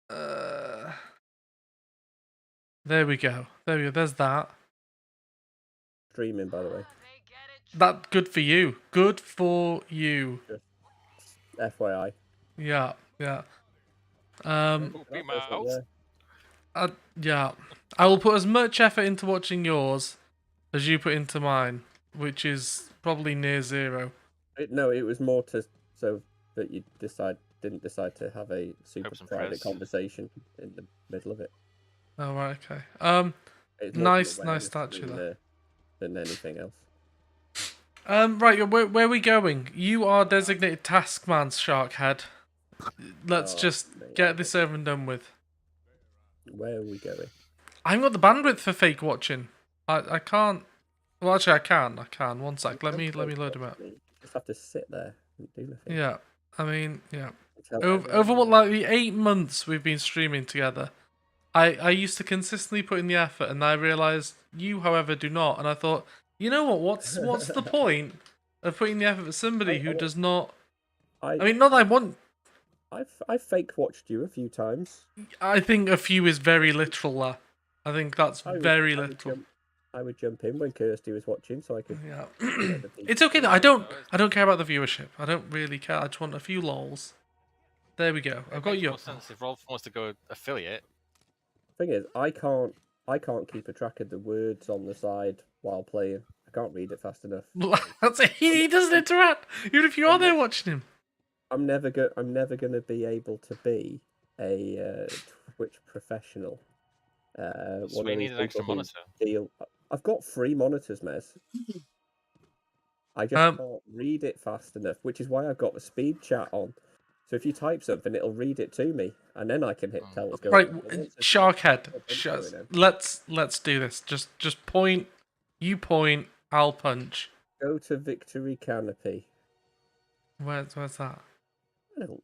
Uh, there we go. There we go. There's that. Streaming, by the way. That good for you. Good for you. Just FYI. Yeah, yeah. Be mouth. Yeah. I will put as much effort into watching yours as you put into mine, which is probably near zero. No, it was more so that you didn't decide to have a super private conversation in the middle of it. Oh right, okay. It's nice statue than anything else. Right, where are we going? You are designated taskman, Sharkhead. Let's just get this over and done with. Where are we going? I haven't got the bandwidth for fake watching. I can't. Well, actually, I can. One sec. Let me load him up. You just have to sit there and do nothing. Yeah, I mean, yeah. Over what, like the 8 months we've been streaming together, I used to consistently put in the effort, and I realised you, however, do not. And I thought, you know what? What's the point of putting the effort for somebody who does not? I mean, not that I want. I've fake watched you a few times. I think a few is very literal there. I think that's very literal. I would jump in when Kirsty was watching, so I could. Yeah, it's okay though. I don't care about the viewership. I don't really care. I just want a few lols. There we go. I've got you. More sense if Rolf wants to go affiliate. Thing is, I can't keep a track of the words on the side while playing. I can't read it fast enough. That's it. He doesn't interact, even if you are there watching him. I'm never gonna be able to be a Twitch professional. So we need an extra monitor. I've got 3 monitors, Mez. I just can't read it fast enough, which is why I've got the speed chat on. So if you type something, it'll read it to me, and then I can tell what's going on. Right, Sharkhead. Let's do this. Just point. You point. I'll punch. Go to Victory Canopy. Where's that? I don't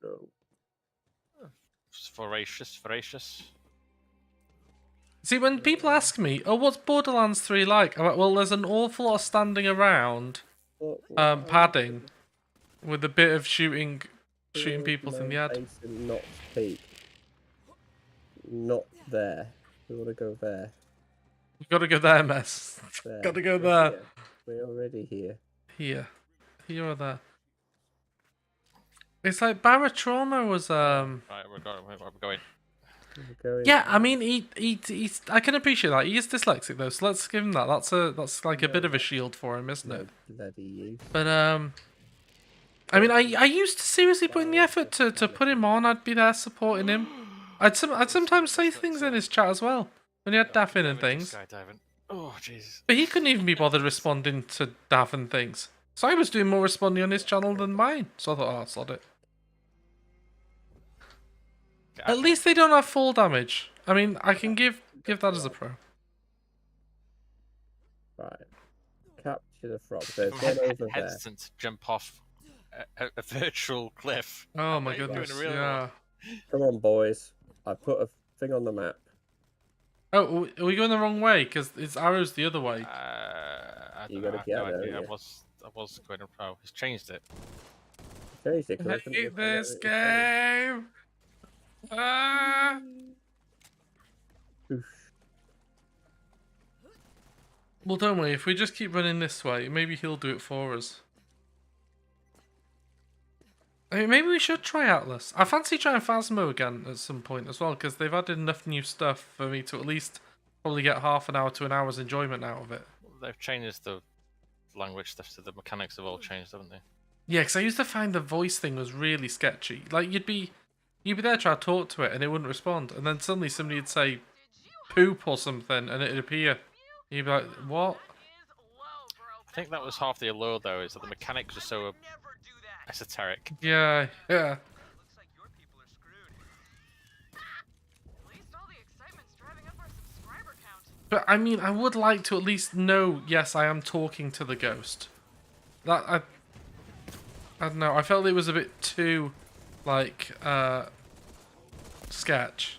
know. Voracious. See, when people ask me, "Oh, what's Borderlands 3 like?" I'm like, "Well, there's an awful lot of standing around, padding, with a bit of shooting people in the head." Not peak. Not there. We want to go there. You gotta go there, Mess. Gotta go there. We're already here. Here or there. It's like Barotrauma was Right, we're going. Yeah, I mean, he's. I can appreciate that. He is dyslexic though, so let's give him that. That's like a bit of a shield for him, isn't it? Bloody you. But I mean, I used to seriously put in the effort to put him on. I'd be there supporting him. I'd sometimes say things in his chat as well when he had Daffin and things. Oh Jesus! But he couldn't even be bothered responding to Daffin things. So I was doing more responding on his channel than mine. So I thought, oh, sod it. At least they don't have full damage. I mean, I can give that as a pro. Right. Capture the frog. There's one over there. Hesitant to jump off a virtual cliff. Oh my goodness, yeah. Come on, boys. I put a thing on the map. Oh, are we going the wrong way? Because it's arrows the other way. You gotta get there. I was going to pro. He's changed it. I hate this game. Well, don't worry. If we just keep running this way, maybe he'll do it for us. I mean, maybe we should try Atlas. I fancy trying Phasmo again at some point as well, because they've added enough new stuff for me to at least probably get half an hour to an hour's enjoyment out of it. They've changed the language stuff, so the mechanics have all changed, haven't they? Yeah, because I used to find the voice thing was really sketchy. Like, you'd be there trying to talk to it, and it wouldn't respond. And then suddenly somebody would say poop or something, and it'd appear. You'd be like, what? I think that was half the allure, though, is that the mechanics are so esoteric. Yeah. But I mean, I would like to at least know, yes, I am talking to the ghost. I don't know, I felt it was a bit too, like, sketch.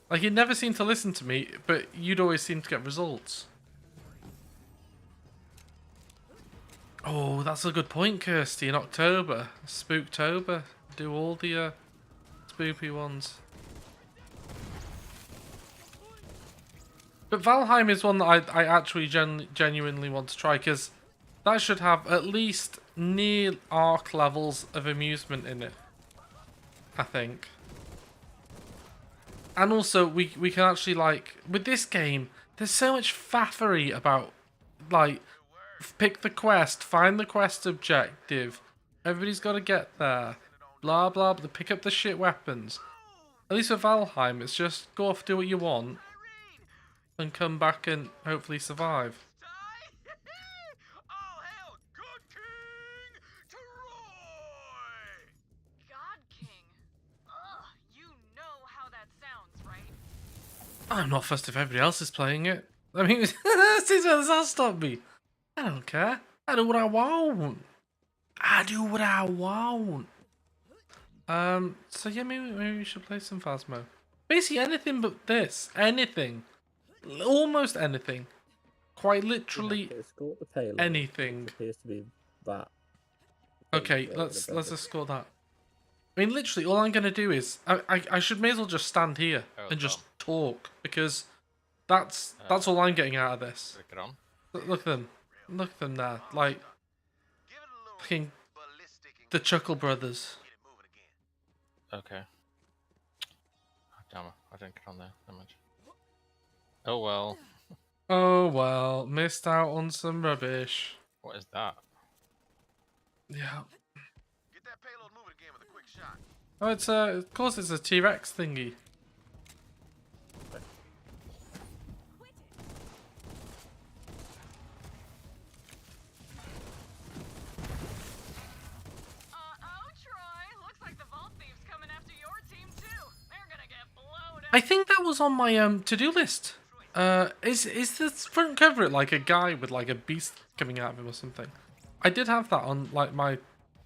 Like, he'd never seemed to listen to me, but you'd always seem to get results. Oh, that's a good point, Kirsty. In October, Spooktober, do all the spoopy ones. But Valheim is one that I actually genuinely want to try, because that should have at least near Ark levels of amusement in it, I think. And also, we can actually, like, with this game, there's so much faffery about, like, pick the quest, find the quest objective, everybody's got to get there, blah blah blah, pick up the shit weapons. At least with Valheim, it's just go off, do what you want, and come back and hopefully survive. All hail God King Troy! God King? Ugh, you know how that sounds, right? I'm not fussed if everybody else is playing it. I mean, does that stop me? I don't care. I do what I want. I do what I want. So yeah, maybe we should play some Phasmo. Basically anything but this. Anything. Almost anything. Quite literally Escort the payload. anything. It appears to be that. Okay, let's escort that. I mean, literally, all I'm gonna do is I should may as well just stand here and just talk, because that's all I'm getting out of this. Get on. Look at them. Look at them there. Like, fucking the Chuckle Brothers. Okay. Oh, damn it. I didn't get on there. Never mind. Oh well. Oh well, missed out on some rubbish. What is that? Yeah. Get that payload moving again with a quick shot. Oh, it's of course it's a T-Rex thingy. I think that was on my to-do list. Is the front cover like a guy with like a beast coming out of him or something? I did have that on like my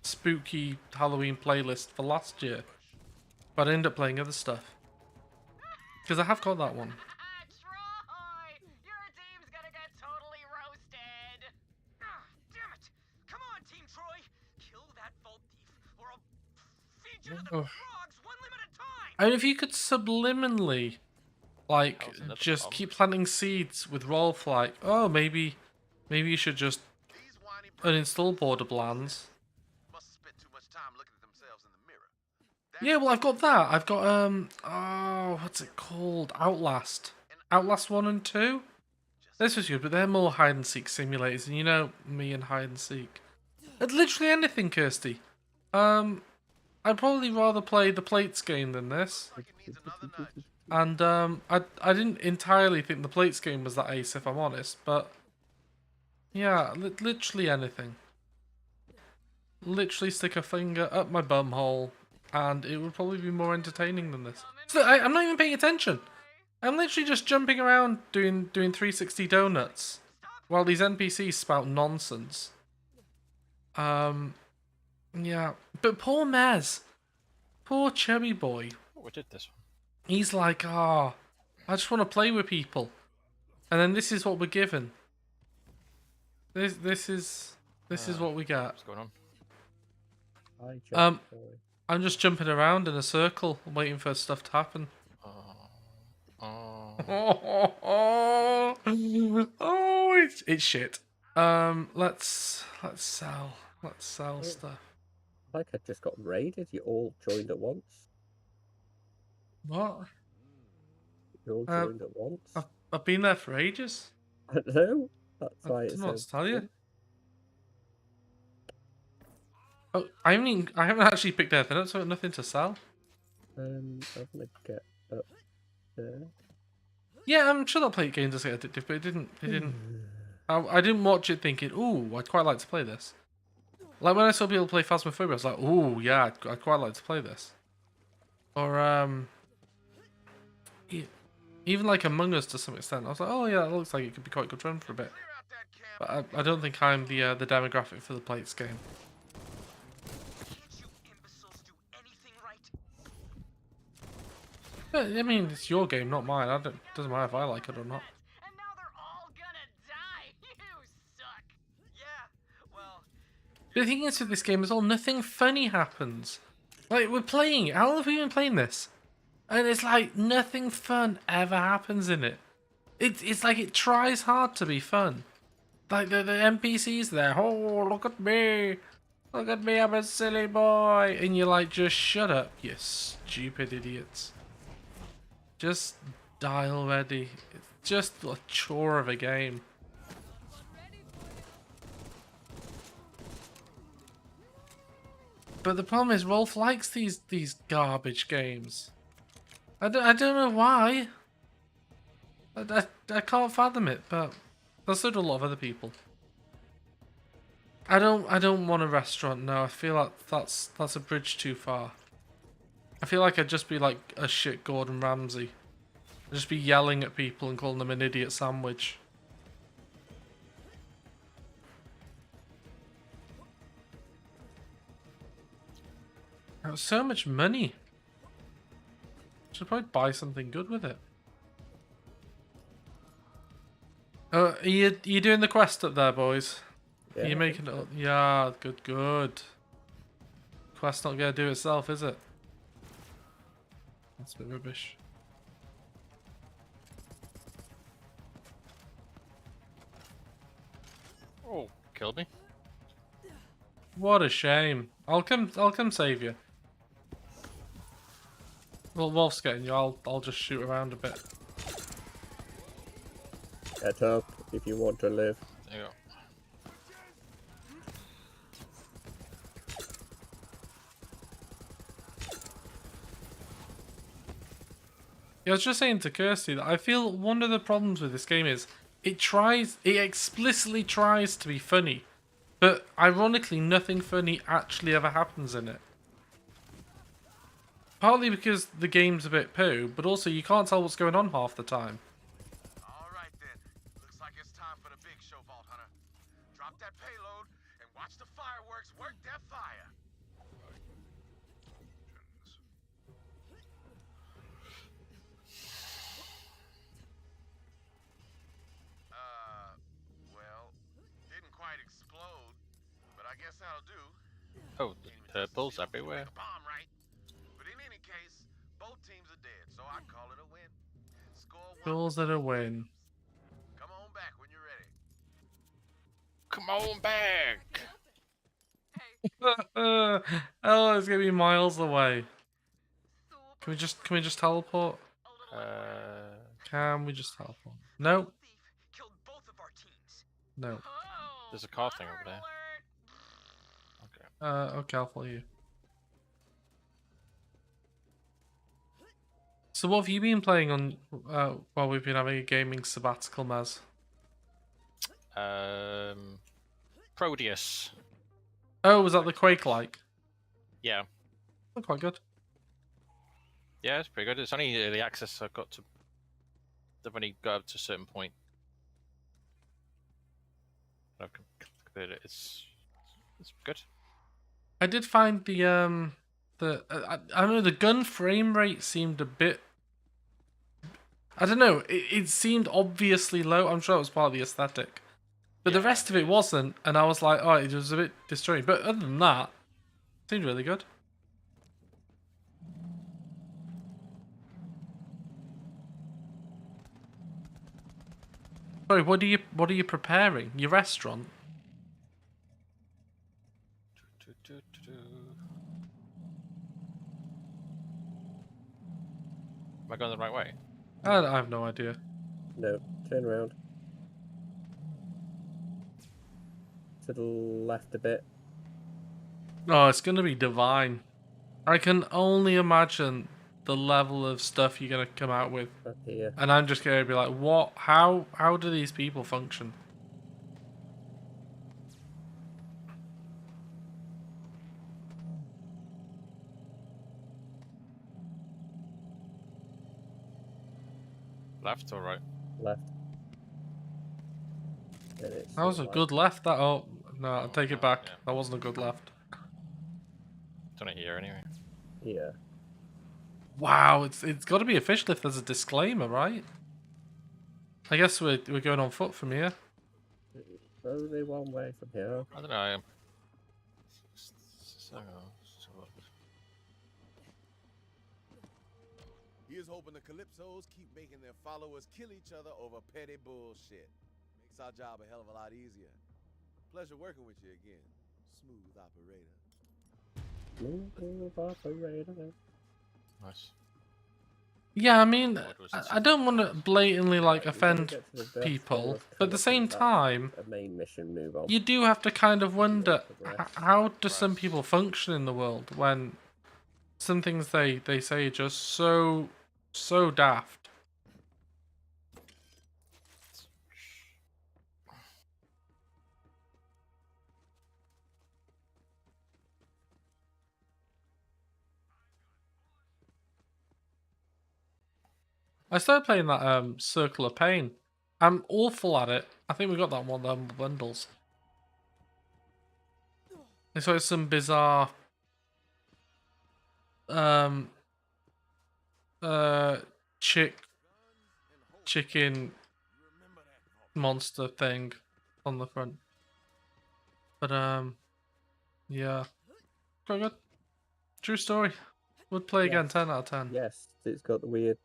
spooky Halloween playlist for last year, but I ended up playing other stuff because I have got that one. Troy, your team's gonna get totally roasted. Damn it! Come on, Team Troy, kill that vault thief, or I'll feed you to the frogs one limb at a time. I mean, if you could subliminally, like, just keep planting seeds with Rollfly. Oh, maybe you should just uninstall Borderlands. Yeah, well, I've got that. I've got oh, what's it called? Outlast 1 and 2. This was good, but they're more hide and seek simulators, and you know me and hide and seek. Literally anything, Kirsty. I'd probably rather play the Plates game than this. And I didn't entirely think the Plates game was that ace, if I'm honest, but yeah, literally anything. Literally stick a finger up my bum hole, and it would probably be more entertaining than this. So I'm not even paying attention. I'm literally just jumping around doing 360 donuts while these NPCs spout nonsense. Yeah, but poor Mez, poor chubby boy. Oh, we did this one. He's like, I just want to play with people, and then this is what we're given. This is what we get. What's going on? I'm just jumping around in a circle, waiting for stuff to happen. It's shit. Let's sell stuff. Like I just got raided. You all joined at once. What? You all joined at once. I've been there for ages. I don't know. That's why I it don't know what says. to tell you. Oh, I haven't actually picked anything up, so I've got nothing to sell. I'm gonna get up there. Yeah, I'm sure that plate game does get addictive, but it didn't. I didn't watch it thinking, ooh, I'd quite like to play this. Like when I saw people play Phasmophobia, I was like, ooh, yeah, I'd quite like to play this. Or even like Among Us to some extent. I was like, oh yeah, that looks like it could be quite good fun for a bit. But I don't think I'm the demographic for the plates game. But, I mean, it's your game, not mine. Doesn't matter if I like it or not. And now they're all gonna die. You suck. Yeah, well. The thing is with this game is nothing funny happens. Like, we're playing it. How long have we been playing this? And it's like nothing fun ever happens in it. It's like it tries hard to be fun. Like the NPCs there, oh look at me, I'm a silly boy, and you're like, just shut up, you stupid idiots. Just die already. It's just a chore of a game. But the problem is, Rolf likes these garbage games. I don't know why. I can't fathom it, but so do a lot of other people. I don't want a restaurant now. I feel like that's a bridge too far. I feel like I'd just be like a shit Gordon Ramsay. I'd just be yelling at people and calling them an idiot sandwich. That was so much money. Should probably buy something good with it. Are you doing the quest up there, boys? Yeah, Are you making it up? Yeah, good. Quest not gonna do itself, is it? That's a bit rubbish. Oh, killed me. What a shame. I'll come save you. Well, Wolf's getting you. I'll just shoot around a bit. Get up if you want to live. There you go. Yeah, I was just saying to Kirsty that I feel one of the problems with this game is it explicitly tries to be funny, but ironically nothing funny actually ever happens in it. Partly because the game's a bit poo, but also you can't tell what's going on half the time. Alright then. Looks like it's time for the big show, Vault Hunter. Drop that payload and watch the fireworks work their fire. Well, didn't quite explode, but I guess that'll do. Oh, the purples everywhere. Make a bomb, right? But in any case, both teams are dead, so I call it a win. Score one. Calls it a win. Come on back when you're ready. Come on back. Oh, it's gonna be miles away. Can we just teleport? Can we just teleport? No. Killed both of our teams. No. There's a car thing over there. Okay. Okay, I'll follow you. So what have you been playing on while we've been having a gaming sabbatical, Maz? Proteus. Oh, was that the Quake-like? Yeah. Oh, quite good. Yeah, it's pretty good. It's only early access. I've only got up to a certain point. I've completed it. It's good. I did find the I don't know, the gun frame rate seemed a bit. I don't know. It seemed obviously low. I'm sure it was part of the aesthetic, but the rest of it wasn't. And I was like, oh, it was a bit destroying. But other than that, it seemed really good. Sorry, what are you preparing? Your restaurant? Am I going the right way? I have no idea. No, turn around. To the left a bit. Oh, it's gonna be divine. I can only imagine the level of stuff you're gonna come out with. Up here. And I'm just gonna be like, what? How do these people function? Left or right? Left. And it's That was a right. good left. That oh no, I'll take it back. Yeah. That wasn't a good left. Done it here anyway. Yeah. Wow, it's got to be official if there's a disclaimer, right? I guess we're going on foot from here. Only one way from here. I don't know. So, Here's hoping the Calypsos keep making their followers kill each other over petty bullshit. Makes our job a hell of a lot easier. Pleasure working with you again, smooth operator. Smooth operator. Nice. Yeah, I mean, What was it? I don't want to blatantly like Right, we've gotta offend get to the best people, bit but at the of same that time, a main mission move on. you do have to kind of wonder progress. how do some Right. people function in the world when some things they say are just so daft. I started playing that Circle of Pain. I'm awful at it. I think we got that one of them bundles. It's like some bizarre um chicken monster thing on the front. But yeah. Quite good. True story. Would play again, Yes. 10 out of 10. Yes, it's got the weird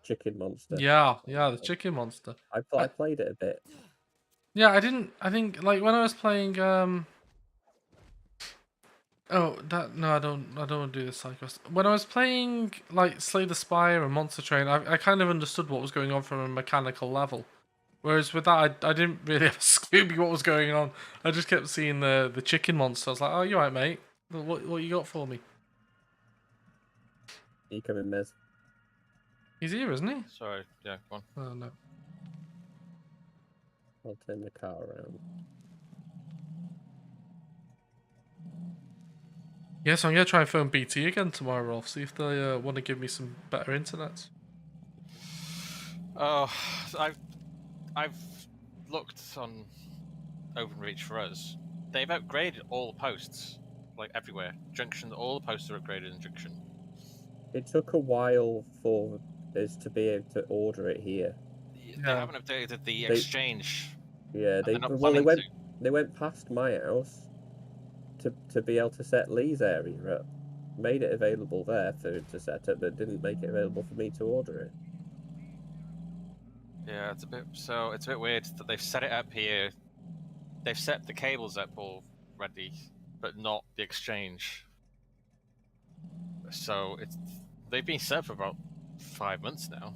chicken monster. Yeah, the chicken monster. I played it a bit. Yeah, I think like when I was playing oh, I don't want to do this side quest. When I was playing like Slay the Spire and Monster Train, I kind of understood what was going on from a mechanical level. Whereas with that, I didn't really have a Scooby what was going on. I just kept seeing the chicken monster. I was like, oh, you alright, mate? What you got for me? You come in, Mez. He's here, isn't he? Sorry, yeah, come on. Oh no. I'll turn the car around. Yes, I'm gonna try and phone BT again tomorrow, Rolf. See if they want to give me some better internet. Oh, I've looked on OpenReach for us. They've upgraded all the posts, like everywhere. Junction, all the posts are upgraded in Junction. It took a while for us to be able to order it here. They haven't updated the exchange. Yeah, they're not they planning went past my house to be able to set Lee's area up. Made it available there for him to set up, but didn't make it available for me to order it. Yeah, it's a bit weird that they've set it up here. They've set the cables up already, but not the exchange. So they've been set for about 5 months now.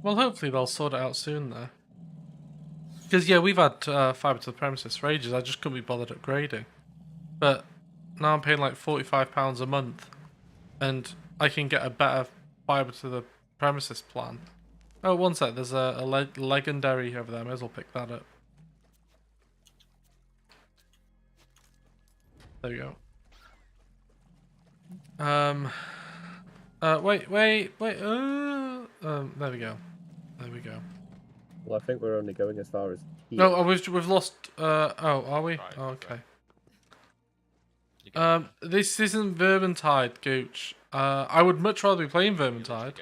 Well, hopefully they'll sort it out soon, though. Because yeah, we've had fibre to the premises for ages. I just couldn't be bothered upgrading. But now I'm paying like £45 a month, and I can get a better fibre to the premises plan. Oh, one sec. There's a legendary over there. I may as well pick that up. There we go. Wait. There we go. There we go. Well, I think we're only going as far as here. No, we've lost. Oh, are we? Right, Oh, okay. Right. This isn't Vermintide, Gooch. I would much rather be playing Vermintide.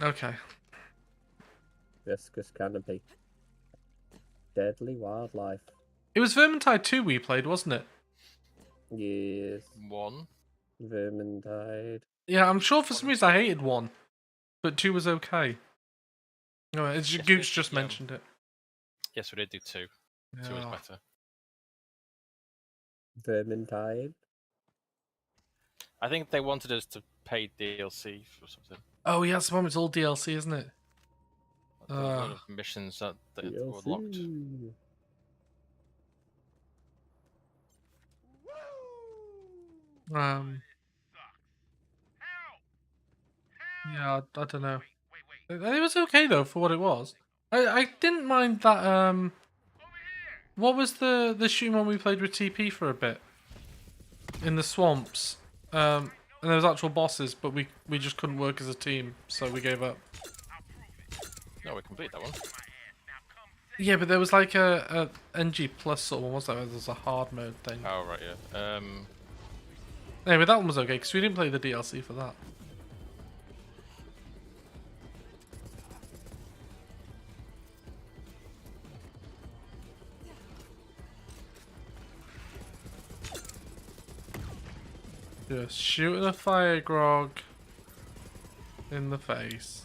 Okay. Viscous canopy. Deadly wildlife. It was Vermintide 2 we played, wasn't it? Yes. 1. Vermintide. Yeah, I'm sure for some reason I hated 1, but 2 was okay. No, it's Yes, Gooch just mentioned it. Yes, we did do 2. 2 was Yeah. better. Vermintide. I think they wanted us to pay DLC or something. Oh, yeah, that's the problem. It's all DLC, isn't it? There were a lot of missions that were locked. Yeah, I don't know. It was okay though for what it was. I didn't mind that. What was the shooting one we played with TP for a bit in the swamps? And there was actual bosses, but we just couldn't work as a team, so we gave up. No, we completed that one. Yeah, but there was like a NG plus sort of one, wasn't there? There was a hard mode thing. Oh right, yeah. Anyway, that one was okay because we didn't play the DLC for that. Just shooting a fire grog in the face.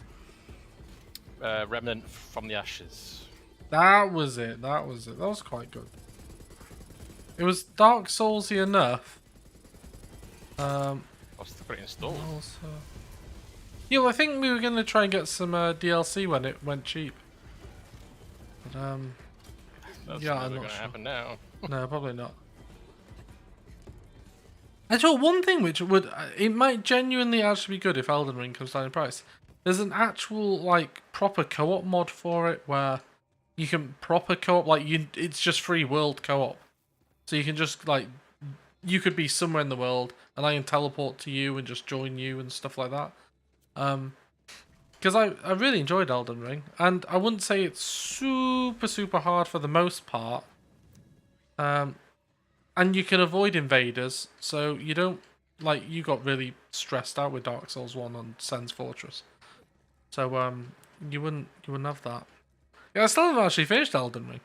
Remnant from the ashes. That was it. That was it. That was quite good. It was Dark Soulsy enough. I've still got it installed. Also... Yeah, well, I think we were going to try and get some DLC when it went cheap. But, That's yeah, never I'm going not to sure. happen now. No, probably not. I thought one thing which would... It might genuinely actually be good if Elden Ring comes down in price. There's an actual, like, proper co-op mod for it where you can proper co-op, like, it's just free world co-op. So you can just, like... You could be somewhere in the world and I can teleport to you and just join you and stuff like that. Because I really enjoyed Elden Ring, and I wouldn't say it's super hard for the most part. And you can avoid invaders, so you don't, like, you got really stressed out with Dark Souls 1 on Sen's Fortress. So you wouldn't have that. Yeah, I still haven't actually finished Elden Ring.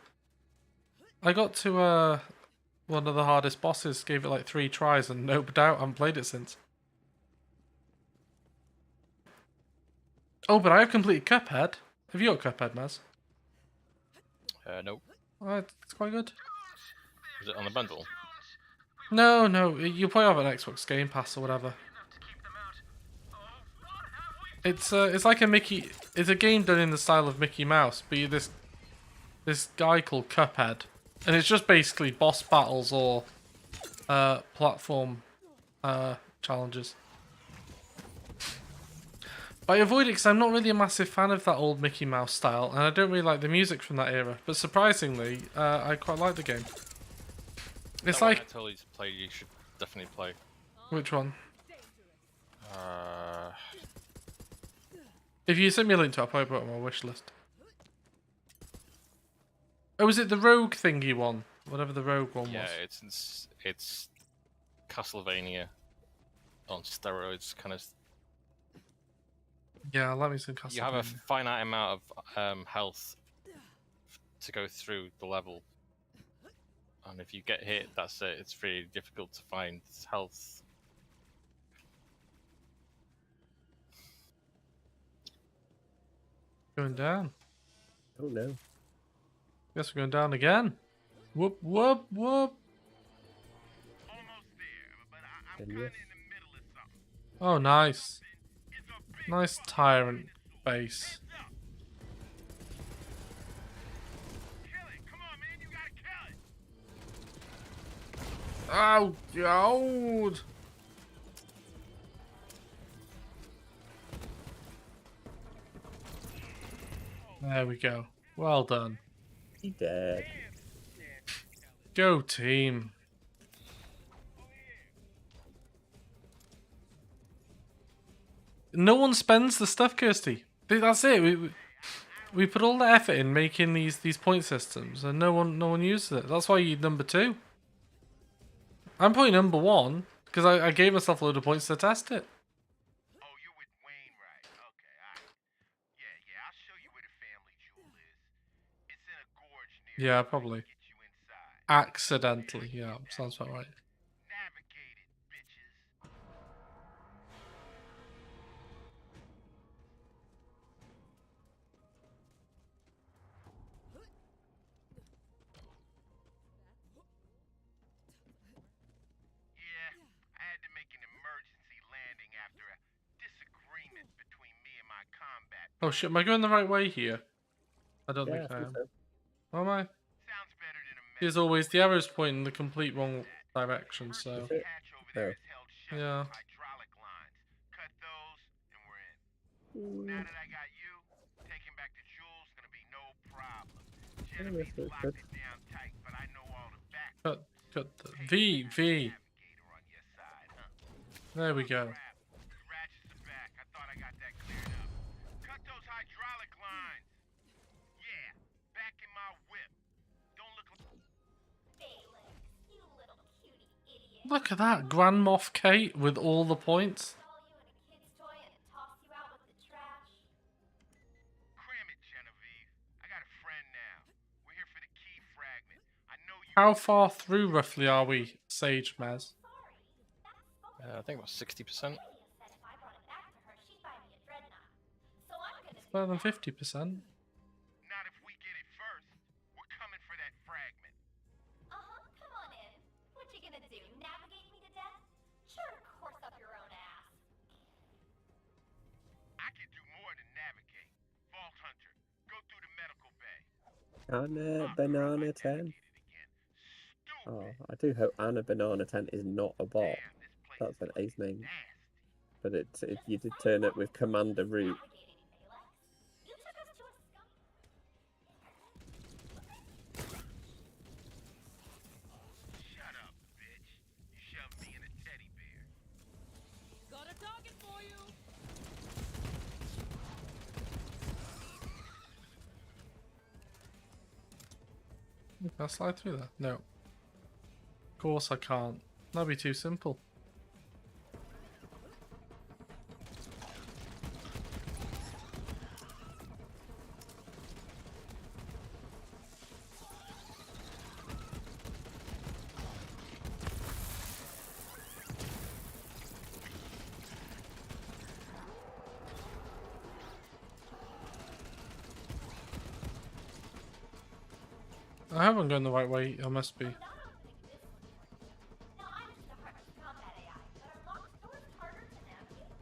I got to one of the hardest bosses, gave it like 3 tries, and no doubt I haven't played it since. Oh, but I have completed Cuphead. Have you got Cuphead, Maz? Nope. Oh, it's quite good. Is it on the bundle? No, you play off an Xbox Game Pass or whatever. It's like a Mickey. It's a game done in the style of Mickey Mouse, but you're this guy called Cuphead, and it's just basically boss battles or platform challenges. But I avoid it because I'm not really a massive fan of that old Mickey Mouse style, and I don't really like the music from that era. But surprisingly, I quite like the game. It's that like... one I told you to play, you should definitely play. Which one? Uh, If you send me a link to it, I'll probably put it on my wish list. Oh, is it the Rogue thingy one? Whatever the Rogue one yeah, was. it's Castlevania on steroids, kind of. Yeah, let me some Castlevania. You have a finite amount of health to go through the level, and if you get hit, that's it. It's really difficult to find health. Going down. Oh no. Guess we're going down again. Whoop, whoop, whoop. Oh, nice. Nice tyrant base. Oh, God. There we go. Well done. He dead. Go team. No one spends the stuff, Kirsty. That's it. We put all the effort in making these point systems, and no one uses it. That's why you need number 2. I'm putting number 1 because I gave myself a load of points to test it. Oh, you're with Wayne, right? Okay, alright. Yeah, I'll show you where the family jewel is. It's in a gorge near. Yeah, probably. Get you inside. Accidentally, yeah, sounds about right. Navigate it, bitches. Yeah, I had to make an emergency landing after a disagreement between me and my combat. Oh shit, am I going the right way here? I don't Yeah, think I am. so. Am I? Sounds better than a mess. As always, the arrow's pointing in the complete wrong direction, so... Is it? Hatch over there is held shut Yeah. with hydraulic lines. Cut those, and we're in. Now that I got you, taking back the jewel's gonna be no problem. Genevieve's that's locked good. it down tight, but I know all the back. Cut the... V. Navigator on your side, huh? There we go. Crap. The ratchets are back. I thought I got that cleared up. Cut those hydraulic lines. Yeah, back in my whip. Don't look like... Look at that, Grand Moff Kate with all the points. Cram it, Genevieve. I got a friend now. We're here for the key fragment. I know you... How far through roughly are we, Sage Maz? I think about 60%. It's better than 50%. Not if we get it first. We're coming for that fragment. Come on in. What you gonna do? Navigate me to death? Sure, course up your own ass. I can do more than navigate. Vault Hunter, go through the medical bay. Anna Banana 10. Oh, I do hope Anna Banana 10 is not a bot. That's an ace name. But you did turn up with Commander Root. You took us to a scum. Shut up, bitch. You shoved me in a teddy bear. Got a target for you. Can I slide through that? No. Of course I can't. That'd be too simple. I haven't gone the right way. I must be. Now I'm just a harsh combat AI, but our locked door's harder to navigate.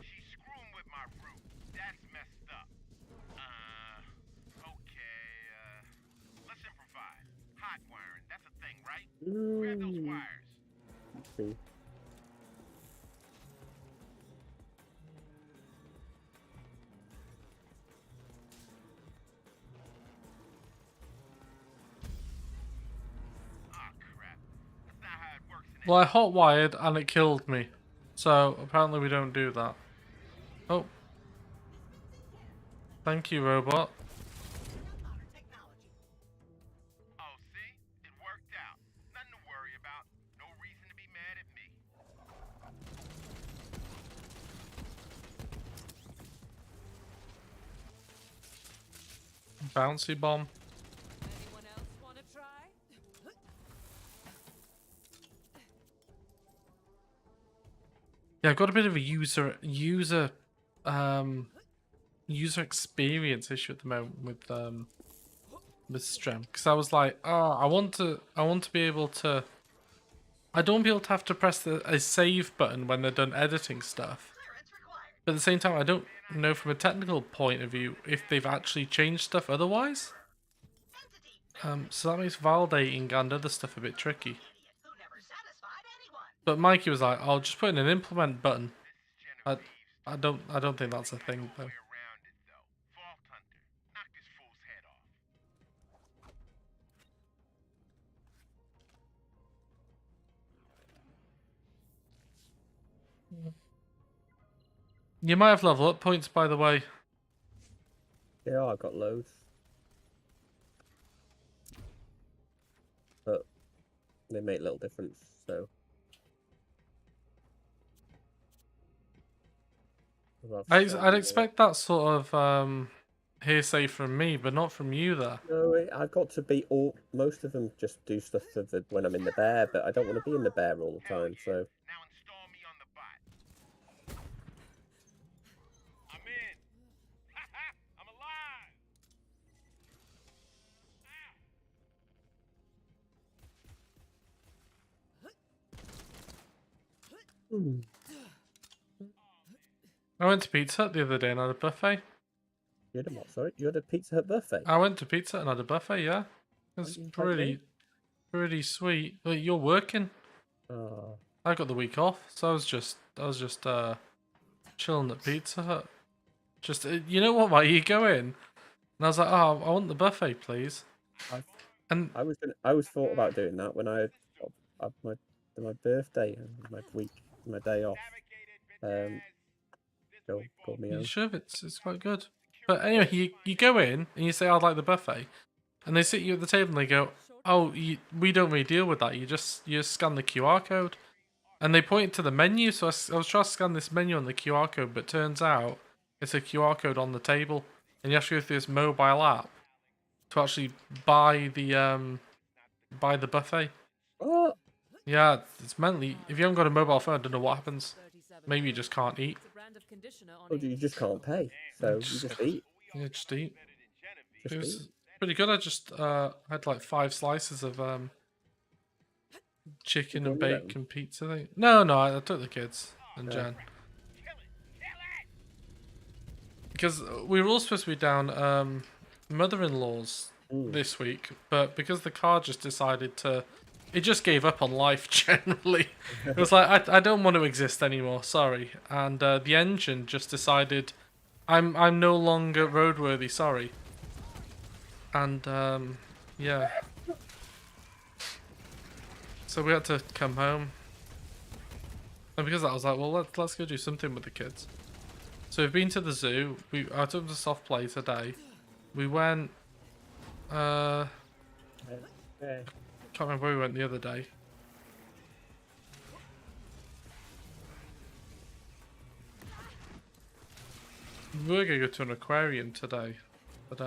She's screwing with my root. That's messed up. Okay, let's improvise. Hot wiring, that's a thing, right? Grab those wires. See. Oh, crap. That's not how it works in Well, I hot wired and it killed me. So apparently we don't do that. Oh. Thank you, robot. Oh, see? It worked out. Nothing to worry about. No reason to be mad at me. Bouncy bomb. Anyone else want to try? Yeah, I've got a bit of a user experience issue at the moment with Strem, because I was like, oh, I want to be able to. I don't want to be able to have to press a save button when they're done editing stuff. But at the same time, I don't know from a technical point of view if they've actually changed stuff otherwise. So that makes validating and other stuff a bit tricky. But Mikey was like, "I'll just put in an implement button." I don't think that's a thing though. Way around it, though. Vault Hunter, knock this fool's head off. You might have level up points, by the way. Yeah, I've got loads. But they make little difference, so. I'd expect that sort of hearsay from me, but not from you there. No, I've got to be all. Most of them just do stuff for when I'm in the bear, but I don't want to be in the bear all the time. So Now install me on the bot. I'm in. I'm alive. I went to Pizza Hut the other day and had a buffet. you had a what? Sorry, you had a Pizza Hut buffet. I went to Pizza Hut and had a buffet, yeah. It's pretty sweet. Well, you're working. Oh, I got the week off, so I was just chilling at Pizza Hut. Just you know what, mate? You go in, and I was like, oh, I want the buffet, please. I was thought about doing that when I had my birthday and my day off. Got me You out. should. It's quite good. But anyway, you go in and you say, I'd like the buffet, and they sit you at the table and they go, oh, we don't really deal with that. You just scan the QR code, and they point to the menu. So I was trying to scan this menu on the QR code, but turns out it's a QR code on the table, and you have to go through this mobile app to actually buy the buffet. What? Yeah, it's mentally. If you haven't got a mobile phone, I don't know what happens. Maybe you just can't eat. Or you just can't pay, so you just eat. Yeah, just eat. It Just was eat. pretty good. I just had like 5 slices of chicken Go and on your own. bacon pizza thing. No, I took the kids and Jen. Because we were all supposed to be down mother-in-law's this week, but because the car just decided to, it just gave up on life generally. It was like, I don't want to exist anymore, sorry. And the engine just decided, I'm no longer roadworthy, sorry. And yeah. So we had to come home. And because of that, I was like, well, let's go do something with the kids. So we've been to the zoo. I took them to soft play today. We went. Can't remember where we went the other day. We were gonna go to an aquarium today, but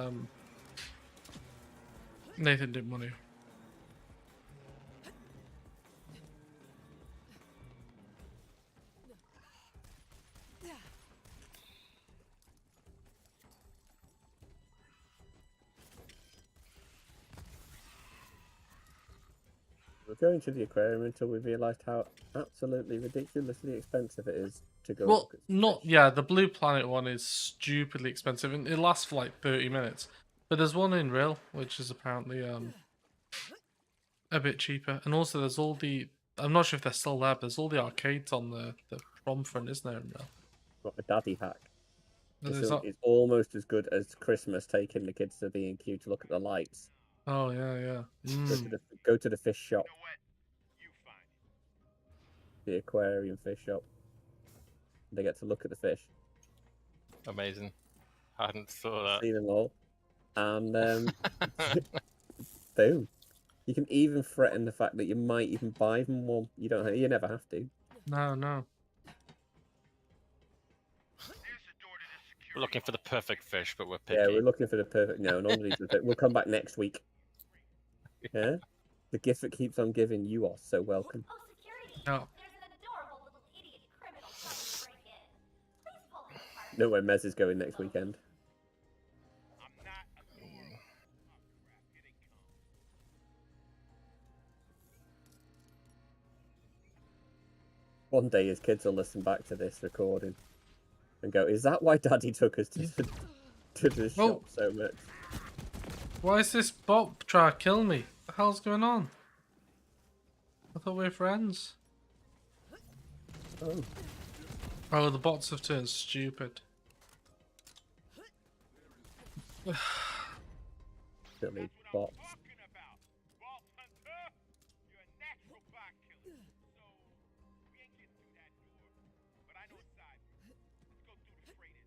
Nathan didn't want to. We're going to the aquarium until we realised how absolutely ridiculously expensive it is to go. Well, look at not fish. yeah. The Blue Planet one is stupidly expensive, and it lasts for like 30 minutes. But there's one in Real, which is apparently a bit cheaper, and also there's all the. I'm not sure if they're still there, but there's all the arcades on the prom front, isn't there? In Real? Got a daddy hack. There's that- It's almost as good as Christmas taking the kids to B&Q to look at the lights. Oh yeah. Go to the fish shop, You know what? You find it. the aquarium fish shop. They get to look at the fish, Amazing. I hadn't thought see that. them all, and boom. You can even threaten the fact that you might even buy them one. You don't. You never have to. No. There's the door to the security We're looking for the perfect fish, but we're picky. Yeah, we're looking for the perfect. No, normally we'll come back next week. Yeah, the gift that keeps on giving. You are so welcome. Oh, security! No. There's an adorable little idiot criminal trying to break in. Please pull him apart. Know where Mez is going next weekend. I'm not a door. Oh, crap. Here they come. One day his kids will listen back to this recording and go, "Is that why Daddy took us to the Oh. shop so much?" Why is this bot trying to kill me? What the hell's going on? I thought we were friends. Oh, Oh, the bots have turned stupid. silly bots. Talking about Vault Hunter, you're a natural bot killer. So we ain't getting through that door. But I know a side route. Let's go through the freight in.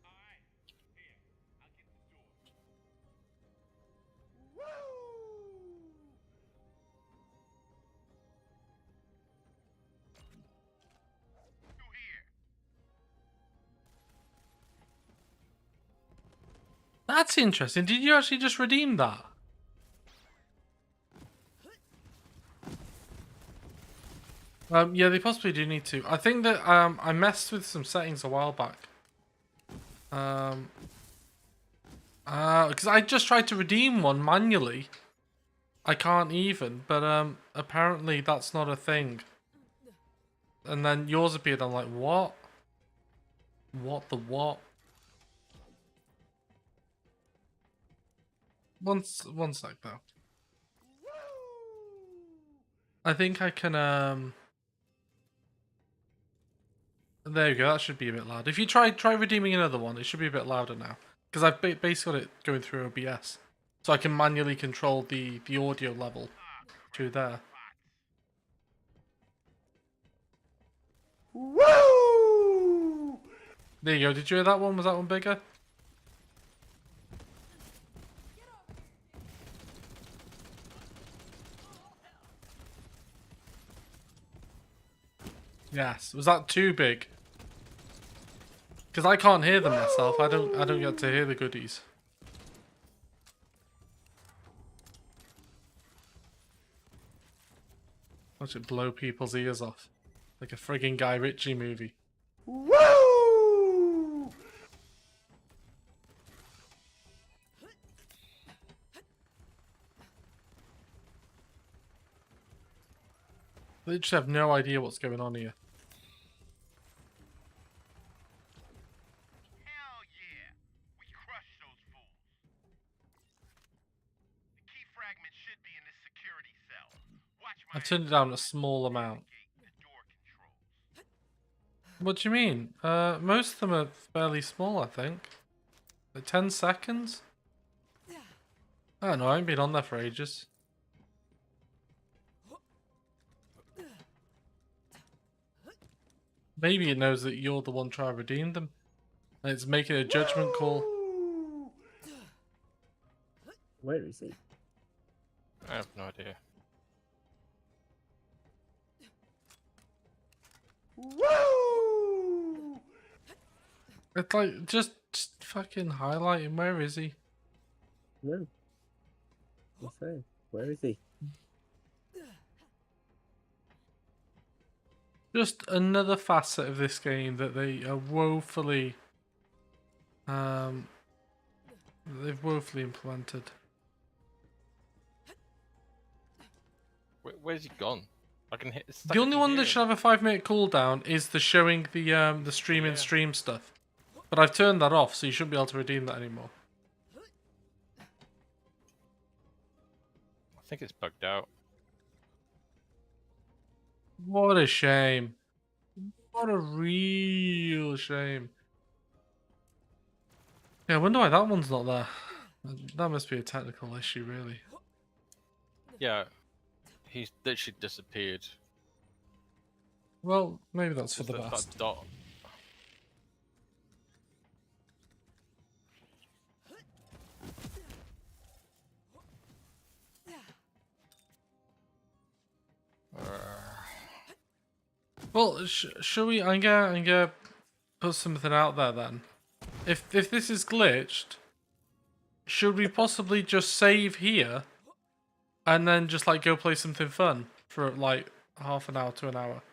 Alright, here. I'll get the door. Through here. That's interesting. Did you actually just redeem that? Yeah, they possibly do need to. I think that I messed with some settings a while back. Because I just tried to redeem one manually. I can't even, but apparently that's not a thing. And then yours appeared. I'm like, what? What the what? One sec though. I think I can There you go. That should be a bit loud. If you try redeeming another one, it should be a bit louder now. Because I've basically got it going through OBS, so I can manually control the audio level through there. Woo! There you go. Did you hear that one? Was that one bigger? Yes. Was that too big? Because I can't hear them myself. I don't get to hear the goodies. Watch it blow people's ears off. Like a frigging Guy Ritchie movie. Woo! They just have no idea what's going on here. Hell yeah! We crushed those fools. The key fragment should be in this security cell. Watch my I've turned it down a small amount. the door controls. What do you mean? Most of them are fairly small, I think. Like 10 seconds? I don't know, I haven't been on there for ages. Maybe it knows that you're the one trying to redeem them. And it's making a judgment call. Where is he? I have no idea. Woo! It's like, just fucking highlight him. Where is he? No. I'm saying, where is he? Just another facet of this game that they are woefully... they've woefully implemented. Where's he gone? I can hit. The only one that should have a 5-minute cooldown is the showing the stream in stream stuff. But I've turned that off, so you shouldn't be able to redeem that anymore. I think it's bugged out. What a shame. What a real shame. Yeah, I wonder why that one's not there. That must be a technical issue, really. Yeah, he's literally disappeared. Well, maybe that's for Just the that best. dot. Well, shall we? I'm gonna put something out there then. If this is glitched, should we possibly just save here, and then just like go play something fun for like half an hour to an hour,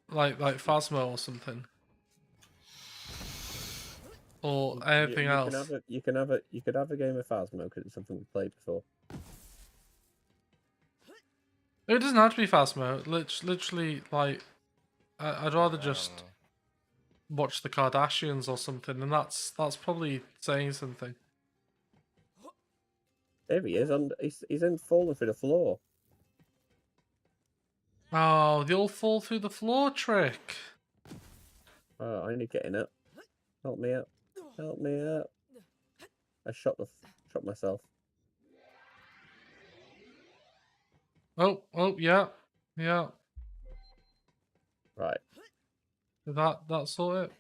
like Phasmo or something, or anything else? You could have a game of Phasmo because it's something we've played before. It doesn't have to be Phasmo. Literally, like, I'd rather just watch the Kardashians or something, and that's probably saying something. There he is. He's in falling through the floor. Oh, the old fall through the floor trick. Oh, I need getting up. Help me up. Help me up. I shot myself. Oh, yeah. Right. Did that sort it?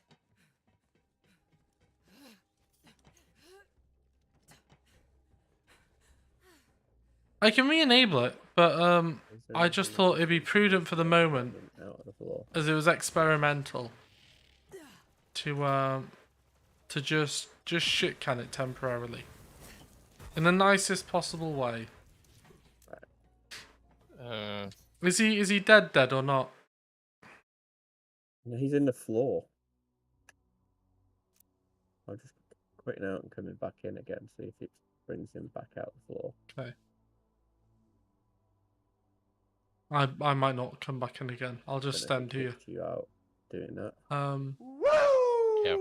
I can re-enable it, but I just thought it'd be prudent for the moment, Out of the floor. as it was experimental, to just shit can it temporarily, in the nicest possible way. Is he dead or not? No, he's in the floor. I'm just quitting out and coming back in again, see if it brings him back out the floor. Okay. I might not come back in again. I'll just stand here. You out doing that. Yep.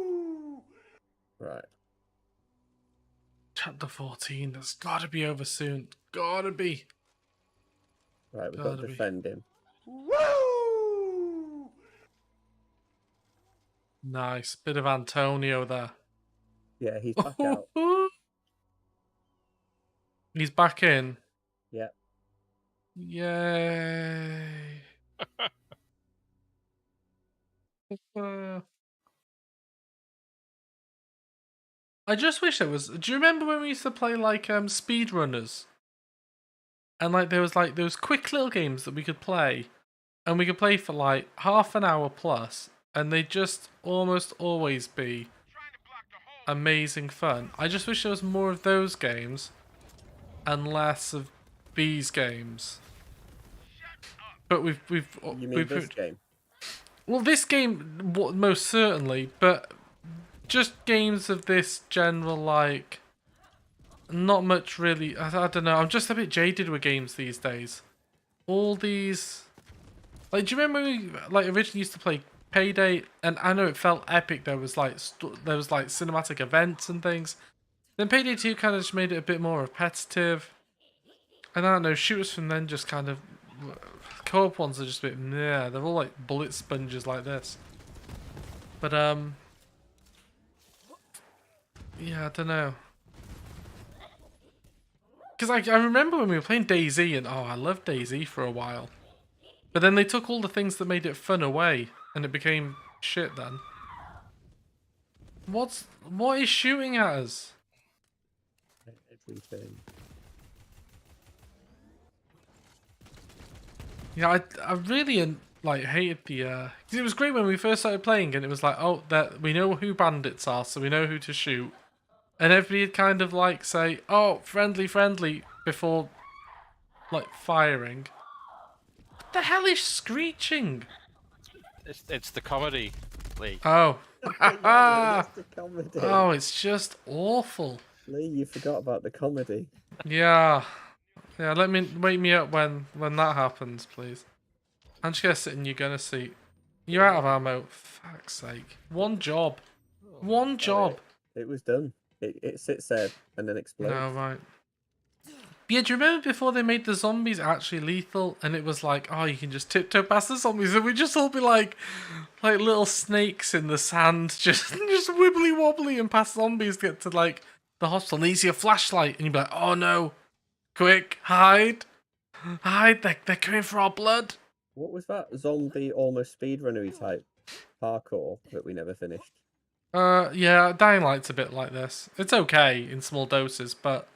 Right. Chapter 14. That's gotta be over soon. Gotta be. Right, we've got to Gotta be. defend him. Nice. Bit of Antonio there. Yeah, he's back out. He's back in. Yeah. Yay. I just wish there was... Do you remember when we used to play like speedrunners? And like there was like those quick little games that we could play. And we could play for like half an hour plus. And they'd just almost always be amazing fun. I just wish there was more of those games and less of these games. but we've You mean this game? well, this game most certainly, but just games of this general like. Not much really. I don't know. I'm just a bit jaded with games these days. All these, like, do you remember when we like originally used to play Payday? And I know it felt epic. There was like cinematic events and things. Then Payday 2 kind of just made it a bit more repetitive. And I don't know. Shooters from then just kind of co-op ones are just a bit meh. They're all like bullet sponges like this. But yeah, I don't know. Because I remember when we were playing DayZ, and I loved DayZ for a while. But then they took all the things that made it fun away, and it became shit then. What is shooting at us? Everything. Yeah, I really like hated the. Cause it was great when we first started playing, and it was like, oh, that we know who bandits are, so we know who to shoot. And everybody'd kind of like say, oh, friendly, before like firing. What the hell is screeching? It's the comedy, Lee. Oh. That's the comedy. Oh, it's just awful. Lee, you forgot about the comedy. Yeah. Yeah, wake me up when that happens, please. I'm just gonna sit in your gunner seat. You're out of ammo. Fuck's sake. One job. One job. It was done. It sits there and then explodes. No, right. Yeah, do you remember before they made the zombies actually lethal, and it was like, oh, you can just tiptoe past the zombies, and we'd just all be like little snakes in the sand, just wibbly wobbly and past zombies to get to like the hospital. And they see a flashlight, and you'd be like, oh no, quick, hide, they're coming for our blood. What was that zombie almost speedrunnery type parkour that we never finished? Yeah, Dying Light's a bit like this. It's okay in small doses, but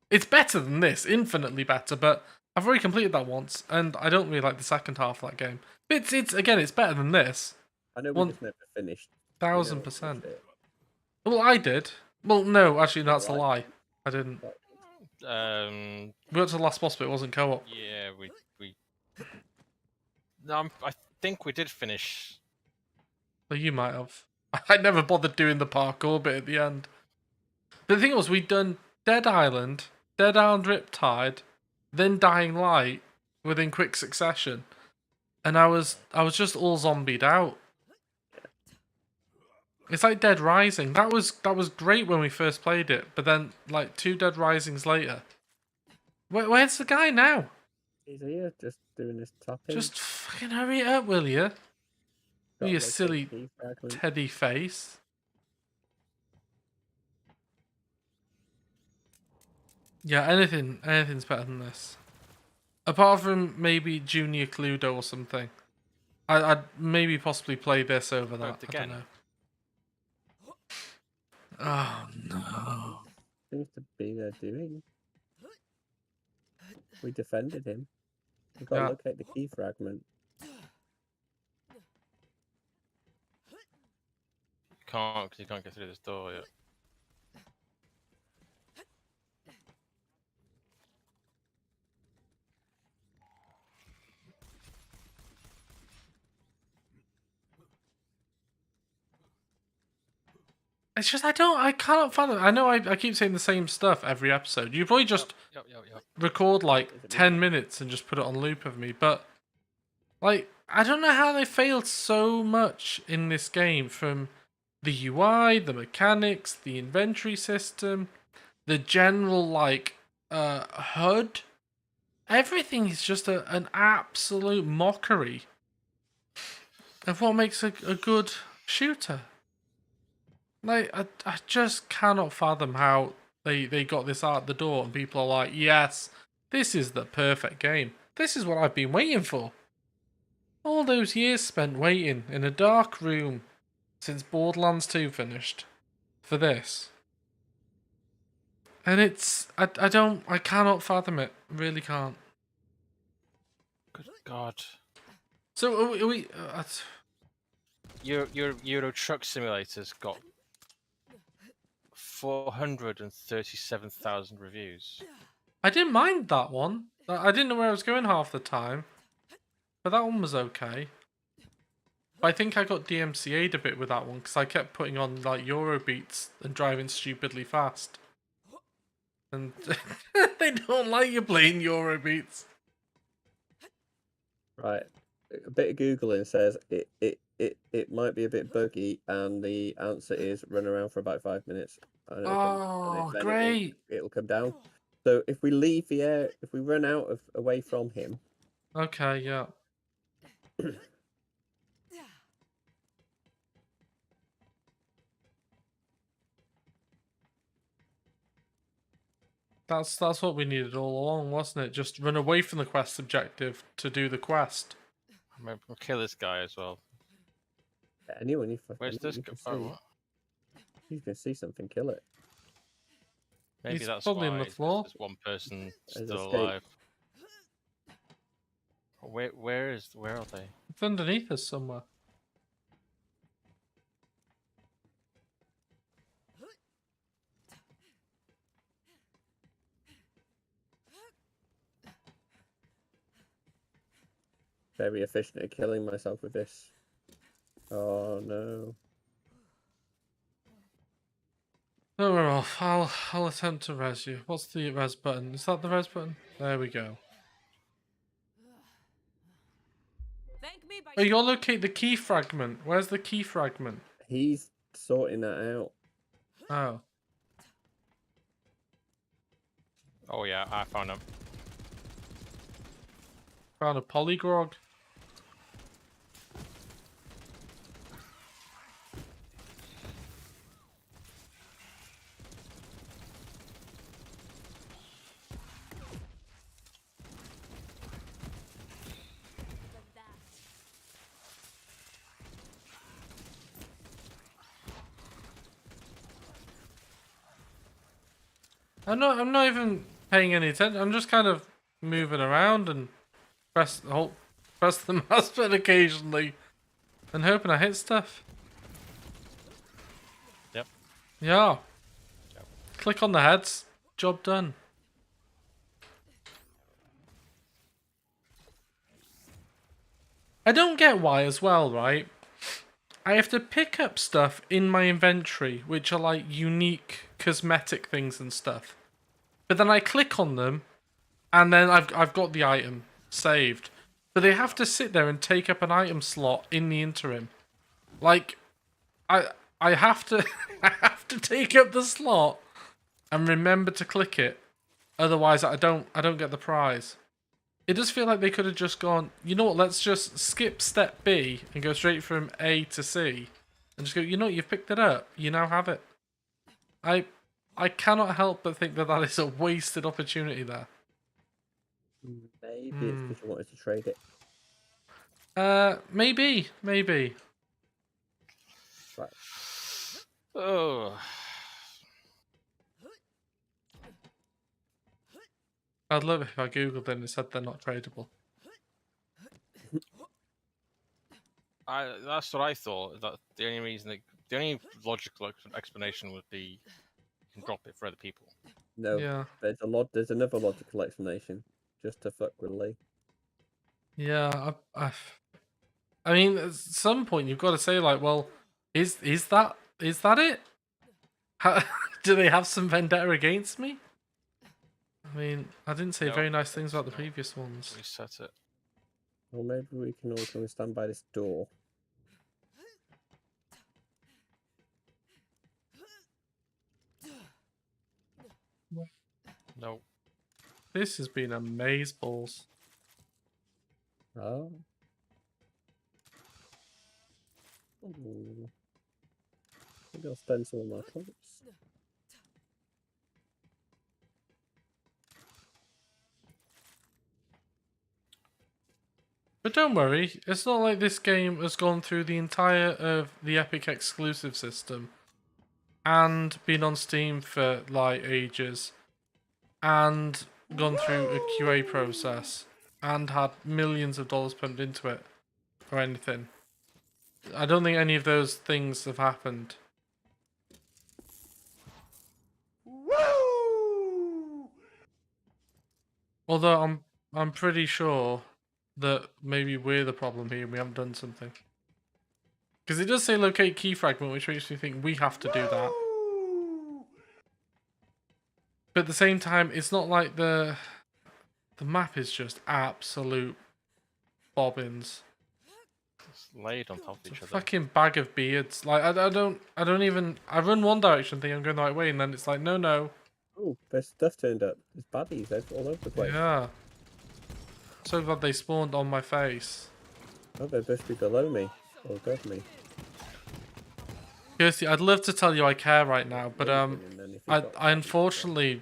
it's better than this, infinitely better. But I've already completed that once, and I don't really like the second half of that game. But it's again, it's better than this. I know we just never finished. 1000%. Well, I did. Well, no, actually, that's a lie. I didn't. We got to the last boss, but it wasn't co-op. Yeah, we. No, I think we did finish. Well, you might have. I never bothered doing the parkour bit at the end. But the thing was, we'd done Dead Island Riptide, then Dying Light within quick succession, and I was just all zombied out. It's like Dead Rising. That was great when we first played it, but then like 2 Dead Risings later, where's the guy now? He's here, just doing his tapping. Just fucking hurry it up, will you? You silly teddy face. Yeah, anything's better than this. Apart from maybe Junior Cluedo or something. I'd maybe possibly play this over that. I don't know. Oh no. Seems to be their doing. We defended him. We've got to locate the key fragment. Can't, because you can't get through this door yet. It's just I cannot fathom. I know I keep saying the same stuff every episode. You probably just record like 10 minutes and just put it on loop of me, but like I don't know how they failed so much in this game, from the UI, the mechanics, the inventory system, the general like HUD. Everything is just an absolute mockery of what makes a good shooter. Like, I just cannot fathom how they got this out the door and people are like, yes, this is the perfect game. This is what I've been waiting for. All those years spent waiting in a dark room since Borderlands 2 finished for this. And it's, I cannot fathom it. Really can't. Good God. So, are we Your Euro Truck Simulator's got 437,000 reviews. I didn't mind that one. I didn't know where I was going half the time. but that one was okay. But I think I got DMCA'd a bit with that one because I kept putting on like Euro beats and driving stupidly fast. And they don't like you playing Euro beats. Right. A bit of Googling says it might be a bit buggy, and the answer is run around for about 5 minutes. And then Great. It'll come down. So if we leave the air, if we run out of away from him. Okay, yeah. That's what we needed all along, wasn't it? Just run away from the quest objective to do the quest. Maybe we'll kill this guy as well. Anyone you Where's this can guy? see, Oh, you can see something, kill it. maybe He's that's probably why on the floor. there's one person Has still escaped. alive. Where are they? It's underneath us somewhere. Very efficient at killing myself with this. Oh no. No, we're off. I'll attempt to res you. What's the res button? Is that the res button? There we go. Thank me by Oh, you'll locate the key fragment. Where's the key fragment? He's sorting that out. Oh. Oh yeah, I found him. Found a polygrog. I'm not even paying any attention. I'm just kind of moving around and press the mouse button occasionally and hoping I hit stuff. Yep. Yeah. Yep. Click on the heads. Job done. I don't get why as well, right? I have to pick up stuff in my inventory, which are like unique cosmetic things and stuff. But then I click on them, and then I've got the item saved. But they have to sit there and take up an item slot in the interim. Like, I have to I have to take up the slot and remember to click it. Otherwise, I don't get the prize. It does feel like they could have just gone, you know what, let's just skip step B and go straight from A to C. And just go, you know what, you've picked it up. You now have it. I cannot help but think that that is a wasted opportunity there. Maybe it's because you wanted to trade it. Maybe. Right. Oh. I'd love it if I googled it and it said they're not tradable. That's what I thought. That the only logical explanation would be you can drop it for other people. No. Yeah. There's another logical explanation. Just to fuck with Lee. Yeah, I mean, at some point you've got to say like, well, is that it? How, do they have some vendetta against me? I mean, I didn't say No, very nice things about the no. previous ones. Reset it. Or maybe we can all come and stand by this door. No. This has been amazeballs. Oh. Ooh. Maybe I'll spend some of my points. But don't worry, it's not like this game has gone through the entire of the Epic exclusive system and been on Steam for like ages and gone through a QA process and had millions of dollars pumped into it or anything. I don't think any of those things have happened. Although I'm pretty sure that maybe we're the problem here and we haven't done something. Because it does say locate key fragment, which makes me think we have to do that. But at the same time, it's not like the map is just absolute bobbins. It's laid on top of It's each a other. fucking bag of beards. Like I don't even. I run one direction, think I'm going the right way, and then it's like no. Oh, there's stuff turned up. There's baddies all over the place. Yeah. So glad they spawned on my face. Oh, they're supposed to be below me or above me. Kirsty, I'd love to tell you I care right now, but I unfortunately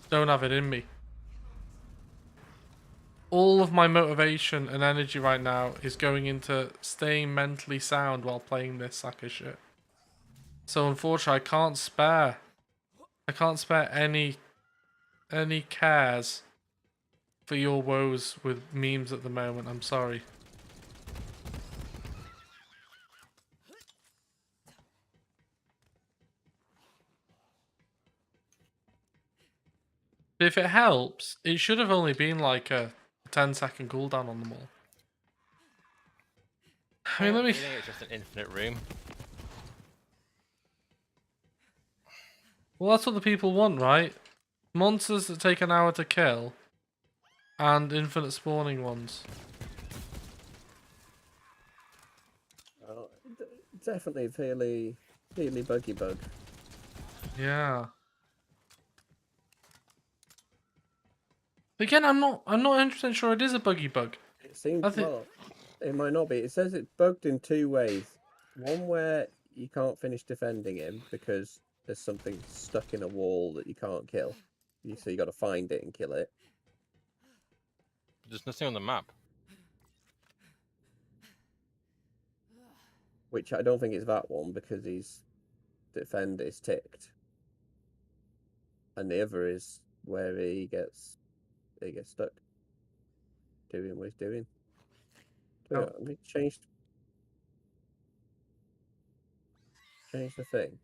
don't have it in me. All of my motivation and energy right now is going into staying mentally sound while playing this sack of shit. So unfortunately, I can't spare. I can't spare any cares for your woes with memes at the moment. I'm sorry. If it helps, it should have only been like a 10-second cooldown on them all. I mean, let me. I think it's just an infinite room. Well, that's what the people want, right? Monsters that take an hour to kill, and infinite spawning ones. Oh, definitely fairly buggy bug. Yeah. Again, I'm not 100% sure it is a buggy bug. It seems well. It might not be. It says it's bugged in two ways. One where you can't finish defending him because there's something stuck in a wall that you can't kill. So you got to find it and kill it. There's nothing on the map. Which I don't think it's that one because his defend is ticked. And the other is where he gets stuck. Doing what he's doing. Oh. Let me change the thing.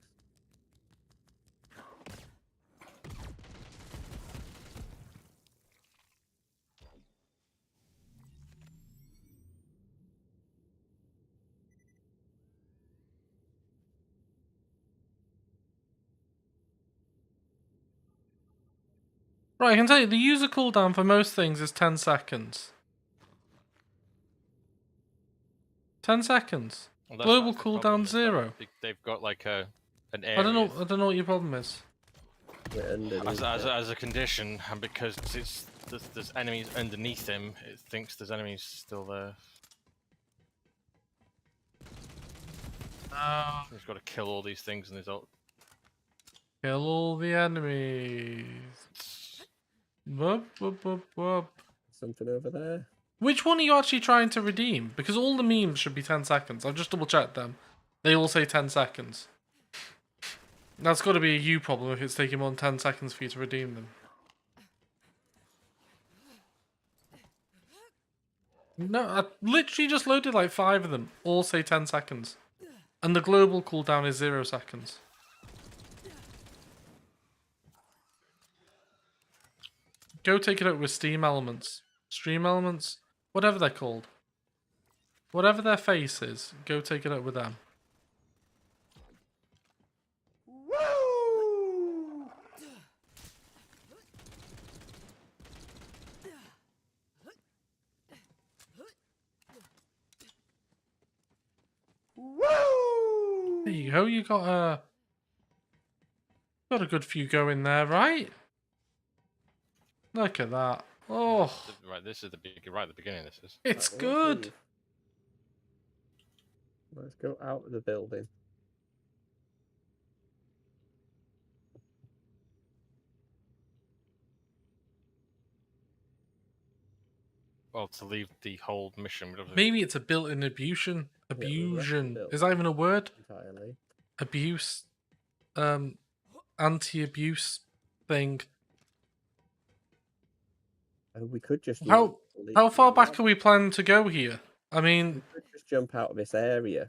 Right, I can tell you, the user cooldown for most things is 10 seconds. 10 seconds. Well, Global that's the problem, cooldown is that 0. They've got like an area. I don't know what your problem is. As a condition, and because there's enemies underneath him, it thinks there's enemies still there. He's got to kill all these things in his ult. Kill all the enemies. Whoop, whoop, whoop, whoop. Something over there. Which one are you actually trying to redeem? Because all the memes should be 10 seconds. I've just double checked them. They all say 10 seconds. That's got to be a you problem if it's taking more than 10 seconds for you to redeem them. No, I literally just loaded like 5 of them. All say 10 seconds. And the global cooldown is 0 seconds. Go take it out with Steam Elements. Stream Elements? Whatever they're called. Whatever their face is, go take it out with them. There you go, you got a good few going there, right? Look at that. Oh, Right, this is right at the beginning. This is. it's Right, good. Let's go out of the building. Well, to leave the whole mission. Maybe it's a built-in abusion. Abusion. Is that even a word? Entirely. Abuse. Anti-abuse thing. We could just How far back are we planning to go here? I mean, we could just jump out of this area,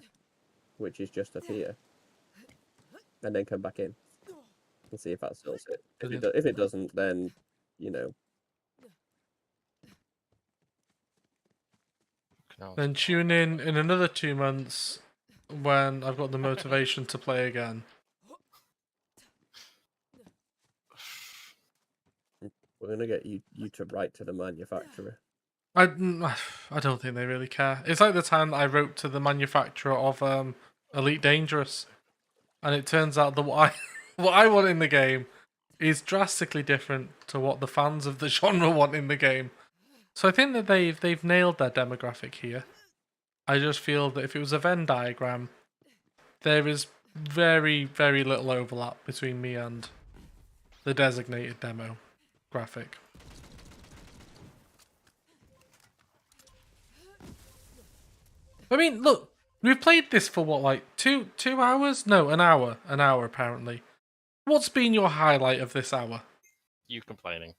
which is just up here, and then come back in and see if that sells it. If it doesn't, then you know. No, Then tune in another 2 months when I've got the motivation to play again. We're gonna get you to write to the manufacturer. I don't think they really care. It's like the time that I wrote to the manufacturer of Elite Dangerous, and it turns out that what I want in the game is drastically different to what the fans of the genre want in the game. So I think that they've nailed their demographic here. I just feel that if it was a Venn diagram, there is very, very little overlap between me and the designated demo graphic. I mean, look, we've played this for what, like 2 hours? No, an hour apparently. What's been your highlight of this hour? You complaining.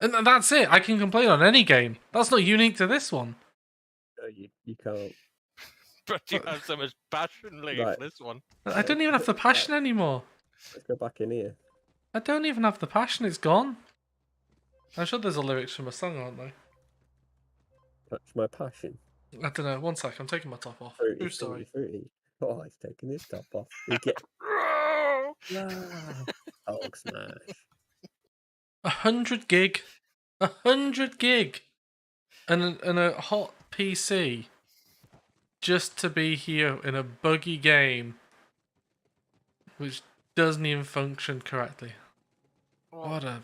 And that's it. I can complain on any game. That's not unique to this one. You can't. But you have so much passion, Lee, Right. for this one. I don't even have the passion anymore. Let's go back in here. I don't even have the passion. It's gone. I'm sure there's a lyrics from a song, aren't there? Touch my passion. I don't know. One sec. I'm taking my top off. Fruity, True story. fruity. Oh, he's taking his top off. We get Hulk smash. 100 gig. 100 gig. And a hot PC. Just to be here in a buggy game. Which doesn't even function correctly. Well, What a...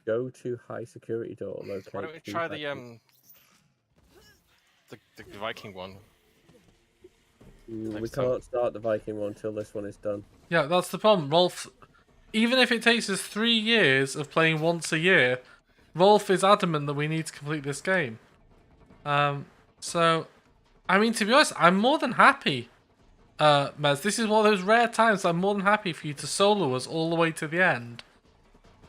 Go to high security door. Locate. Why don't we try the Viking one? We can't start the Viking one until this one is done. Yeah, that's the problem. Rolf, even if it takes us 3 years of playing once a year, Rolf is adamant that we need to complete this game. So, I mean, to be honest, I'm more than happy, Mez. This is one of those rare times I'm more than happy for you to solo us all the way to the end.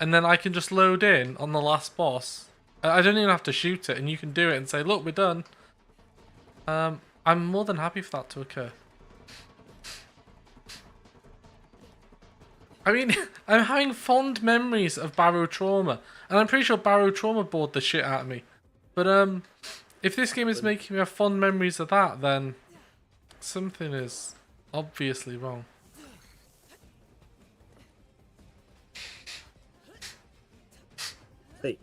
And then I can just load in on the last boss. I don't even have to shoot it, and you can do it and say, look, we're done. I'm more than happy for that to occur. I mean, I'm having fond memories of Barrow Trauma, and I'm pretty sure Barrow Trauma bored the shit out of me. But if this game is making me have fond memories of that, then something is obviously wrong. See,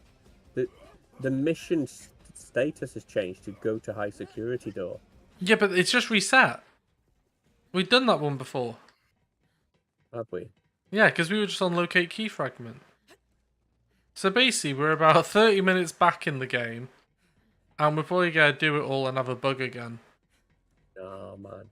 the mission status has changed to go to high security door. Yeah, but it's just reset. We've done that one before. Have we? Yeah, because we were just on locate key fragment. So basically, we're about 30 minutes back in the game, and we're probably going to do it all and have a bug again. Oh, man.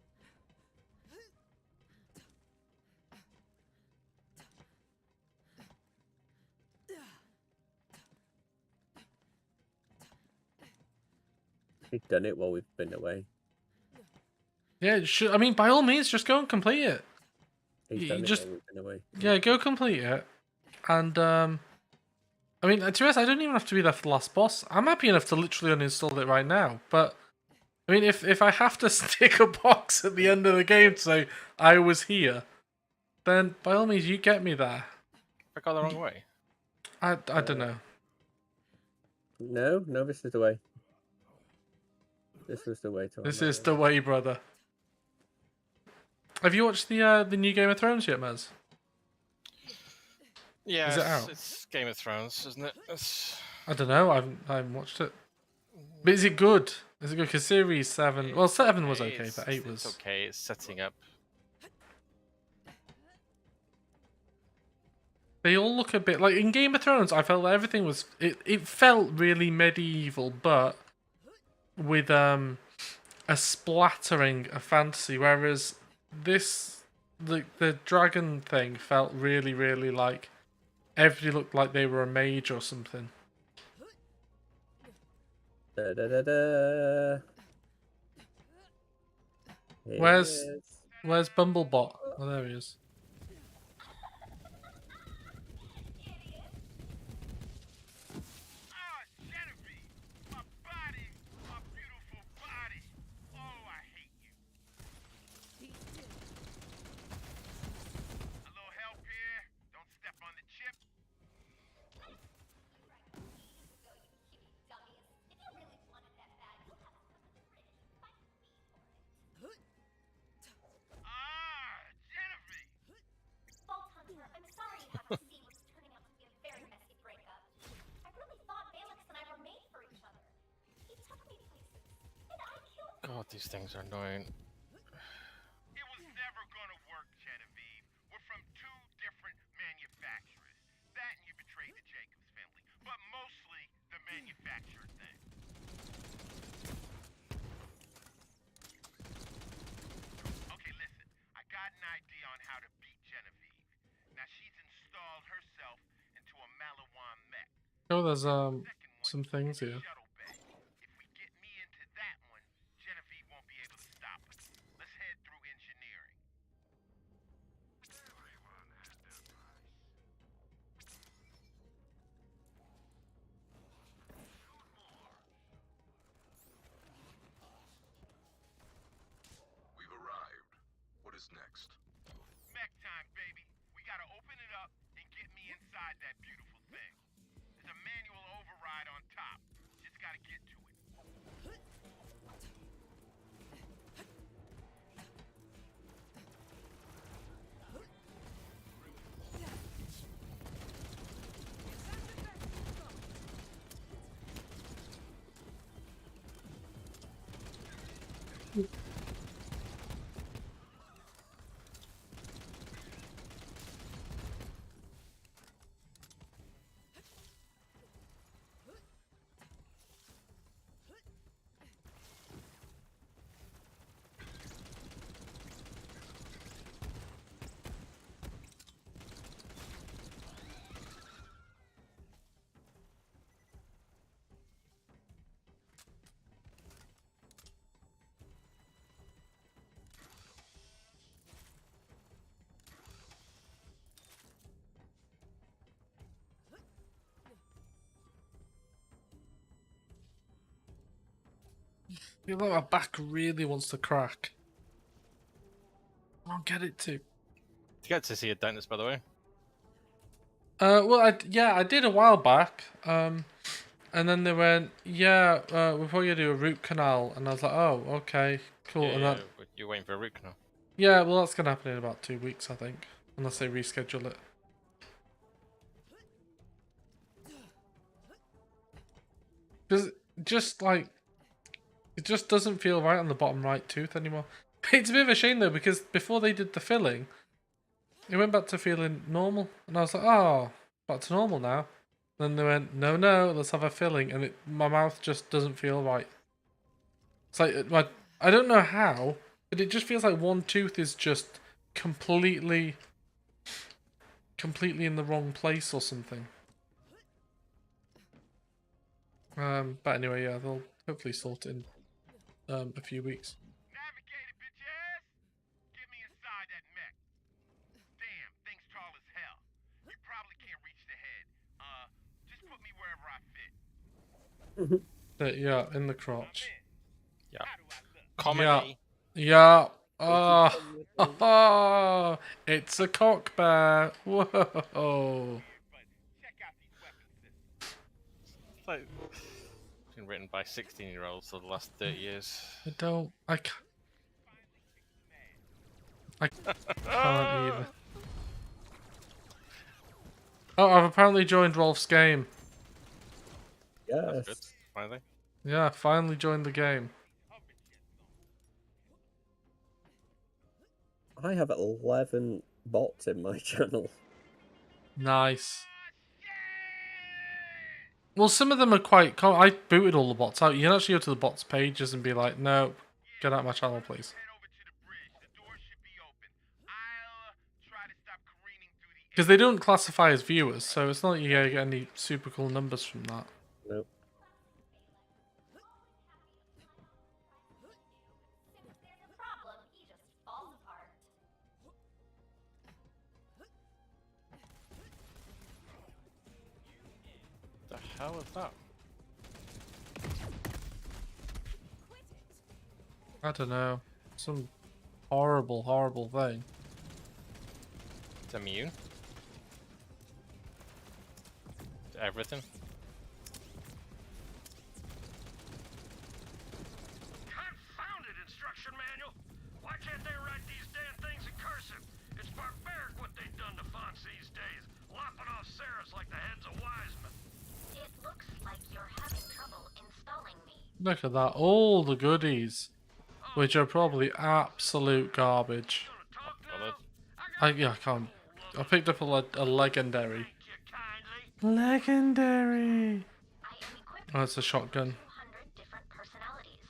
We've done it while we've been away. Yeah, I mean, by all means, just go and complete it. He's done it while we've been away. Yeah, go complete it. And, I mean, to be honest, I don't even have to be there for the last boss. I'm happy enough to literally uninstall it right now. But, I mean, if I have to stick a box at the end of the game to say, I was here, then by all means, you get me there. I got the wrong way. I don't know. No, this is the way. This was the way to. This is the way, brother. Have you watched the new Game of Thrones yet, Maz? Yeah, is it out? It's Game of Thrones, isn't it? I don't know. I haven't watched it. But is it good? Is it good? Because Series 7... Well, 7 was okay, but 8 was... It's okay. It's setting up. They all look a bit... Like, in Game of Thrones, I felt like everything was... It felt really medieval, but with a splattering of fantasy, whereas this... The dragon thing felt really, really like... Everybody looked like they were a mage or something. Da, da, da, da. Where's Bumblebot? Oh, there he is. God, these things are annoying. It was never gonna work, Genevieve. We're from two different manufacturers. That and you betrayed the Jacobs family. But mostly the manufacturer thing. Okay, listen. I got an idea on how to beat Genevieve. Now she's installed herself into a Malawan mech. Oh, there's Second one some things is a here. shuttle bay. If we get me into that one, Genevieve won't be able to stop us. Let's head through engineering. We've arrived. What is next? Mech time, baby. We gotta open it up and get me inside that beautiful thing. There's a manual override on top. Just gotta get to it. I feel like my back really wants to crack. I don't get it to. You get to see a dentist, by the way. Well, I did a while back. And then they went, yeah, we'll probably do a root canal, and I was like, oh, okay, cool. And that, but you're waiting for a root canal. yeah, well, that's gonna happen in about 2 weeks, I think, unless they reschedule it. Because just like, it just doesn't feel right on the bottom right tooth anymore. It's a bit of a shame though, because before they did the filling, it went back to feeling normal, and I was like, oh, back to normal now. Then they went, no, let's have a filling, and my mouth just doesn't feel right. It's like, I don't know how, but it just feels like one tooth is just completely in the wrong place or something. But anyway, yeah, they'll hopefully sort it in a few weeks. Navigate it, bitch ass! Get me inside that mech. Damn, thing's tall as hell. You probably can't reach the head. Just put me wherever I fit. Yeah, in the crotch. Yeah. How do I look? Comedy. Yeah. Oh, it's a cock bear. Whoa. But check out these weapon systems. It's like been written by 16-year-olds for the last 30 years. I can't either. Oh, I've apparently joined Rolf's game. That's good. Yes. Finally. Yeah, finally joined the game. I have 11 bots in my channel. Nice. Well, some of them are quite I booted all the bots out. You can actually go to the bots pages and be like, no, get out of my channel, please. Head over to the bridge. The door should be open. I'll try to stop careening through the Because they don't classify as viewers, so it's not like you're going to get any super cool numbers from that. Nope. If there's a problem, he just falls apart. The hell is that? I don't know. Some horrible thing. It's immune to everything. Confounded instruction manual! Why can't they write these damn things in cursive? It's barbaric what they've done to fonts these days, lopping off serifs like the heads of wise men. It looks like you're having trouble installing me. Look at that. All the goodies. which are probably absolute garbage. I can't. I picked up a legendary. Legendary. Oh, it's a shotgun. 200 different personalities.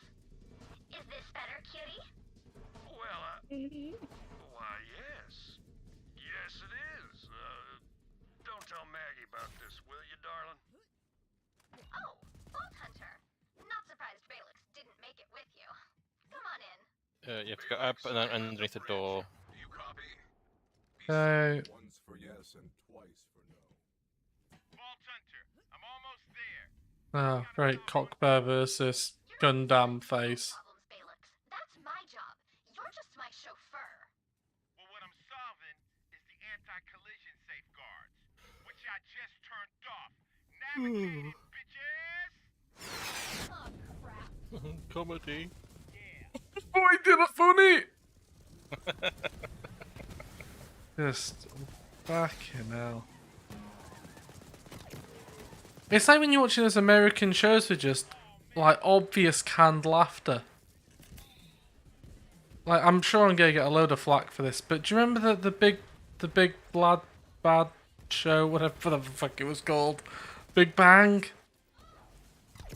Is this better, cutie? Well, why, yes. Yes, it is. Don't tell Maggie about this, will you, darling? Oh, Vault Hunter. Not surprised Balix didn't make it with you. Come on in. You have to go up and then underneath the door. Do you copy? Okay. Once for yes and twice for no. Vault Hunter, I'm almost there. Oh, great. Cockbear versus Gundam face. Problems, Balix. That's my job. You're just my chauffeur. Well, what I'm solving is the anti-collision safeguards, which I just turned off. Navigating, bitches! Oh, crap. Comedy. Oh, he did it funny! Just fucking hell. It's like when you're watching those American shows with just like obvious canned laughter. Like, I'm sure I'm gonna get a load of flack for this, but do you remember the big bad show, whatever the fuck it was called, Big Bang?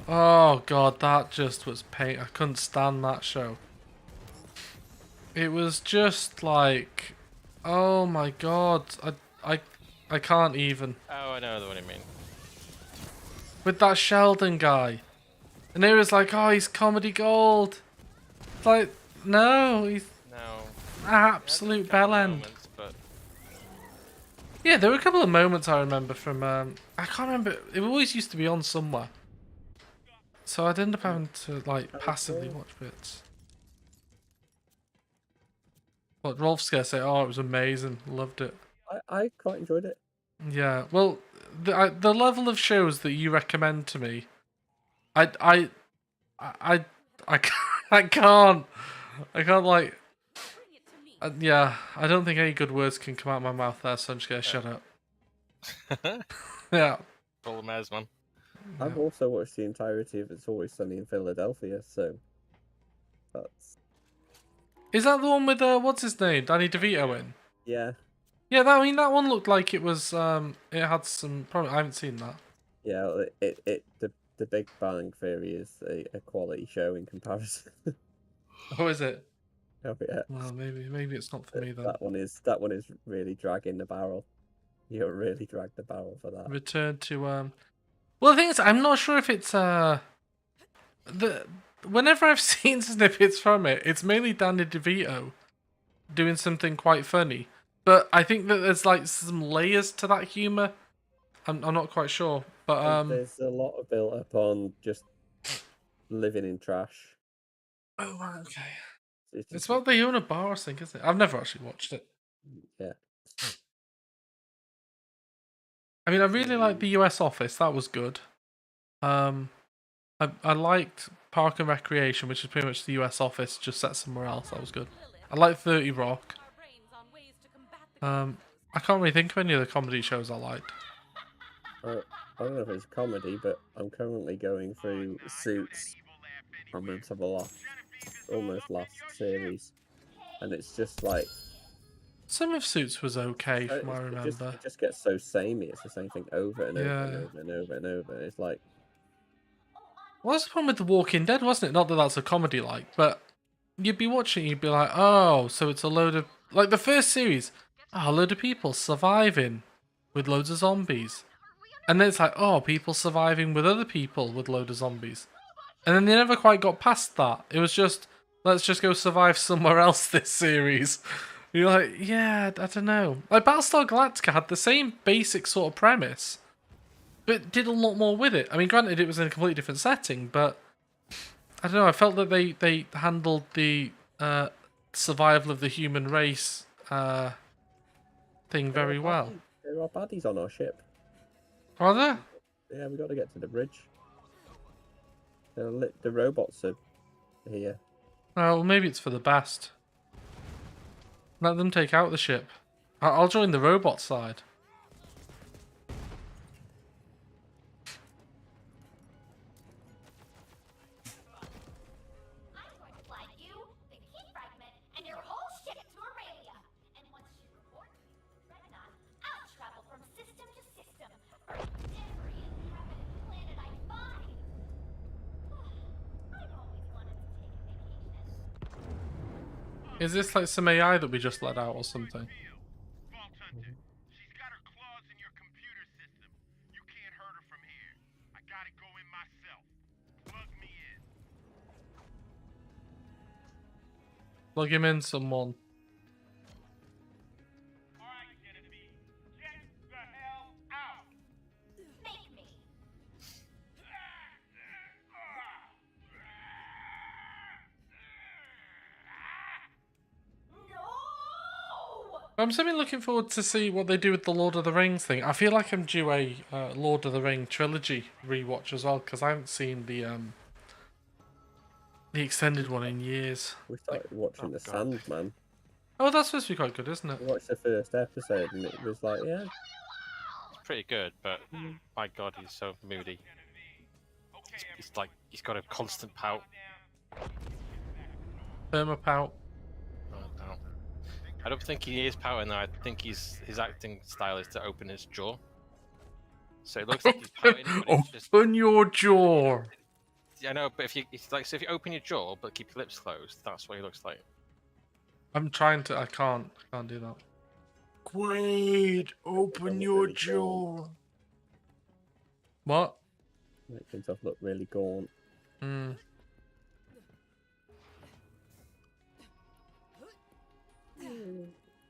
Oh god, that just was pain. I couldn't stand that show. It was just like, oh my god, I can't even. Oh, I know what I mean. With that Sheldon guy. And it was like, oh, he's comedy gold. It's like, no, he's No. absolute bellend. But Yeah, there were a couple of moments I remember from, I can't remember, it always used to be on somewhere. So I'd end up having to, like, passively watch bits. But Rolf's gonna say, oh, it was amazing, loved it. I quite enjoyed it. Yeah, well, the level of shows that you recommend to me, I can't like, yeah, I don't think any good words can come out of my mouth there, so I'm just gonna shut up. Yeah. problem is, man. I've also watched the entirety of It's Always Sunny in Philadelphia, so that's... Is that the one with what's his name, Danny DeVito in? Yeah. Yeah, that one looked like it was it had some. Probably I haven't seen that. Yeah, the Big Bang Theory is a quality show in comparison. Oh, is it? Oh, yeah. Well, maybe it's not for me then. That one is really dragging the barrel. You really drag the barrel for that. Return to Well, the thing is, I'm not sure if it's whenever I've seen snippets from it, it's mainly Danny DeVito doing something quite funny. But I think that there's like some layers to that humor. I'm not quite sure, but there's a lot of built up on just living in trash. Oh right, okay. It's It's about they own a bar, I think, isn't it? I've never actually watched it. Yeah. I mean, I really liked the US Office. That was good. I liked Park and Recreation, which is pretty much the US Office, just set somewhere else. That was good. I liked 30 Rock. I can't really think of any other comedy shows I liked. I don't know if it's comedy, but I'm currently going through Suits. I'm meant to have almost last series, and it's just like some of Suits was okay from what I remember. It just gets so samey. It's the same thing over and over Yeah. and over and over and over. It's like, well, that's the problem with The Walking Dead, wasn't it? Not that that's a comedy like, but you'd be watching, you'd be like, oh, so it's a load of like the first series, a load of people surviving with loads of zombies. And then it's like, oh, people surviving with other people with loads of zombies. And then they never quite got past that. It was just, let's just go survive somewhere else this series. You're like, yeah, I don't know. Like, Battlestar Galactica had the same basic sort of premise, but did a lot more with it. I mean, granted, it was in a completely different setting, but I don't know, I felt that they handled the survival of the human race thing very well. There are baddies on our ship. Are there? Yeah, we got to get to the bridge. The robots are here. Oh, well, maybe it's for the best. Let them take out the ship. I'll join the robot side. I'm going to fly you Is this like some AI that we just let out or something? Vault Hunter, she's got her claws in your computer system. You can't hurt her from here. I gotta go in myself. Plug me in. Plug him in, someone. Alright, Genevieve. Get the hell out! Make me. No! I'm simply looking forward to see what they do with the Lord of the Rings thing. I feel like I'm due a Lord of the Ring trilogy rewatch as well because I haven't seen the extended one in years. We started watching The Sandman. Oh, that's supposed to be quite good, isn't it? I watched the first episode and it was like, yeah. It's pretty good, but my god, he's so moody. He's like, he's got a constant pout. Permapout. No. I don't think he is pouting though. I think his acting style is to open his jaw. So it looks like he's pouting, but it's just... Open your jaw. I know, but if you so if you open your jaw but keep your lips closed, that's what he looks like. I'm trying to. I can't do that. Quaid, open your jaw. What? Makes himself look really gaunt. Hmm.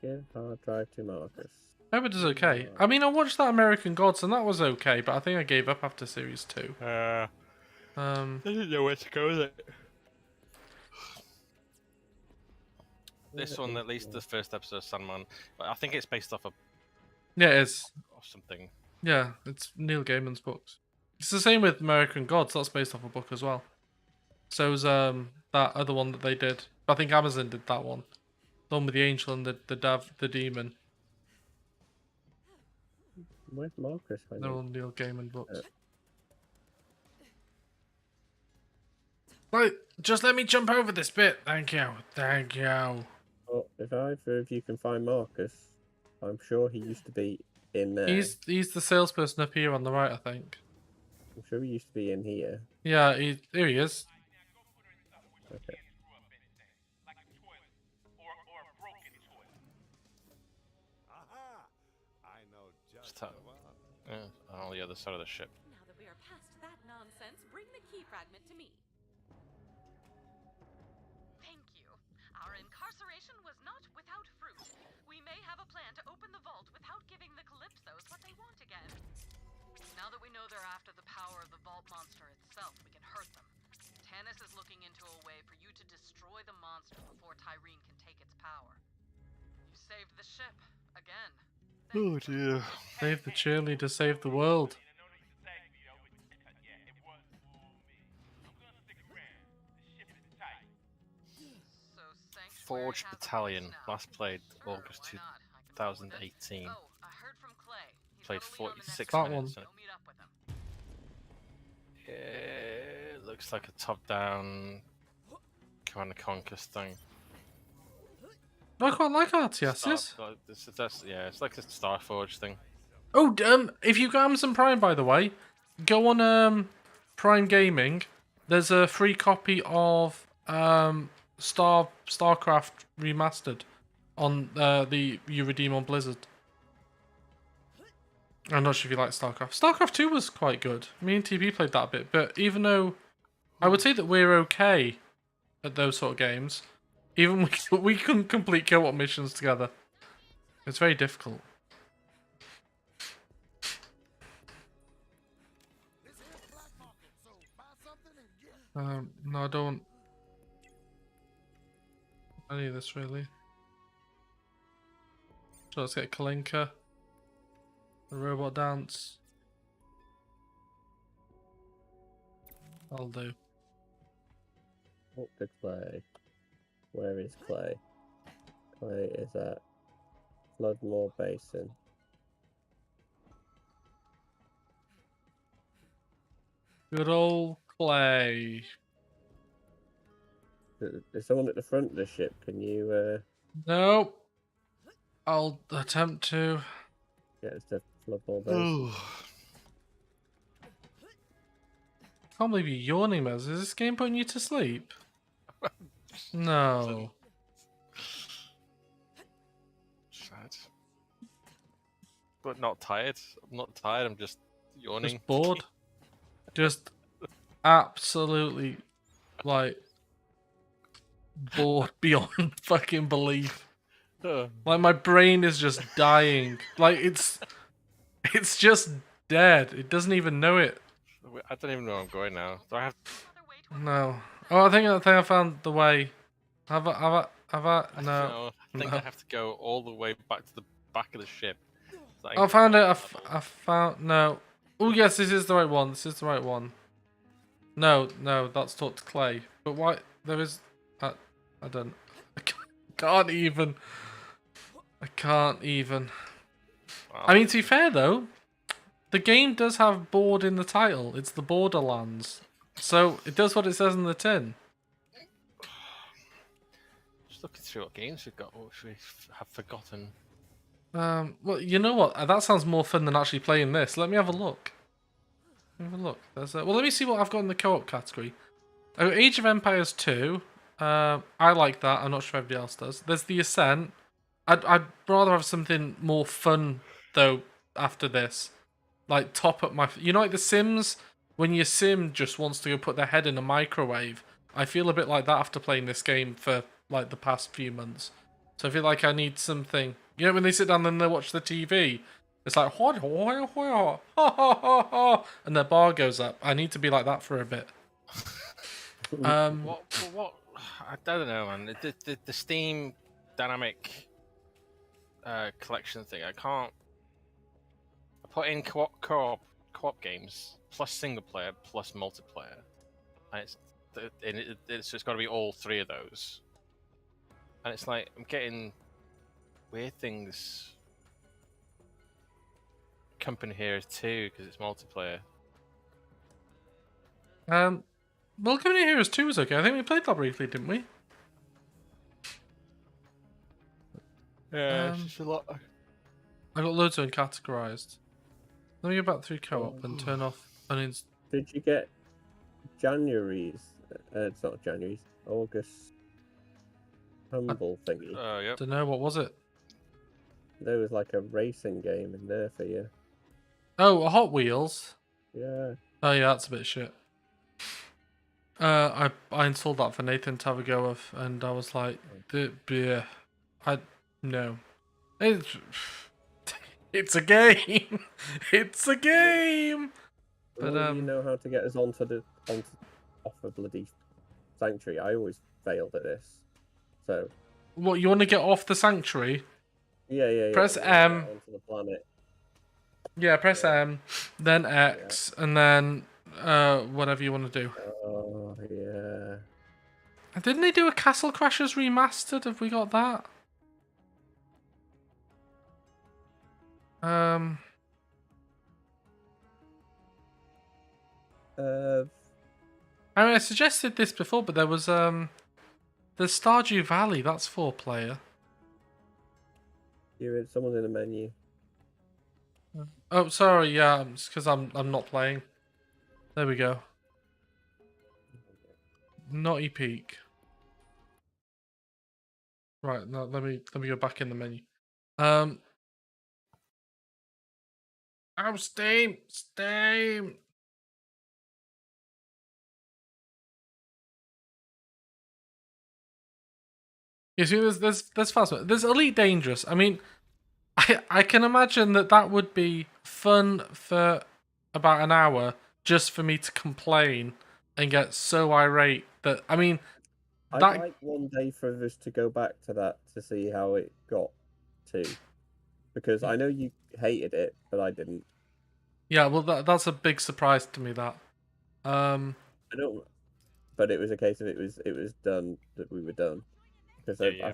Give hard drive to Marcus. I hope it does okay. I mean, I watched that American Gods and that was okay, but I think I gave up after series 2. I didn't know where to go with it. This one, at least the first episode of Sandman, I think it's based off of Yeah, it is. something. Yeah, it's Neil Gaiman's books. It's the same with American Gods. That's based off a book as well. So is that other one that they did. I think Amazon did that one. The one with the angel and the demon. Where's Marcus? They're all Neil Gaiman books. Right, just let me jump over this bit. Thank you. Thank you. Well, if either of you can find Marcus, I'm sure he used to be in there. He's the salesperson up here on the right, I think. I'm sure he used to be in here. Yeah, here he is. Okay. I know just On the other side of the ship. Now that we are past that nonsense, bring the key fragment to me. Thank you. Our incarceration was not without fruit. We may have a plan to open the vault without giving the Calypsos what they want again. Now that we know they're after the power of the vault monster itself, we can hurt them. Tannis is looking into a way for you to destroy the monster before Tyreen can take its power. You saved the ship, again. Oh dear. Save the cheerleader, save the world. Forge Battalion, last played August 2018. Played 46 That minutes. one. It looks like a top-down Command and Conquer thing. I quite like RTSs. Yeah, it's like a Starforge thing. Oh, if you've got Amazon Prime, by the way, go on Prime Gaming. There's a free copy of StarCraft Remastered on the you redeem on Blizzard. I'm not sure if you like StarCraft. StarCraft 2 was quite good. Me and TP played that a bit, but even though I would say that we're okay at those sort of games, even we couldn't complete co-op missions together. It's very difficult. No, I don't. Any of this really. So let's get Kalinka. The robot dance. I'll do. Up to Clay. Where is Clay? Clay is at Floodmore Basin. Good old Clay. There's someone at the front of the ship. Can you Nope. I'll attempt to. get us to Floodmore Basin? Can't believe you're yawning, Mez. Is this game putting you to sleep? No. but not tired. I'm not tired. I'm just yawning. Just bored. Just absolutely like bored beyond fucking belief. Like my brain is just dying. Like it's just dead. It doesn't even know it. I don't even know where I'm going now. Do I have? No. Oh, I think I found the way. Have I? No. No, I think No. I have to go all the way back to the back of the ship. So I found it. I found no. Oh yes, this is the right one. This is the right one. No, that's talk to Clay. But why? There is. I don't. I can't even. I can't even. Wow. I mean, to be fair though, the game does have board in the title. It's the Borderlands, so it does what it says in the tin. Just looking through what games we've got, which we have forgotten. Well, you know what? That sounds more fun than actually playing this. Let me have a look. Let me see what I've got in the co-op category. Oh, Age of Empires 2. I like that. I'm not sure if everybody else does. There's The Ascent. I'd rather have something more fun though after this. Like top up my. You know, like The Sims. When your sim just wants to go put their head in a microwave. I feel a bit like that after playing this game for like the past few months. So I feel like I need something. You know, when they sit down and they watch the TV, it's like and their bar goes up. I need to be like that for a bit. What? I don't know, man. The Steam dynamic collection thing. I can't. I put in co-op games plus single player plus multiplayer, and it's got to be all three of those. And it's like I'm getting weird things. Company here too because it's multiplayer. Well, Company Heroes 2 was okay. I think we played that briefly, didn't we? Yeah, it's just a lot. I got loads of them categorized. Let me go back through co-op and turn off Did you get January's? It's not January's. August. Humble thingy. Yep. Don't know, what was it? There was like a racing game in there for you. Oh, Hot Wheels. Yeah. Oh yeah, that's a bit shit. I installed that for Nathan to have a go of, and I was like, no, it's a game, it's a game. But Well, you know how to get us off a bloody Sanctuary. I always failed at this. So. What, you want to get off the Sanctuary? Yeah. Press M. Onto the planet. Yeah, press M, then X, and then whatever you want to do. Oh yeah. Didn't they do a Castle Crashers remastered? Have we got that? I mean, I suggested this before, but there was the Stardew Valley. That's 4-player. Someone's in the menu. Oh, sorry. Yeah, it's because I'm not playing. There we go. Naughty Peak. Right. No, let me go back in the menu. Oh, Steam. You see, there's fast. There's Elite Dangerous. I mean, I can imagine that would be fun for about an hour just for me to complain and get so irate that I'd like one day for us to go back to that to see how it got to, because I know you hated it, but I didn't. Yeah, well, that's a big surprise to me. That I don't, but it was a case of it was done that we were done. Because I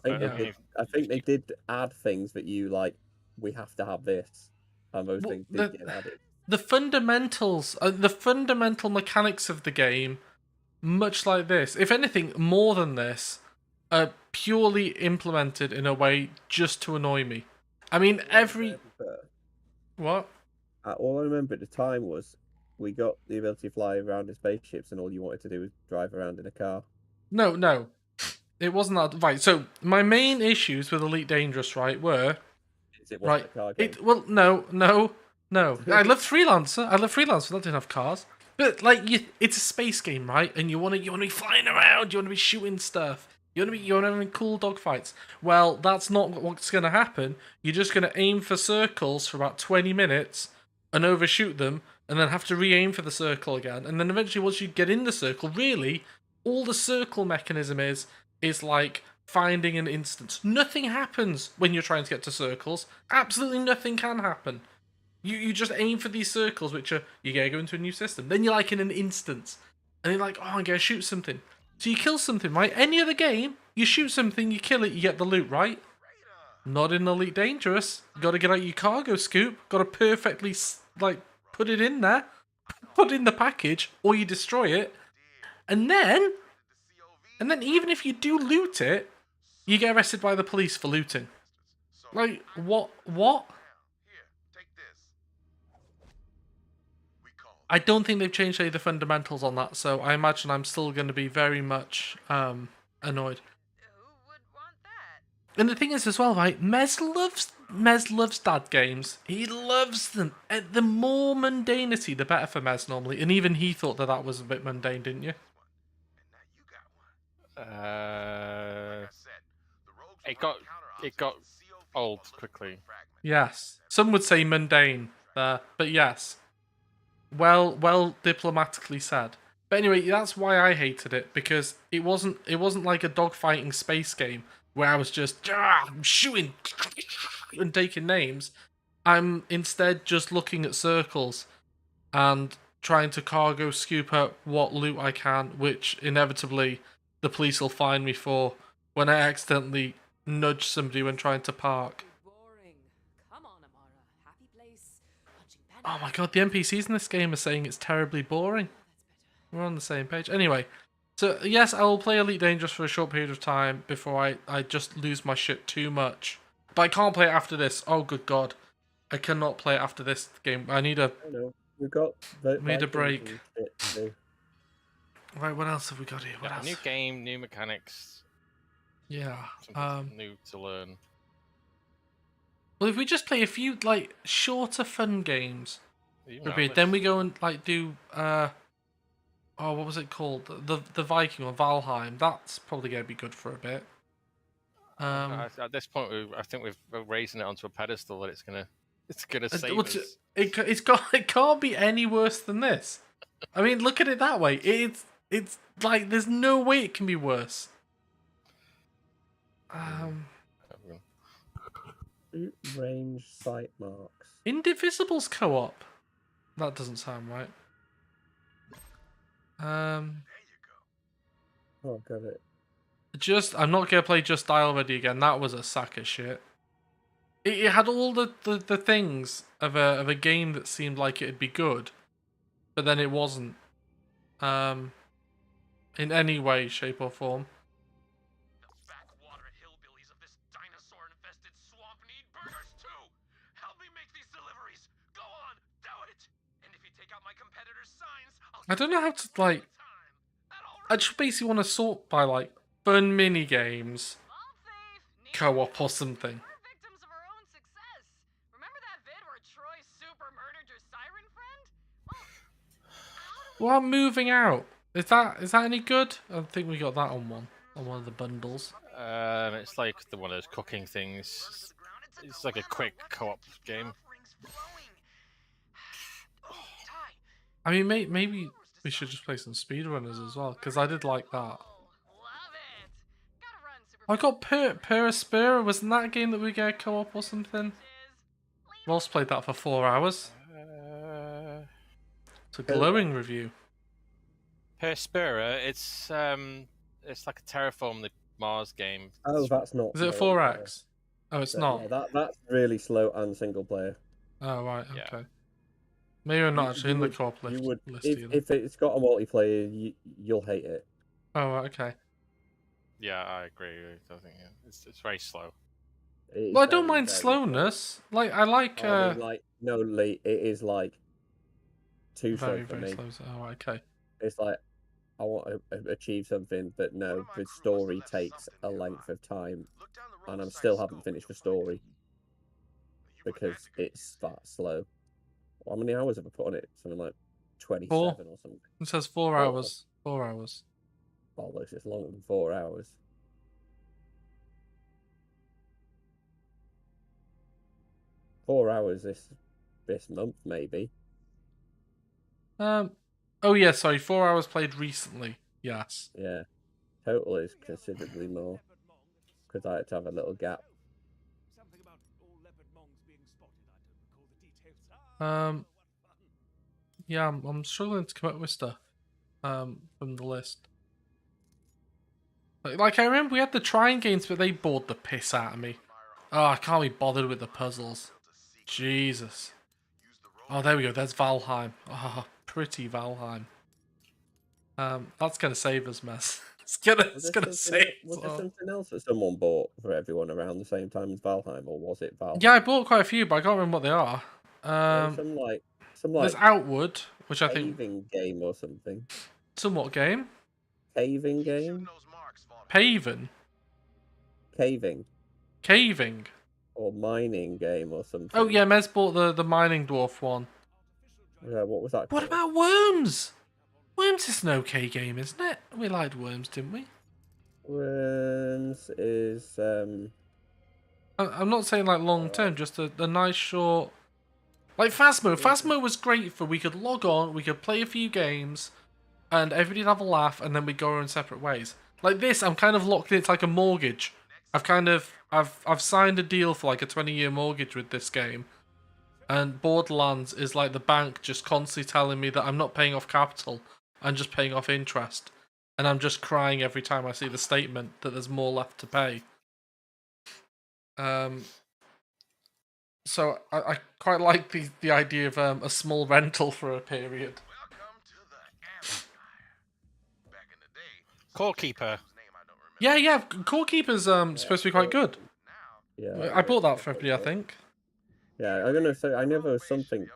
think they did add things that you like. We have to have this, and those things did get added. The fundamentals, the fundamental mechanics of the game, much like this, if anything, more than this, are purely implemented in a way just to annoy me. I mean, what? All I remember at the time was we got the ability to fly around in spaceships, and all you wanted to do was drive around in a car. No. It wasn't that. Right, so my main issues with Elite Dangerous, right, were It wasn't right? a car game. Well, no. I love Freelancer. That didn't have cars. But like, it's a space game, right? And you want to be flying around. You want to be shooting stuff. You want to be having cool dogfights. Well, that's not what's going to happen. You're just going to aim for circles for about 20 minutes and overshoot them, and then have to re-aim for the circle again. And then eventually, once you get in the circle, really, all the circle mechanism is like finding an instance. Nothing happens when you're trying to get to circles. Absolutely nothing can happen. You just aim for these circles, which are, you gotta go into a new system. Then you're like in an instance. And you're like, oh, I'm gonna shoot something. So you kill something, right? Any other game, you shoot something, you kill it, you get the loot, right? Not in Elite Dangerous. Gotta get out your cargo scoop. Gotta perfectly, like, put it in there. Put it in the package, or you destroy it. And then even if you do loot it, you get arrested by the police for looting. Like, what? I don't think they've changed any of the fundamentals on that, so I imagine I'm still going to be very much annoyed. Who would want that? And the thing is as well, right, Mez loves dad games. He loves them. The more mundanity, the better for Mez normally. And even he thought that was a bit mundane, didn't you? It got old quickly. Yes. Some would say mundane there, but yes. Well diplomatically said. But anyway, that's why I hated it, because it wasn't like a dogfighting space game where I was just shooting and taking names. I'm instead just looking at circles and trying to cargo scoop up what loot I can, which inevitably the police will find me for when I accidentally nudge somebody when trying to park. Oh my god, the NPCs in this game are saying it's terribly boring. We're on the same page. Anyway, so yes, I will play Elite Dangerous for a short period of time before I just lose my shit too much. But I can't play it after this. Oh, good god. I cannot play it after this game. I need a... I know. We've got... need a break. Right, what else have we got here? What else? New game, new mechanics. Yeah. Something new to learn. Well, if we just play a few, like, shorter fun games, then we go and, like, do, what was it called? The Viking or Valheim. That's probably going to be good for a bit. At this point, I think we're raising it onto a pedestal that it's gonna save us. It can't be any worse than this. I mean, look at it that way. It's like, there's no way it can be worse. Range sight marks. Indivisible's co-op. That doesn't sound right. Oh, got it. I'm not gonna play Just Die Already again. That was a sack of shit. It had all the things of a game that seemed like it'd be good, but then it wasn't. In any way, shape, or form. I don't know how to, like... I just basically want to sort by, like, fun mini-games, co-op or something. Well, I'm moving out. Is that any good? I think we got that on one of the bundles. It's like one of those cooking things. It's like a quick co-op game. I mean, maybe we should just play some speedrunners as well, because I did like that. I got Perispera. Wasn't that a game that we get co-op or something? Ross played that for 4 hours. It's a glowing review. Perispera, it's like a Terraform the Mars game. Oh, that's not. Is it a 4X? Oh, it's not. Yeah, that's really slow and single player. Oh right, okay. Maybe I'm not actually in the co-op list. If it's got a multiplayer, you'll hate it. Oh, right, okay. Yeah, I agree. I think it's very slow. Well, I don't mind slowness. Like I like. No, Lee, it is like too slow for me. Slow. Oh, okay. It's like I want to achieve something, but no, the story takes a length of time, and I still haven't finished the story. because it's that slow. How many hours have I put on it? Something like 27 4. or something. It says 4 4. hours. 4 hours. Bollocks, it's longer than 4 hours. Four hours this month, maybe. Oh yeah, sorry, 4 hours played recently. Yes. Yeah. Total is considerably more. Because I had to have a little gap. Yeah, I'm struggling to come up with stuff from the list. Like I remember we had the trying games, but they bored the piss out of me. Oh, I can't be bothered with the puzzles. Jesus. Oh, there we go. There's Valheim. Oh, pretty Valheim. That's gonna save us, mess. It's gonna save. Was there something else that someone bought for everyone around the same time as Valheim, or was it Valheim? Yeah, I bought quite a few, but I can't remember what they are. Some like there's Outward, which I think paving game or something. Somewhat game. Paving game. Paven. Caving. Or mining game or something. Oh yeah, Mez bought the mining dwarf one. Yeah, what was that? What about Worms? Worms is an okay game, isn't it? We liked Worms, didn't we? Worms is I'm not saying like long term, just a nice short. Like Phasmo. Phasmo was great for we could log on, we could play a few games, and everybody'd have a laugh, and then we'd go our own separate ways. Like this, I'm kind of locked in. It's like a mortgage. I've signed a deal for like a 20-year mortgage with this game, and Borderlands is like the bank just constantly telling me that I'm not paying off capital, I'm just paying off interest, and I'm just crying every time I see the statement that there's more left to pay. So I quite like the idea of a small rental for a period. Core Keeper. Yeah, Core Keeper's supposed to be quite good. Yeah. I bought that for everybody, I think. Yeah, I'm gonna say I never something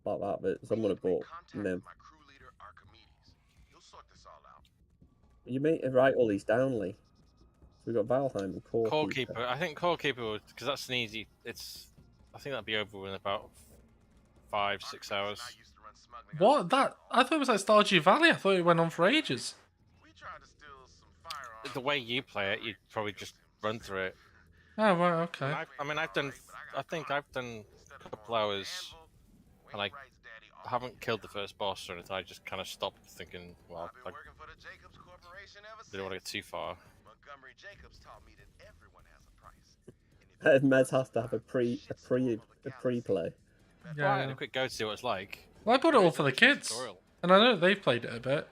like that, but someone had bought them. You may write all these down, Lee. So we got Valheim and Core Keeper. I think Core Keeper would, because that's an easy. I think that'd be over in about 5-6 hours. What? That? I thought it was like Stardew Valley. I thought it went on for ages. The way you play it, you'd probably just run through it. Oh right, okay. I think I've done a couple hours, and I haven't killed the first boss or anything. I just kind of stopped thinking, well, I didn't want to get too far. Mez has to have a pre-play. Yeah. Well, I had a quick go to see what it's like. Well, I bought it all for the kids, and I know they've played it a bit.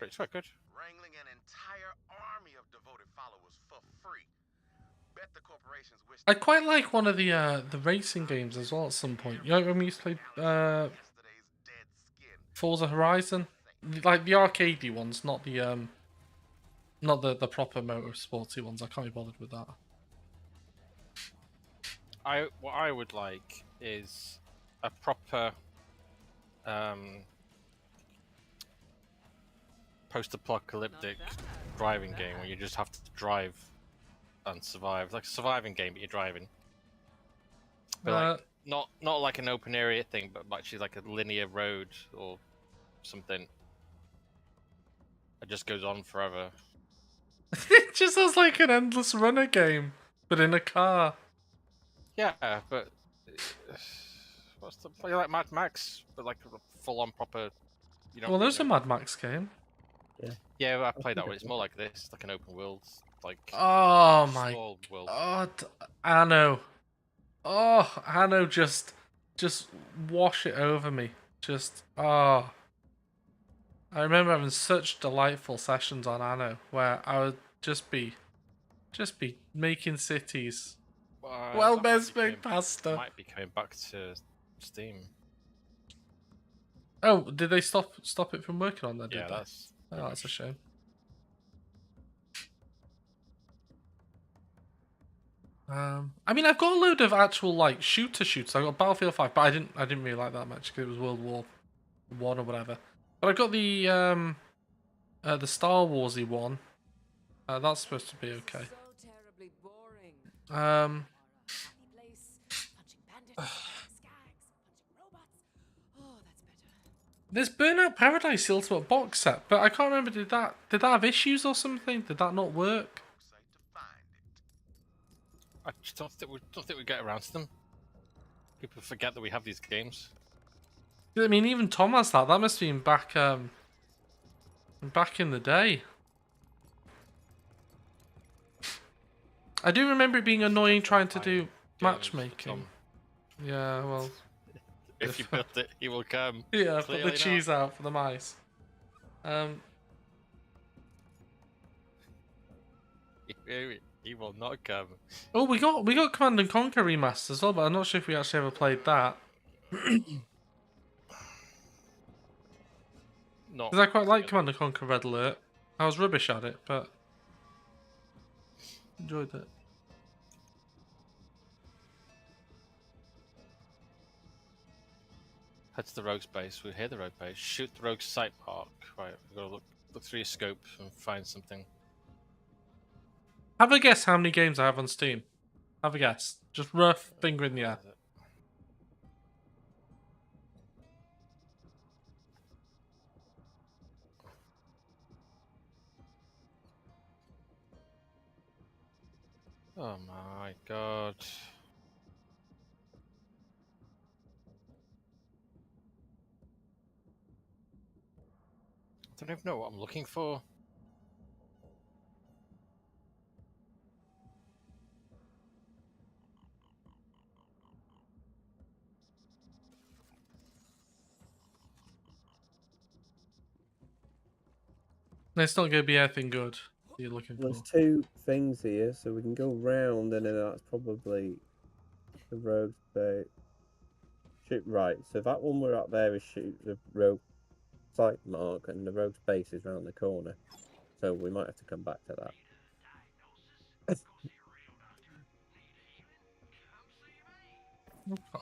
It's quite good. Wrangling an entire army of devoted followers for free. Bet the corporations wish I quite like one of the racing games as well at some point. You know when we used to play Forza Horizon? Like the arcadey ones, not the proper motorsporty ones. I can't be bothered with that. What I would like is a proper post-apocalyptic driving game where you just have to drive and survive, like a surviving game, but you're driving. But like, not like an open area thing, but actually like a linear road or something. It just goes on forever. It just sounds like an endless runner game, but in a car. Yeah, but what's the play like Mad Max, but like a full-on proper. Well, there's a Mad Max game. Yeah, I played that one. It's more like this, like an open world, like. Oh my small world. God, Anno. Oh, Anno, just wash it over me. I remember having such delightful sessions on Anno where I would just be making cities. Well, best made pasta. Might be coming back to Steam. Oh, did they stop it from working on that? Yeah, that's a shame. I mean, I've got a load of actual like shoots. I got Battlefield 5, but I didn't really like that much because it was World War I or whatever. But I got the Star Warsy one. That's supposed to be okay. Um, Happy place. Punching bandits, punching skags, punching robots. Oh, that's better. there's Burnout Paradise the Ultimate box set, but I can't remember. Did that have issues or something? Did that not work? I just don't think we get around to them. People forget that we have these games. I mean, even Tom has that. That must have been back in the day. I do remember it being annoying trying to do matchmaking. Tom. Yeah, well. If you build it, he will come. Yeah, put Clearly the not. cheese out for the mice. He will not come. Oh, we got Command and Conquer remastered as well, but I'm not sure if we actually ever played that. Not. Because I quite like Command and Conquer Red Alert. I was rubbish at it, but enjoyed it. Head to the rogue's base. We hear the rogue base. Shoot the rogue's sight mark. Right, we've got to look through your scope and find something. Have a guess how many games I have on Steam. Have a guess. Just rough finger in the air. Oh my god. I don't even know what I'm looking for. It's not going to be anything good you're looking There's for. 2 things here, so we can go round, and then that's probably the rogue's base. Shoot, right, so that one we're up there is shoot the rogue sight mark, and the rogue's base is round the corner. So we might have to come back to that.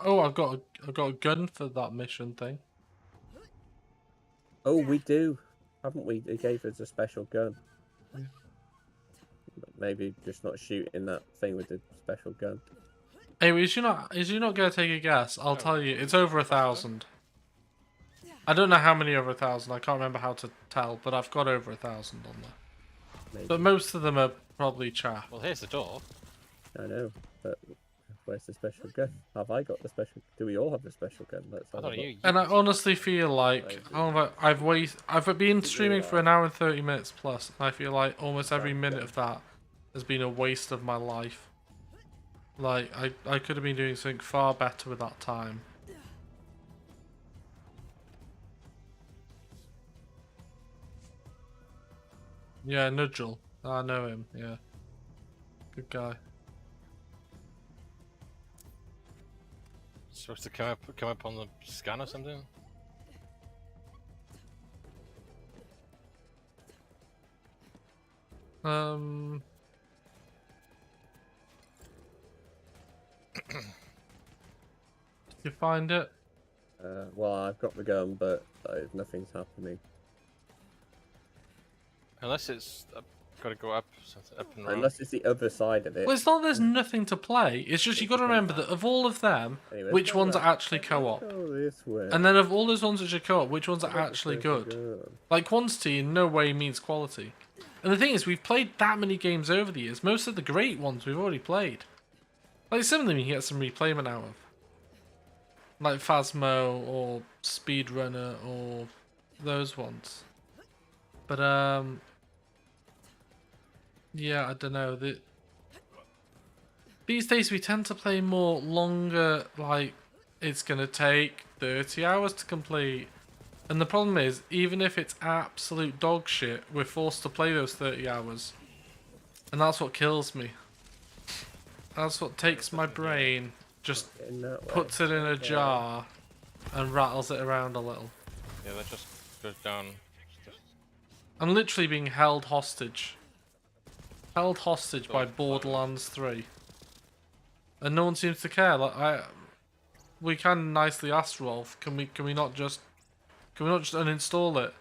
Oh, I've got a gun for that mission thing. Oh, we do, haven't we? It gave us a special gun. Maybe just not shooting that thing with the special gun. Anyway, is you not going to take a guess? I'll tell you, it's over 1,000. I don't know how many over 1,000. I can't remember how to tell, but I've got over 1,000 on there. Maybe. But most of them are probably chaff. Well, here's the door. I know, but where's the special gun? Have I got the special? Do we all have the special gun? Let's I have don't a know. look. And I honestly feel like I've been streaming for an hour and 30 minutes plus, and I feel like almost every minute of that has been a waste of my life. Like I could have been doing something far better with that time. Yeah, Nudgel. I know him. Yeah, good guy. Supposed to come up on the scan or something? Did you find it? Well, I've got the gun, but nothing's happening. Unless it's got to go up, up and around. Unless it's the other side of it. Well, it's not there's nothing to play. It's just you got to remember that of all of them, Anyway, which let's go ones are round. actually co-op? Let's go this way. And then of all those ones which are co-op, which ones are Where's the actually special good? gun? Like, quantity in no way means quality. And the thing is, we've played that many games over the years. Most of the great ones we've already played. Like, some of them you can get some replayment out of. Like Phasmo or Speedrunner or those ones. But, yeah, I don't know. These days we tend to play more longer, like, it's going to take 30 hours to complete. And the problem is, even if it's absolute dog shit, we're forced to play those 30 hours. And that's what kills me. That's what takes my brain, just In that way. puts it in a jar and rattles it around a little. Yeah, that just goes down. I'm literally being held hostage. Held hostage by Borderlands 3. And no one seems to care. Like we can nicely ask Rolf, can we not just uninstall it?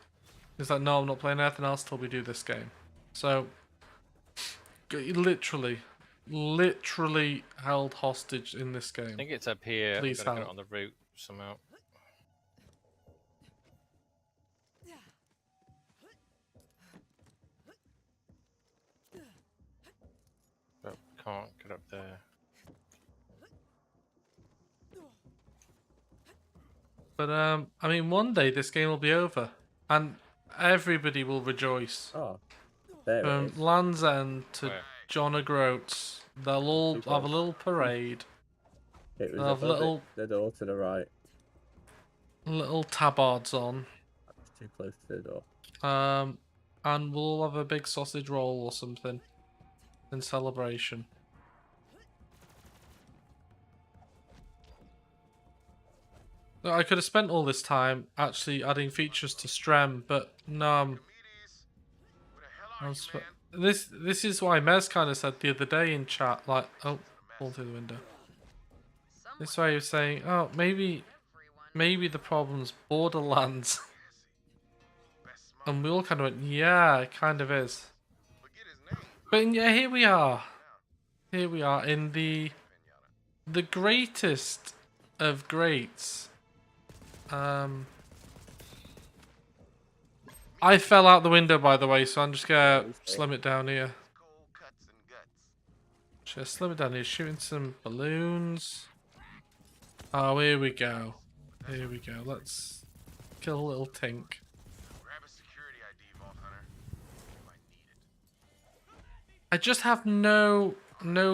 He's like, no, I'm not playing anything else till we do this game. So literally, literally held hostage in this game. I think it's up here. Please I'm gonna get help. it on the route somehow. But can't get up there. But I mean, one day this game will be over, and everybody will rejoice. Oh, there it From is. Land's End to Where? John O'Groats, they'll all Too have a close. little parade, It was they'll have above little it, the door to the right. tabards on, That's too close to the door. and we'll all have a big sausage roll or something in celebration. No, I could have spent all this time actually adding features to Strem, but no, this is why Mez kind of said the other day in chat, like, oh, fall through the window. This way he was saying, oh, maybe the problem's Borderlands. And we all kind of went, yeah, it kind of is. But yeah, here we are. Here we are in the greatest of greats. I fell out the window, by the way, so I'm just gonna slim it down here. Just slim it down here, shooting some balloons. Oh, here we go. Here we go. Let's kill a little Tink. Grab a security ID, Vault Hunter. You might need it. I just have no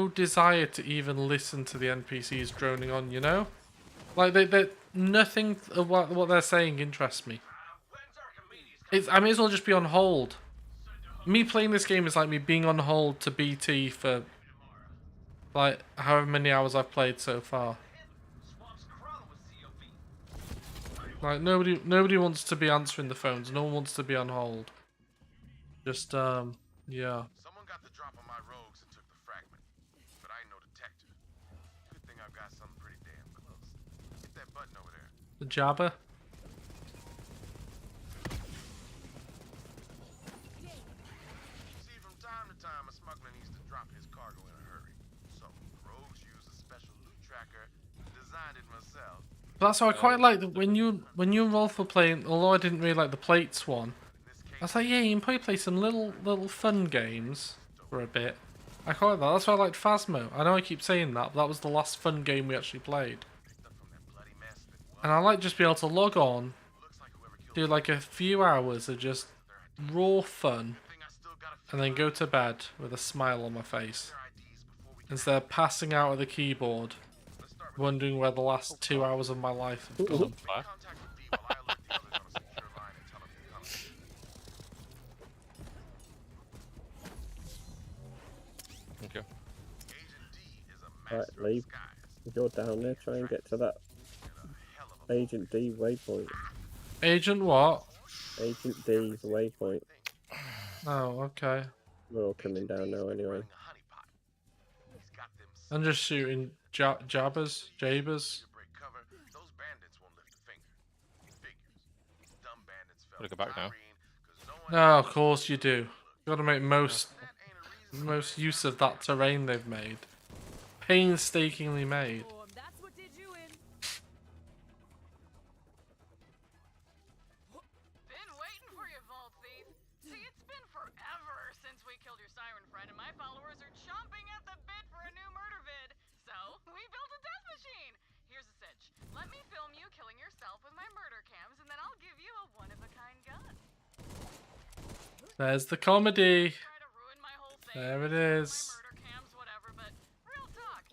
desire to even listen to the NPCs droning on, you know? Like, they nothing of what they're saying interests me. I may as well just be on hold. Me playing this game is like me being on hold to BT for, like, however many hours I've played so far. Like, nobody wants to be answering the phones. No one wants to be on hold. Just, yeah. Someone got the drop on my rogues and took the fragment. But I ain't no detective. Good thing I've got something pretty damn close. Hit that button over there. The Jabba. See, from time to time, a smuggler needs to drop his cargo in a hurry. So, rogues use a special loot tracker. Designed it myself. That's why I quite like when you roll for playing. Although I didn't really like the plates one, I was like, yeah, you can probably play some little fun games for a bit. I quite like that. That's why I liked Phasmo. I know I keep saying that, but that was the last fun game we actually played. And I like just be able to log on, do like a few hours of just raw fun, and then go to bed with a smile on my face, instead of passing out at the keyboard, wondering where the last 2 hours of my life have gone. Okay. Right, leave. If you're down there, try and get to that Agent D waypoint. Agent what? Agent D's waypoint. Oh, okay. We're all coming down now anyway. I'm just shooting jabbers. Gotta go back now. No, of course you do. Got to make most use of that terrain they've made. Painstakingly made. That's what did you in. Been waiting for you, Vault Thief. See, it's been forever since we killed your siren friend, and my followers are chomping at the bit for a new murder vid. So, we built a death machine. Here's a sitch. Let me film you killing yourself with my murder cams, and then I'll give you a one-of-a-kind gun. There's the comedy. Try to ruin my whole thing. There it My is. murder cams, whatever, but real talk.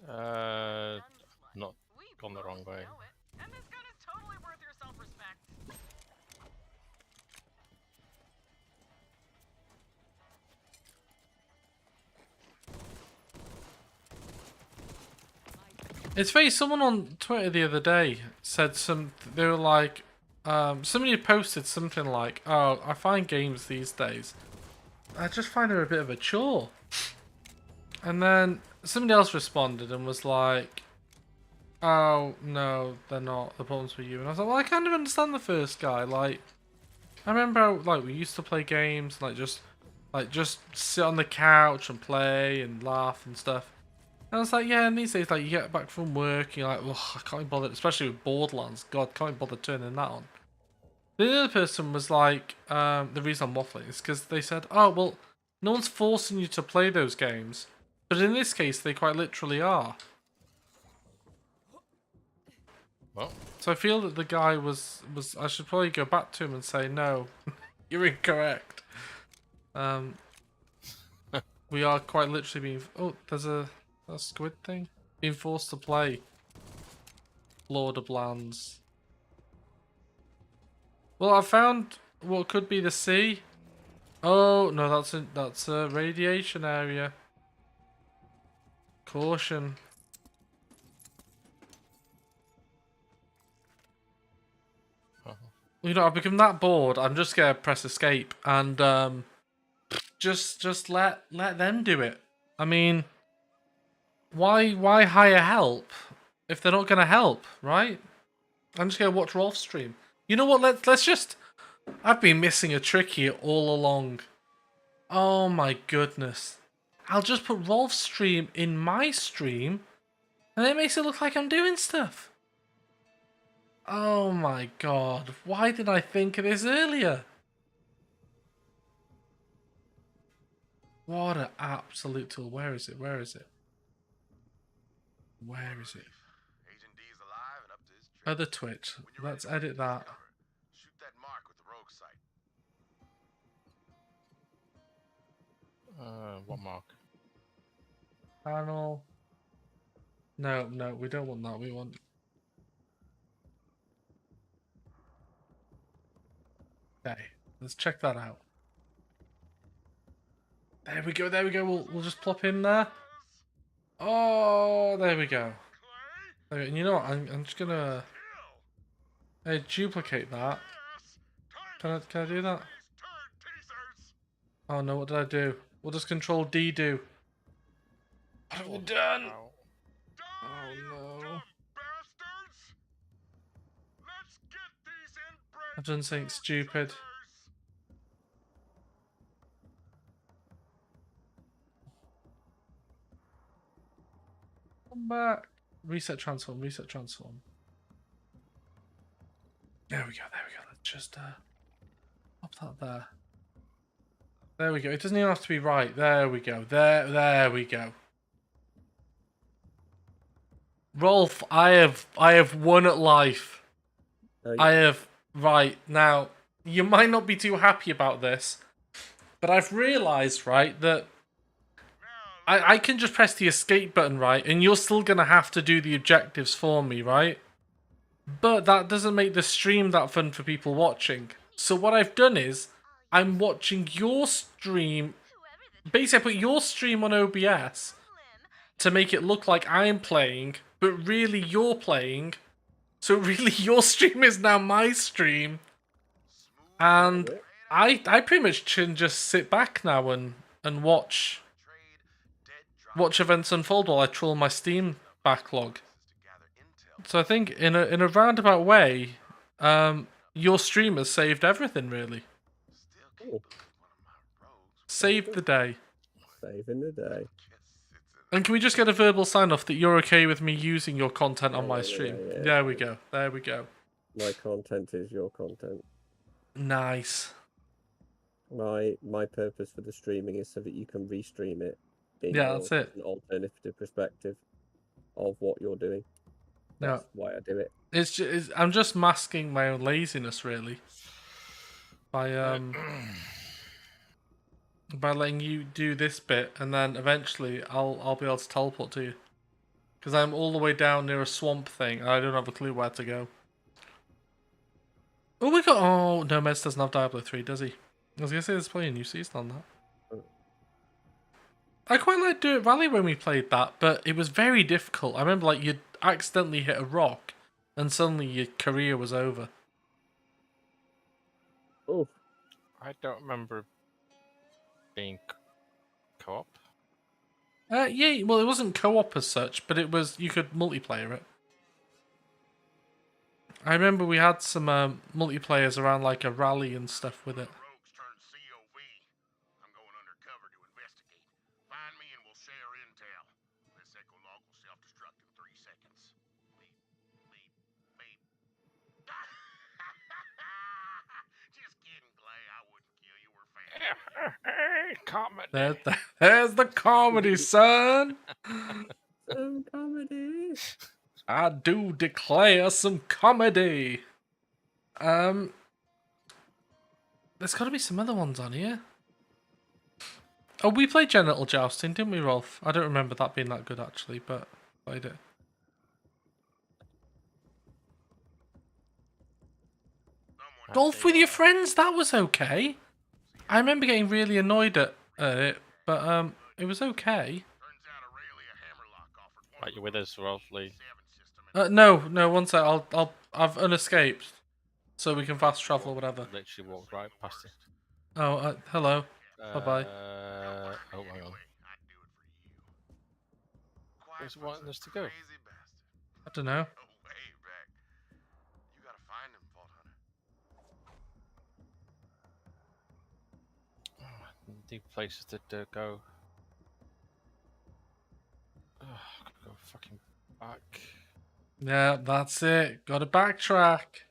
Not We gone the wrong both way. know it, and this gun is totally worth your self-respect. It's funny, someone on Twitter the other day said they were like, somebody had posted something like, oh, I find games these days, I just find them a bit of a chore. And then somebody else responded and was like, oh, no, they're not, the problem's for you. And I was like, well, I kind of understand the first guy. Like, I remember, like, we used to play games, like, just sit on the couch and play and laugh and stuff. And I was like, yeah, and these days, like, you get back from work, you're like, ugh, I can't even bother, especially with Borderlands, God, can't even bother turning that on. The other person was like, the reason I'm waffling is because they said, oh, well, no one's forcing you to play those games. But in this case, they quite literally are. Well, So I feel that the guy was I should probably go back to him and say, no, you're incorrect. We are quite literally being... Oh, there's a squid thing. Being forced to play Borderlands. Well, I found what could be the sea. Oh, no, that's a radiation area. Caution. You know, I've become that bored. I'm just gonna press escape and just let them do it. I mean, why hire help if they're not gonna help, right? I'm just gonna watch Rolf's stream. You know what? Let's just. I've been missing a trick here all along. Oh my goodness! I'll just put Rolf's stream in my stream, and it makes it look like I'm doing stuff. Oh my god! Why did I think of this earlier? What an absolute tool. Where is it? Where is it? Where is it? Agent D is alive and up to his tricks. Other Twitch. When you're Let's ready to edit that. shoot that mark with the rogue sight. what mark? Panel. No, no, we don't want that. We want... Okay, let's check that out. There we go, there we go. We'll just plop in there. Oh, there we go. There we go. And you know what? I'm just gonna duplicate that. Can I do that? Oh no, what did I do? What does Control D do? What have we done? Oh no. I've done something stupid. Come back. Reset transform, reset transform. There we go, there we go. Let's just pop that there. There we go. It doesn't even have to be right. There we go. There we go. Rolf, I have won at life. Oh, I have... Right, now, you might not be too happy about this, but I've realised, right, that I can just press the escape button, right, and you're still going to have to do the objectives for me, right? But that doesn't make the stream that fun for people watching. So what I've done is, I'm watching your stream... Basically, I put your stream on OBS to make it look like I'm playing, but really you're playing. So really your stream is now my stream. And I pretty much can just sit back now and watch events unfold while I troll my Steam backlog. So I think in a roundabout way, your stream has saved everything really. Cool. Saved the day. Saving the day. And can we just get a verbal sign-off that you're okay with me using your content on my stream? Yeah. There we go. There we go. My content is your content. Nice. My purpose for the streaming is so that you can restream it. Yeah, that's it. An alternative perspective of what you're doing. That's why I do it. I'm just masking my own laziness, really, by letting you do this bit, and then eventually I'll be able to teleport to you, because I'm all the way down near a swamp thing, and I don't have a clue where to go. Oh, oh no, Meds doesn't have Diablo 3, does he? I was gonna say there's probably a new season on that. I quite liked Dirt Valley when we played that, but it was very difficult. I remember, like, you'd accidentally hit a rock, and suddenly your career was over. Oh, I don't remember being co-op. Yeah, well, it wasn't co-op as such, but it was, you could multiplayer it. I remember we had some multiplayers around, like, a rally and stuff with it. Rogues turned COV. I'm going undercover to investigate. Find me and we'll share intel. This Echo comedy. There's the comedy, son. Some comedy. I do declare some comedy. There's got to be some other ones on here. Oh, we played Genital Jousting, didn't we, Rolf? I don't remember that being that good, actually, but played it. Golf with your friends, that was okay. I remember getting really annoyed at it, but it was okay. Right, you're with us, Rolf Lee. No, one sec. I've unescaped, so we can fast travel or whatever. Literally walked right past it. Oh, hello. Bye-bye. Oh, hang on. Where's wanting us to go? I don't know. Deep places to go. Oh, I gotta go fucking back. Yeah, that's it. Gotta backtrack.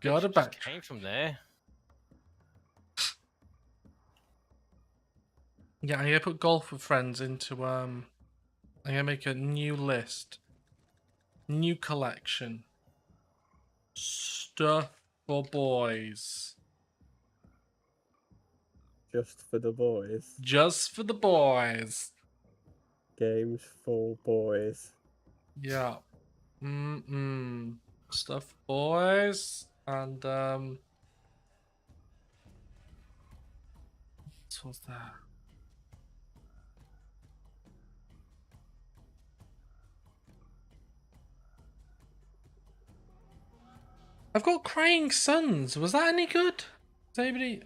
Gotta Just backtrack. came from there. Yeah, I'm gonna put golf with friends into I'm gonna make a new list. New collection. Stuff for boys. Just for the boys. Just for the boys. Games for boys. Yeah. Stuff for boys. And what was that? I've got Crying Sons. Was that any good? Has anybody?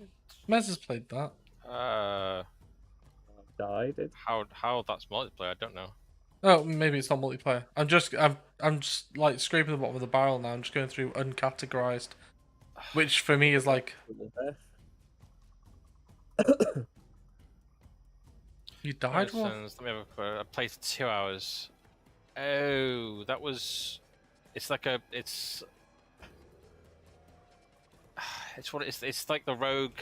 Mez has played that. Died. How that's multiplayer? I don't know. Oh, maybe it's not multiplayer. I'm just like scraping the bottom of the barrel now. I'm just going through uncategorized, which for me is like. You died, what? Let me have I played for 2 hours. Oh, that was. It's like a. It's what it is. It's like the rogue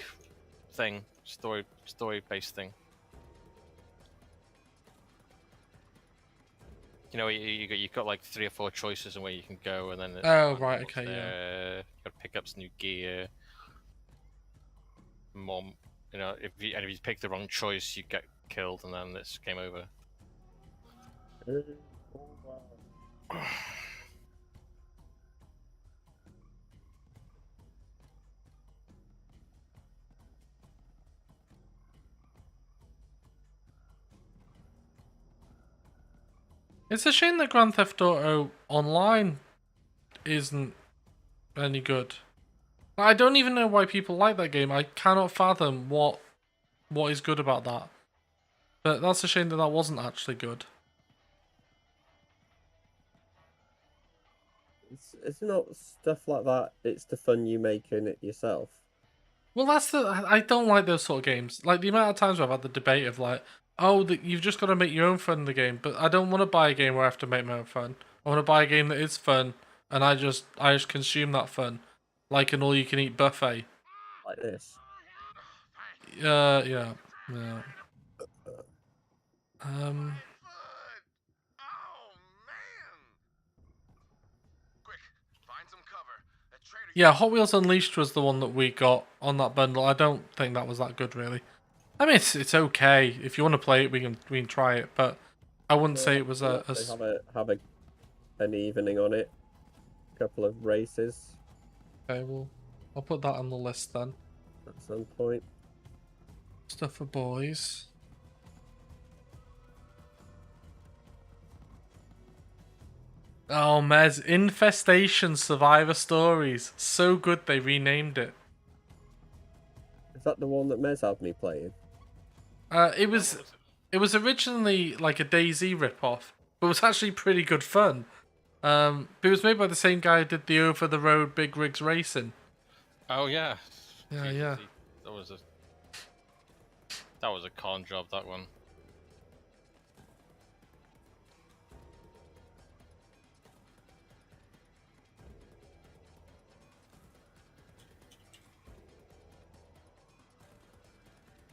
thing, story based thing. You know, you've got like 3 or 4 choices and where you can go, and then. Oh right, okay, yeah. You got to pick up some new gear. Mom, you know, if you pick the wrong choice, you get killed, and then it's game over. It's a shame that Grand Theft Auto Online isn't any good. I don't even know why people like that game. I cannot fathom what is good about that. But that's a shame that wasn't actually good. It's not stuff like that. It's the fun you make in it yourself. Well, I don't like those sort of games. Like the amount of times where I've had the debate of like, oh, you've just got to make your own fun in the game. But I don't want to buy a game where I have to make my own fun. I want to buy a game that is fun, and I just consume that fun, like an all-you-can-eat buffet. Like this. Yeah. Yeah, Hot Wheels Unleashed was the one that we got on that bundle. I don't think that was that good, really. I mean, it's okay if you want to play it. We can try it, but I wouldn't say it was have an evening on it. A couple of races. Okay, well, I'll put that on the list then. At some point. Stuff for boys. Oh, Mez, Infestation Survivor Stories. So good they renamed it. Is that the one that Mez had me playing? It was originally like a DayZ ripoff, but it was actually pretty good fun. But it was made by the same guy who did the Over the Road Big Rigs Racing. Oh yeah. Yeah. That was a con job, that one.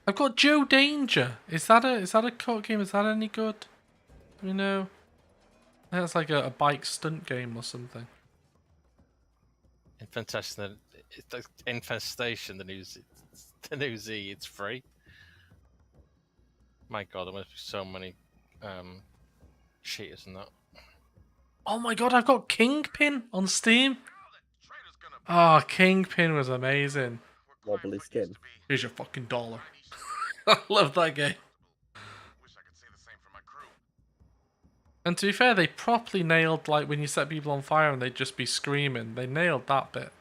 I've got Joe Danger. Is that a co-op game? Is that any good? You know, that's like a bike stunt game or something. Infestation, the new Z, it's free. My God, there must be so many cheaters in that. Oh my God, I've got Kingpin on Steam. Oh, Kingpin was amazing. Wobbly skin. Here's your fucking dollar. I love that game. And to be fair, they properly nailed, like, when you set people on fire and they'd just be screaming. They nailed that bit.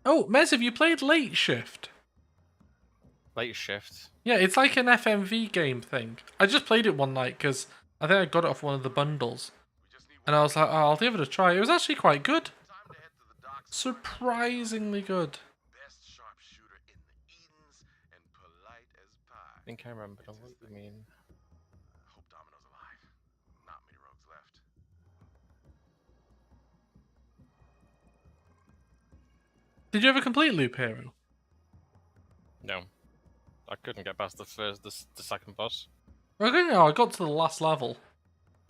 Oh, Mez, have you played Late Shift? Late Shift? Yeah, it's like an FMV game thing. I just played it one night because I think I got it off one of the bundles. And I was like, oh, I'll give it a try. It was actually quite good. Surprisingly good. I think I remember what you mean. Hope Domino's alive. Not many rogues left. Did you ever complete Loop Hero? No. I couldn't get past the second boss. I got to the last level.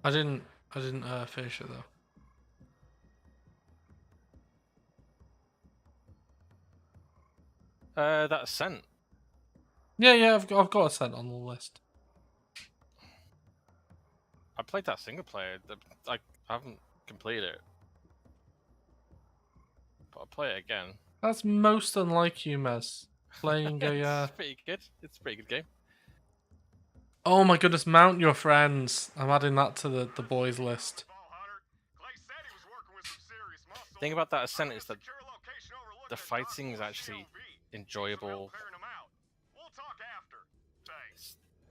I didn't finish it though. That Ascent. Yeah, I've got Ascent on the list. I played that single player. I haven't completed it, but I'll play it again. That's most unlike you, Mez. Playing a. It's pretty good. It's a pretty good game. Oh my goodness, Mount Your Friends. I'm adding that to the boys list. The thing about that Ascent is that the fighting is actually enjoyable.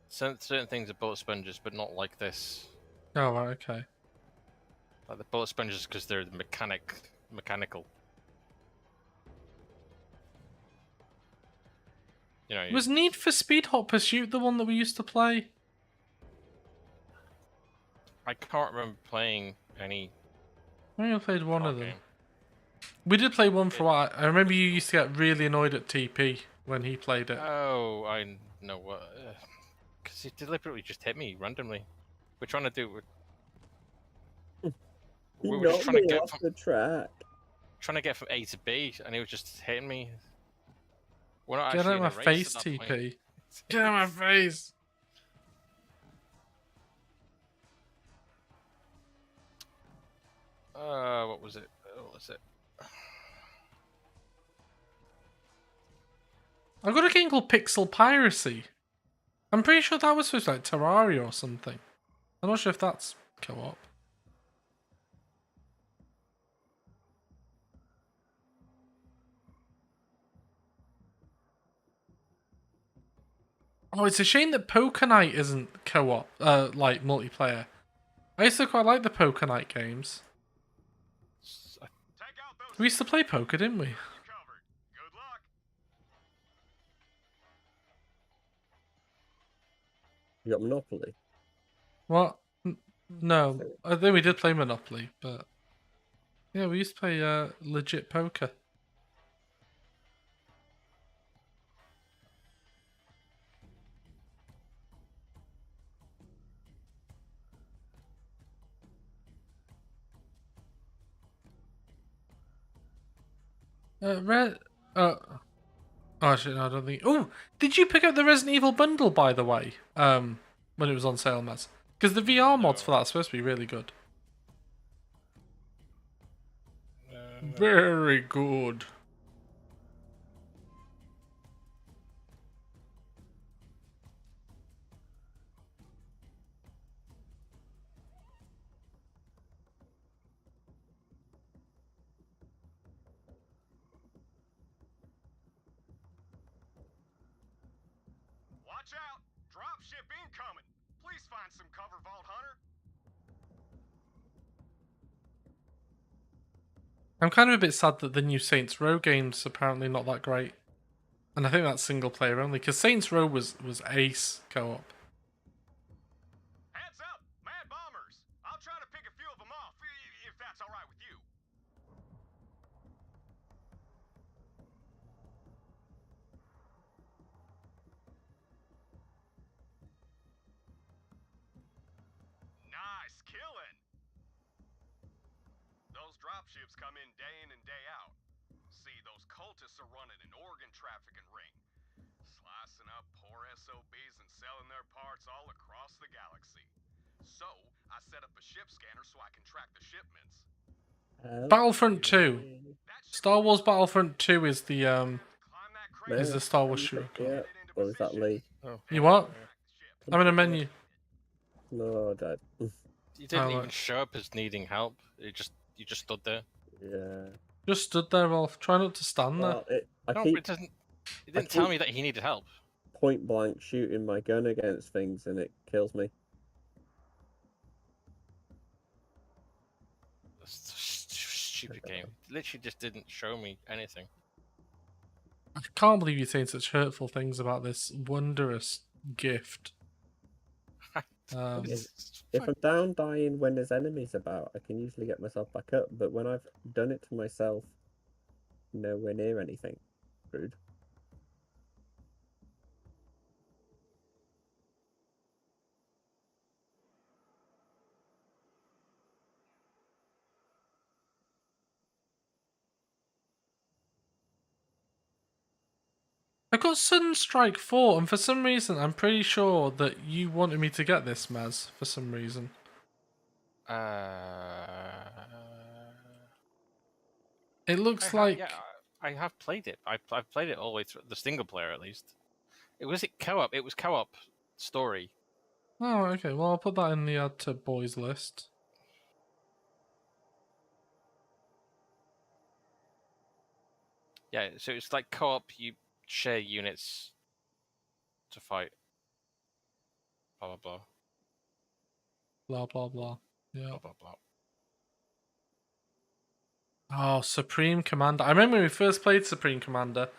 Certain things are bullet sponges, but not like this. Oh, right, okay. Like the bullet sponges because they're mechanical. You know, Was Need for Speed Hot Pursuit the one that we used to play? I can't remember playing any. I think I played one of them. Game. We did play one for a while. I remember you used to get really annoyed at TP when he played it. Oh, I know what. Because he deliberately just hit me randomly. We're trying to do. We were just trying to get off the track. Trying to get from A to B, and he was just hitting me. We're not Get actually out of in my a race face, at that TP. point. Get out of my face. What was it? What was it? I've got a game called Pixel Piracy. I'm pretty sure that was supposed to be like Terraria or something. I'm not sure if that's co-op. Oh, it's a shame that Poker Night isn't co-op, like multiplayer. I used to quite like the Poker Night games. We used to play poker, didn't we? You got Monopoly? What? No, I think we did play Monopoly, but yeah, we used to play legit poker. Oh, actually, no, I don't think. Oh, did you pick up the Resident Evil bundle, by the way? When it was on sale, Maz? Because the VR mods for that are supposed to be really good. Very good. Watch out! Dropship incoming! Please find some cover, Vault Hunter! I'm kind of a bit sad that the new Saints Row game's apparently not that great. And I think that's single player only, because Saints Row was ace co-op. Heads up! Mad bombers! I'll try to pick a few of them off, if that's alright with you. Nice killing. Those dropships come in and day out. See, those cultists are running an organ trafficking ring, slicing up poor SOBs and selling their parts all across the galaxy. So, I set up a ship scanner so I can track the shipments. Battlefront 2. That ship Star Wars will be Battlefront 2 is the climb that crate is the Star Wars shooter. Yeah, or is that Lee? Oh, You what? yeah. I'm in a menu. No, Dad. You didn't Oh, even right. show up as needing help. You just stood there. Yeah. Just stood there, Rolf. Try not to stand there. Well, I No, keep but it didn't tell me that he needed help. point blank shooting my gun against things and it kills me. Stupid game. Literally just didn't show me anything. I can't believe you're saying such hurtful things about this wondrous gift. If I'm down dying when there's enemies about, I can usually get myself back up. But when I've done it to myself, nowhere near anything. Rude. I got Sunstrike 4, and for some reason, I'm pretty sure that you wanted me to get this, Maz, for some reason. It looks like... Yeah, I have played it. I've played it all the way through, the single player at least. It was co-op. It was co-op story. Oh, okay. Well, I'll put that in the add to boys list. Yeah, so it's like co-op. You share units to fight. Blah blah blah. Blah, blah, blah. Yeah. Blah blah blah. Oh, Supreme Commander. I remember when we first played Supreme Commander,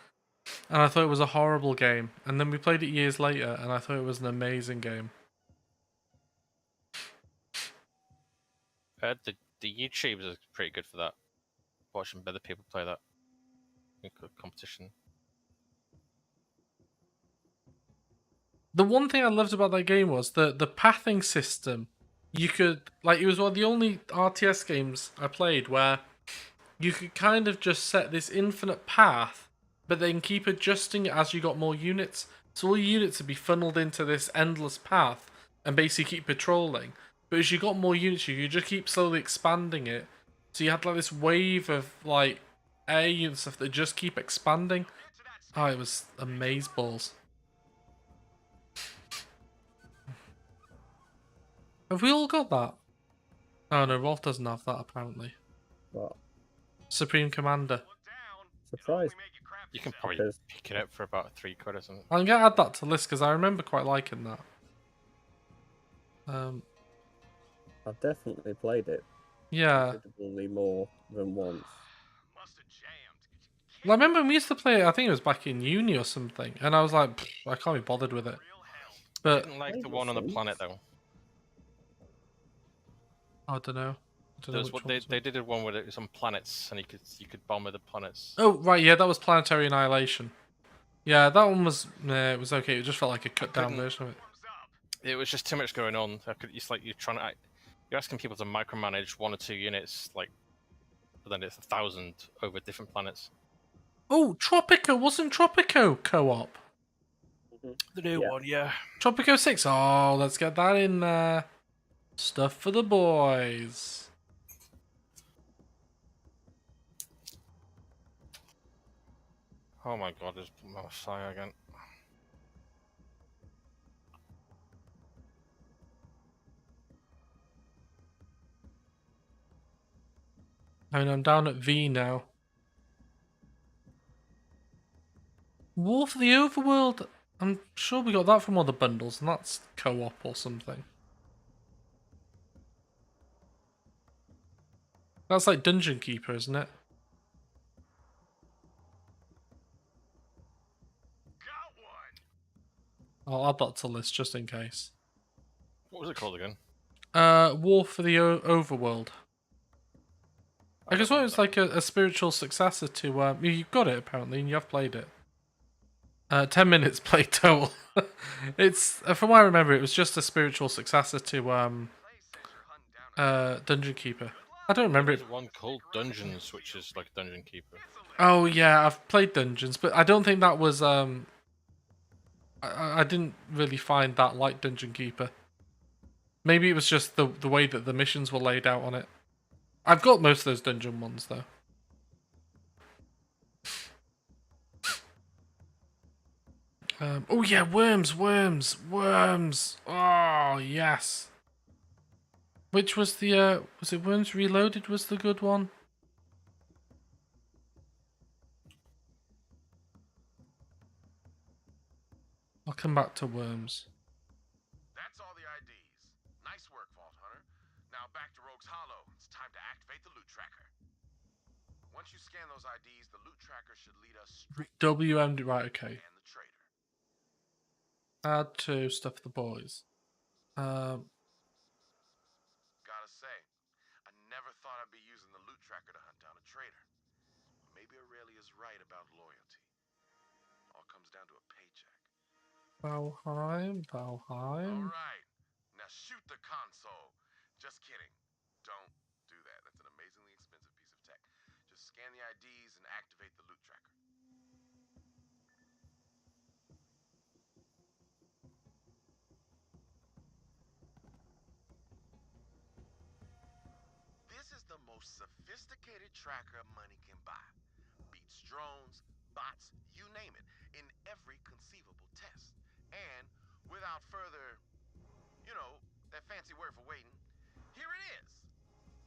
and I thought it was a horrible game. And then we played it years later, and I thought it was an amazing game. The YouTubers are pretty good for that. Watching other people play that competition. The one thing I loved about that game was the pathing system. You could, like, it was one of the only RTS games I played where you could kind of just set this infinite path, but then keep adjusting it as you got more units. So all your units would be funneled into this endless path and basically keep patrolling. But as you got more units, you could just keep slowly expanding it. So you had like this wave of like A and stuff that just keep expanding. Oh, it was amazeballs. Have we all got that? Oh no, Rolf doesn't have that apparently. What? Supreme Commander. Surprised. You can probably pick it up for about £3 or something. I'm gonna add that to the list because I remember quite liking that. I've definitely played it. Yeah. Considerably more than once. Well, I remember when we used to play it, I think it was back in uni or something, and I was like, I can't be bothered with it. I But didn't like the one on the planet though. I don't know. There's what they did one where it was on planets, and you could bomb with the planets. Oh right, yeah, that was Planetary Annihilation. Yeah, that one was it was okay. It just felt like a cut down version of it. It was just too much going on. It's like you're asking people to micromanage 1 or 2 units, like, but then it's 1,000 over different planets. Oh, Tropico wasn't Tropico co-op? The new one, yeah. Tropico 6. Oh, let's get that in there. Stuff for the boys. Oh my god, there's Messiah again. I mean, I'm down at V now. War for the Overworld. I'm sure we got that from one of the bundles, and that's co-op or something. That's like Dungeon Keeper, isn't it? I'll add that to the list just in case. What was it called again? War for the Overworld. I guess what it's like a spiritual successor to. You've got it apparently, and you have played it. 10 minutes play total. It's from what I remember, it was just a spiritual successor to Dungeon Keeper. I don't remember it. There's one called Dungeons, which is like a dungeon keeper. Oh yeah, I've played Dungeons, but I don't think that was I didn't really find that like Dungeon Keeper. Maybe it was just the way that the missions were laid out on it. I've got most of those dungeon ones though. Oh yeah, worms. Oh yes. Which was the was it Worms Reloaded was the good one? I'll come back to Worms. That's all the IDs. Nice work, Vault Hunter. Now back to Rogue's Hollow. It's time to activate the loot tracker. Once you scan those IDs, the loot tracker should lead us straight to WMD, right, okay. and the trader. Add to stuff for the boys. Gotta say, I never thought I'd be using the loot tracker to hunt down a traitor. Maybe Aurelia's right about loyalty. All comes down to a paycheck. Valheim. All right, now shoot the console. Just kidding. Don't do that. That's an amazingly expensive piece of tech. Just scan the IDs and activate the loot tracker. This is the most sophisticated tracker money can buy. Beats drones, bots, you name it, in every conceivable test. And without further, that fancy word for waiting, here it is.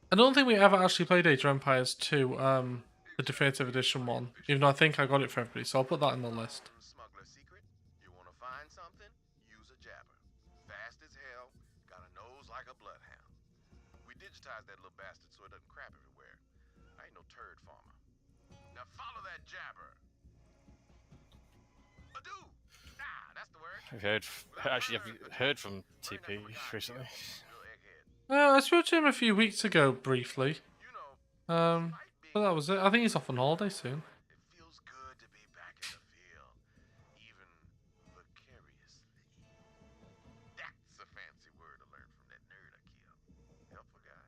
I don't think we ever actually played Age of Empires 2, the definitive edition one. Even though I think I got it for everybody, so I'll put that in the list. Smuggler secret. You want to find something? Use a jabber. Fast as hell, got a nose like a bloodhound. We digitized that little bastard so it doesn't crap everywhere. I ain't no turd farmer. Now follow that jabber. Ado! That's the word. Have you heard from TP recently? I spoke to him a few weeks ago, briefly. But that was it. I think he's off on holiday soon. It feels good to be back in the field, even vicariously. That's a fancy word to learn from that nerd I killed. Helpful guy.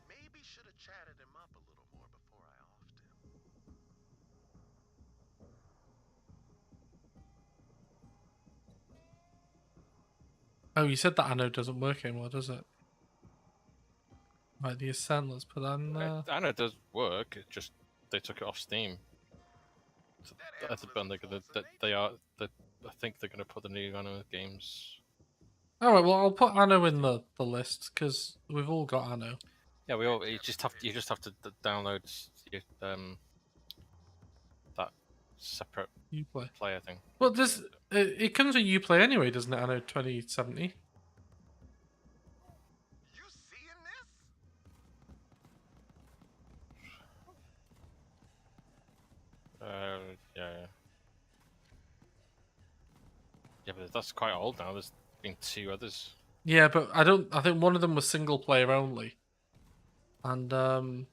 Maybe should have chatted him up a little more before I offed him. Oh, you said that Anno doesn't work anymore, does it? Right, the Ascent, let's put that in there. I know it does work. It just they took it off Steam. So that's a band I think they're gonna put the new Anno games. Alright, well I'll put Anno in the list, because we've all got Anno. Yeah, you just have to download that separate Uplay player thing. Well, it comes with Uplay anyway, doesn't it? Anno 2070. You seeing this? Yeah. Yeah, but that's quite old now. There's been 2 others. Yeah, but I think one of them was single player only, and the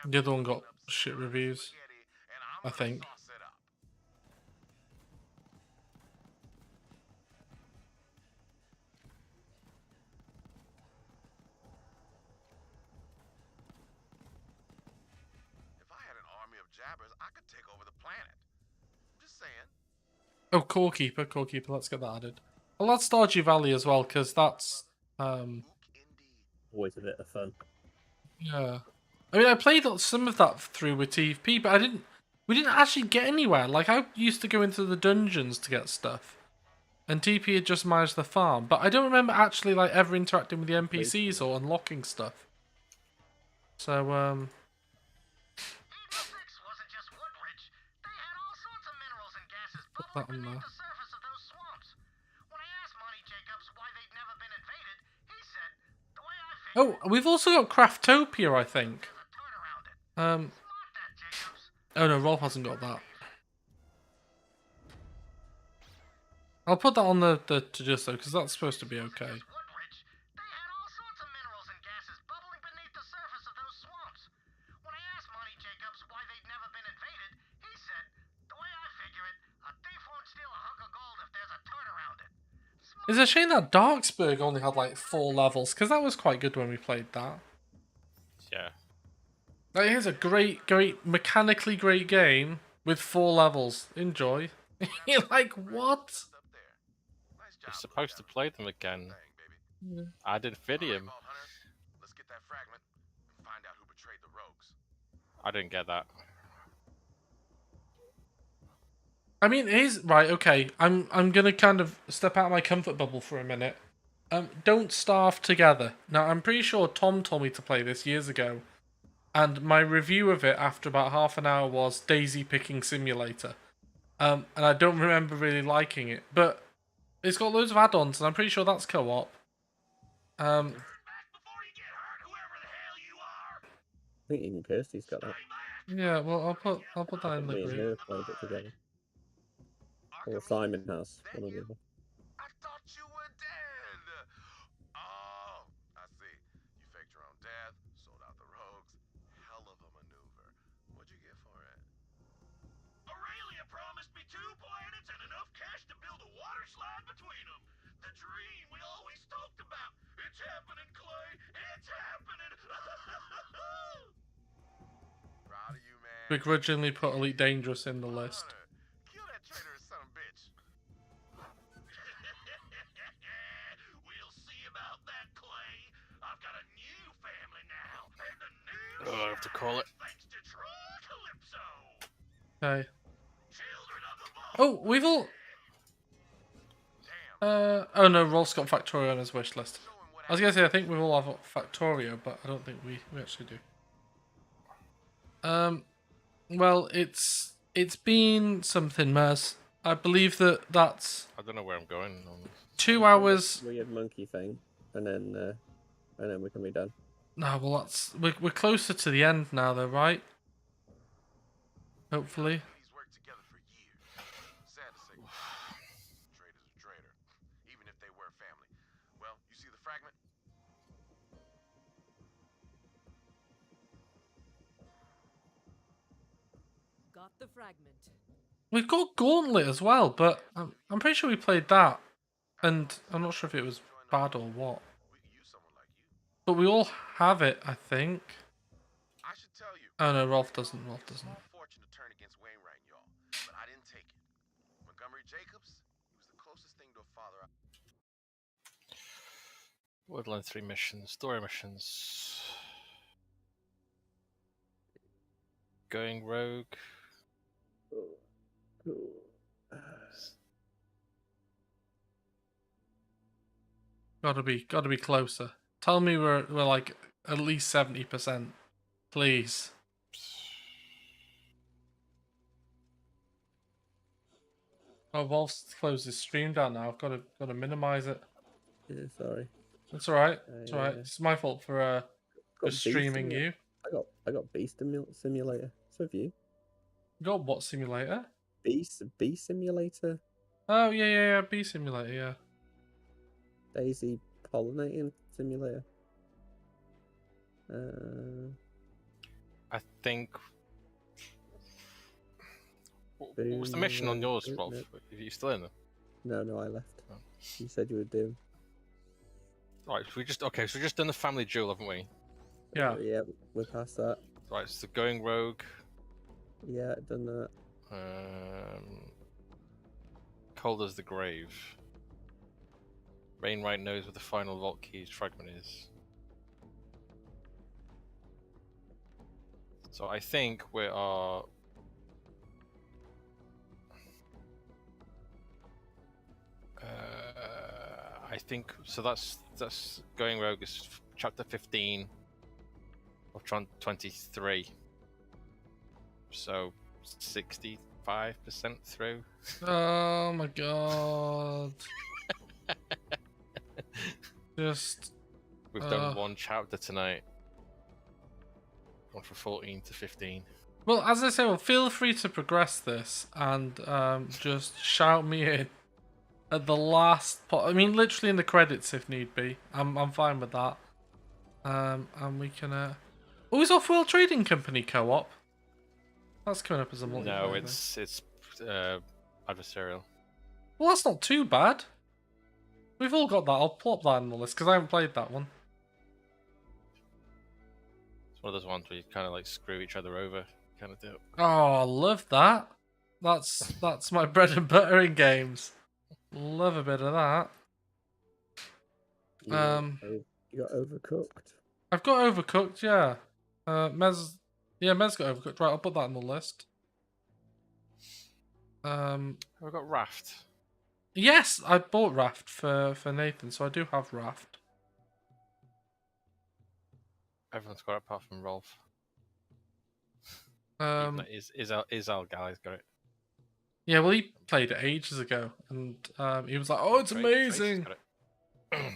other one got shit reviews. I think. If I had an army of jabbers, I could take over the planet. I'm just saying. Oh, Core Keeper. Let's get that added. I'll add Stardew Valley as well, because that's always a bit of fun. Yeah, I mean, I played some of that through with TFP, but we didn't actually get anywhere. Like, I used to go into the dungeons to get stuff, and TP had just managed the farm. But I don't remember actually like ever interacting with the NPCs or unlocking stuff. So wasn't just wood rich. They had all sorts of minerals and gases bubbling beneath the surface of those swamps. When I asked Monty Jacobs why they'd never been invaded, he said, the way I figured Oh, we've also got Craftopia, I think. Oh no, Rolf hasn't got that. I'll put that on the to-do list though, because that's supposed to be okay. It's a shame that Darksburg only had like 4 levels, because that was quite good when we played that. Yeah. Like, here's a great, mechanically great game with 4 levels. Enjoy. You're like, what? You're supposed to play them again. I did Fidium. Let's get that fragment and find out who betrayed the rogues. I didn't get that. I mean, here's right. Okay, I'm gonna kind of step out of my comfort bubble for a minute. Don't starve together. Now, I'm pretty sure Tom told me to play this years ago, and my review of it after about half an hour was Daisy Picking Simulator. And I don't remember really liking it, but it's got loads of add-ons, and I'm pretty sure that's co-op. I think even Kirsty's got that. Yeah, well, I'll put that in the Me and group. her played it together. Or Simon has. One or the other. I thought you were dead. Oh, I see. You faked your own death, sold out the rogues. Hell of a maneuver. What'd you get for it? Aurelia promised me 2 planets and enough cash to build a water slide between them. The dream we always talked about. It's happening, Clay. It's happening. Proud of you, man. Begrudgingly put Elite Dangerous in the list. Kill that traitorous son of a bitch. We'll see about that, Clay. I've got a new family now, and a new I have to call it. thanks to Troy Calypso. Okay. Children of the Oh, we've all. Oh no, Rolf's got Factorio on his wish list. I was gonna say I think we all have Factorio, but I don't think we actually do. Well, it's been something, Mers. I believe that's I don't know where I'm going. 2 hours. Weird monkey thing, and then we can be done. No, well that's we're closer to the end now, though, right? Hopefully. He's worked together for years. Sad to say. Traitor's a traitor, even if they were family. Well, you see the fragment? Got the fragment. We've got Gauntlet as well, but I'm pretty sure we played that, and I'm not sure if it was bad or what. We could use someone like you. But we all have it, I think. I should tell you. Oh no, Rolf doesn't. Rolf doesn't. Small fortune to turn against Wainwright, y'all, but I didn't take it. Montgomery Jacobs, he was the closest thing to a father. Woodland 3 missions, story missions. Going rogue. Gotta be closer. Tell me we're like at least 70%, please. Oh, Wolf's closed his stream down now. I've got to minimize it. Yeah, sorry. It's all right. It's all right. It's my fault for streaming you. I got Beast Simulator. So have you. You got what simulator? Beast Simulator. Oh yeah. Bee Simulator, yeah. Daisy Pollinating Simulator. I think. What was the mission on yours, Rolf? Are you still in there? No, I left. Oh. You said you would do. Right, so we've just done the family jewel, haven't we? Yeah. Yeah, we're past that. Right, so going rogue. Yeah, done that. Cold as the grave. Wainwright knows where the final vault keys fragment is. So I think we are. I think so. That's going rogue is chapter 15 of 23. So 65% through. Oh my god. Just. We've done one chapter tonight. Gone from 14 to 15. Well, as I say, well, feel free to progress this and just shout me in at the last. I mean, literally in the credits if need be. I'm fine with that. And we can. Oh, is Off-World Trading Company co-op? That's coming up as a multiplayer. No, it's adversarial. Well, that's not too bad. We've all got that. I'll plop that in the list because I haven't played that one. It's one of those ones where you kind of like screw each other over, kind of do. Oh, I love that. That's my bread and butter in games. Love a bit of that. You got Overcooked. I've got Overcooked, yeah. Mez got Overcooked. Right, I'll put that on the list. I've got Raft. Yes, I bought Raft for Nathan, so I do have Raft. Everyone's got it apart from Rolf. Is Galley's got it. Yeah, well, he played it ages ago, and he was like, "Oh, it's amazing."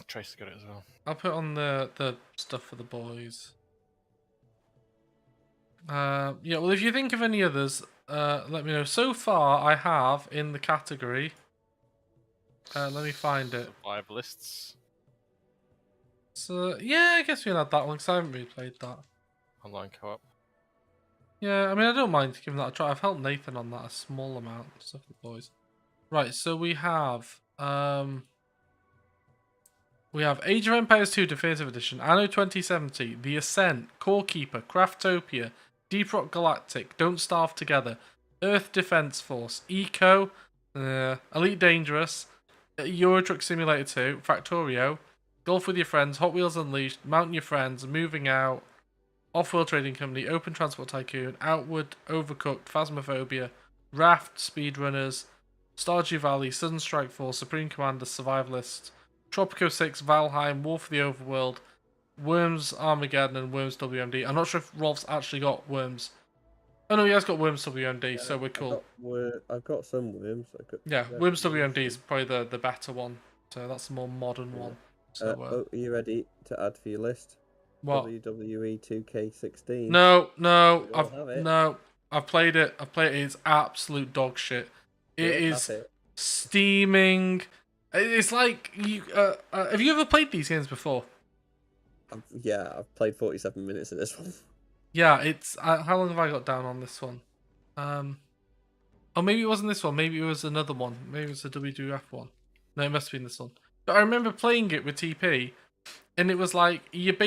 Tracy's got it as well. I'll put on the stuff for the boys. Yeah, well, if you think of any others, let me know. So far, I have in the category. Let me find it. Survivalists. So yeah, I guess we'll add that one because I haven't really played that. Online co-op. Yeah, I mean, I don't mind giving that a try. I've helped Nathan on that a small amount. Stuff for the boys. Right, so we have Age of Empires 2 Definitive Edition, Anno 2070, The Ascent, Core Keeper, Craftopia, Deep Rock Galactic, Don't Starve Together, Earth Defense Force, Eco, Elite Dangerous, Euro Truck Simulator 2, Factorio, Golf with Your Friends, Hot Wheels Unleashed, Mountain Your Friends, Moving Out, Off-World Trading Company, Open Transport Tycoon, Outward, Overcooked, Phasmophobia, Raft, Speedrunners, Stardew Valley, Sudden Strike Force, Supreme Commander, Survivalist, Tropico 6, Valheim, War for the Overworld, Worms Armageddon, and Worms WMD. I'm not sure if Rolf's actually got Worms. Oh no, he has got Worms WMD, so we're cool. I've got some Worms. Yeah, Worms WMD is probably the better one. So that's the more modern one. So, are you ready to add for your list? What? WWE 2K16. No, I've played it. It's absolute dog shit. It is steaming. It's like you. Have you ever played these games before? I've played 47 minutes of this one. Yeah, it's. How long have I got down on this one? Oh, maybe it wasn't this one. Maybe it was another one. Maybe it was the WWF one. No, it must have been this one. But I remember playing it with TP, and it was like it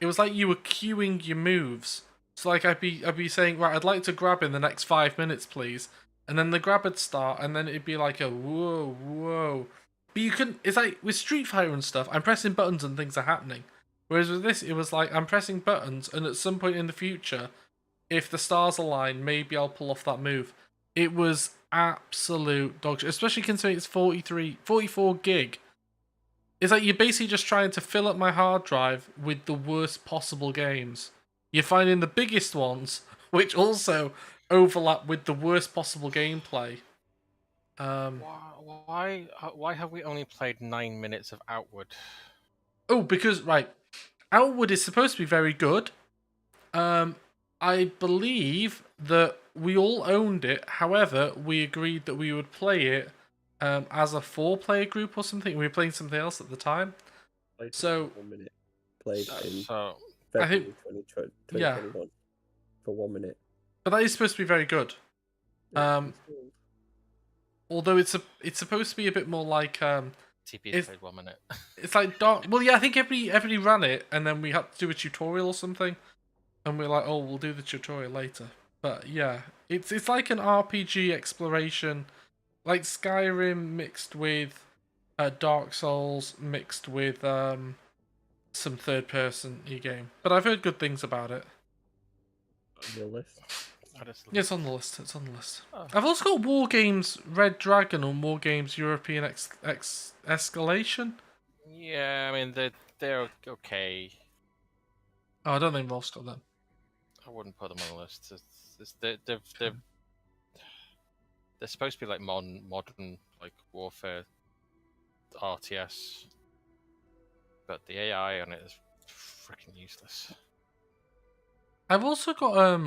was like you were queuing your moves. So like I'd be saying, right, I'd like to grab in the next 5 minutes, please, and then the grab would start, and then it'd be like a whoa. But you couldn't. It's like with Street Fighter and stuff. I'm pressing buttons and things are happening. Whereas with this, it was like I'm pressing buttons, and at some point in the future, if the stars align, maybe I'll pull off that move. It was absolute dog shit, especially considering it's 44 gig. It's like you're basically just trying to fill up my hard drive with the worst possible games. You're finding the biggest ones, which also overlap with the worst possible gameplay. Why have we only played 9 minutes of Outward? Oh, because Outward is supposed to be very good. I believe that we all owned it. However, we agreed that we would play it as a 4-player group or something. We were playing something else at the time. So 1 minute. Played in I think 2021 for 1 minute. But that is supposed to be very good. Although it's supposed to be a bit more like TP played 1 minute. It's like dark. Well, yeah, I think everybody ran it, and then we had to do a tutorial or something, and we're like, oh, we'll do the tutorial later. But yeah, it's like an RPG exploration, like Skyrim mixed with Dark Souls mixed with some third-person game. But I've heard good things about it. On your list? Yeah, it's on the list. It's on the list. Oh. I've also got War Games Red Dragon or War Games European Escalation. Yeah, I mean they're okay. Oh, I don't think Rolf's got them. I wouldn't put them on the list. They're supposed to be like modern like warfare RTS, but the AI on it is freaking useless. I've also got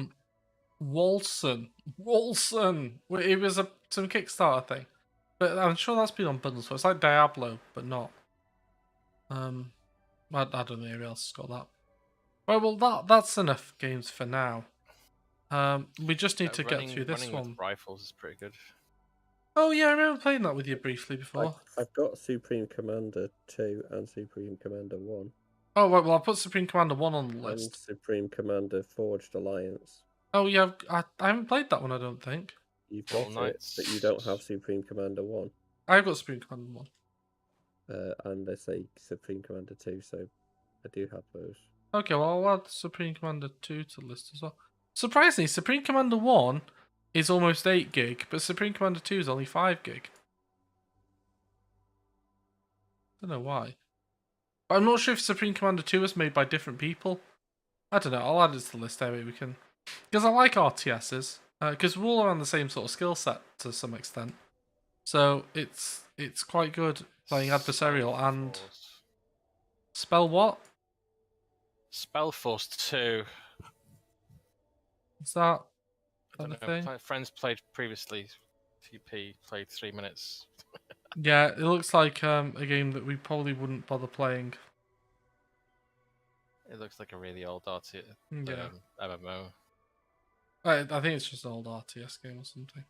Walson. It was some Kickstarter thing, but I'm sure that's been on bundles. So it's like Diablo, but not. I don't know if anybody else has got that. Right, well that's enough games for now. We just need to get through this one. With rifles is pretty good. Oh yeah, I remember playing that with you briefly before. I've got Supreme Commander 2 and Supreme Commander 1. Oh right, well I'll put Supreme Commander 1 on the And list. Supreme Commander Forged Alliance. Oh yeah, I haven't played that one. I don't think. You've All got it, Knights. but you don't have Supreme Commander 1. I've got Supreme Commander 1. And they say Supreme Commander 2, so I do have those. Okay, well I'll add Supreme Commander 2 to the list as well. Surprisingly, Supreme Commander 1 is almost 8 gig, but Supreme Commander 2 is only 5 gig. Don't know why. But I'm not sure if Supreme Commander 2 was made by different people. I don't know, I'll add it to the list anyway, we can... Because I like RTSs, because we're all around the same sort of skill set to some extent. So it's quite good playing adversarial and... Spell what? Spellforce 2. Is that I the don't know. thing? Friends played previously. TP played 3 minutes. Yeah, it looks like a game that we probably wouldn't bother playing. It looks like a really old Yeah. MMO. I think it's just an old RTS game or something.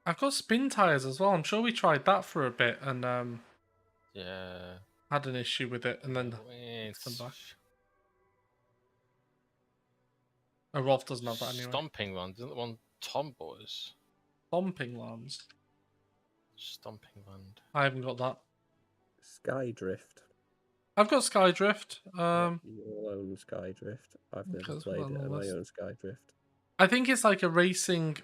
I've got Spin Tires as well. I'm sure we tried that for a bit and Yeah. had an issue with it and then It's come back. Oh, Rolf doesn't have that anyway. Stomping Land, isn't the one Tomboys? Stomping Lands. Stomping Land. I haven't got that. Skydrift. I've got Skydrift. You all own Skydrift. I've never let's put played that on it, the and I list. own Skydrift. I think it's like a racing.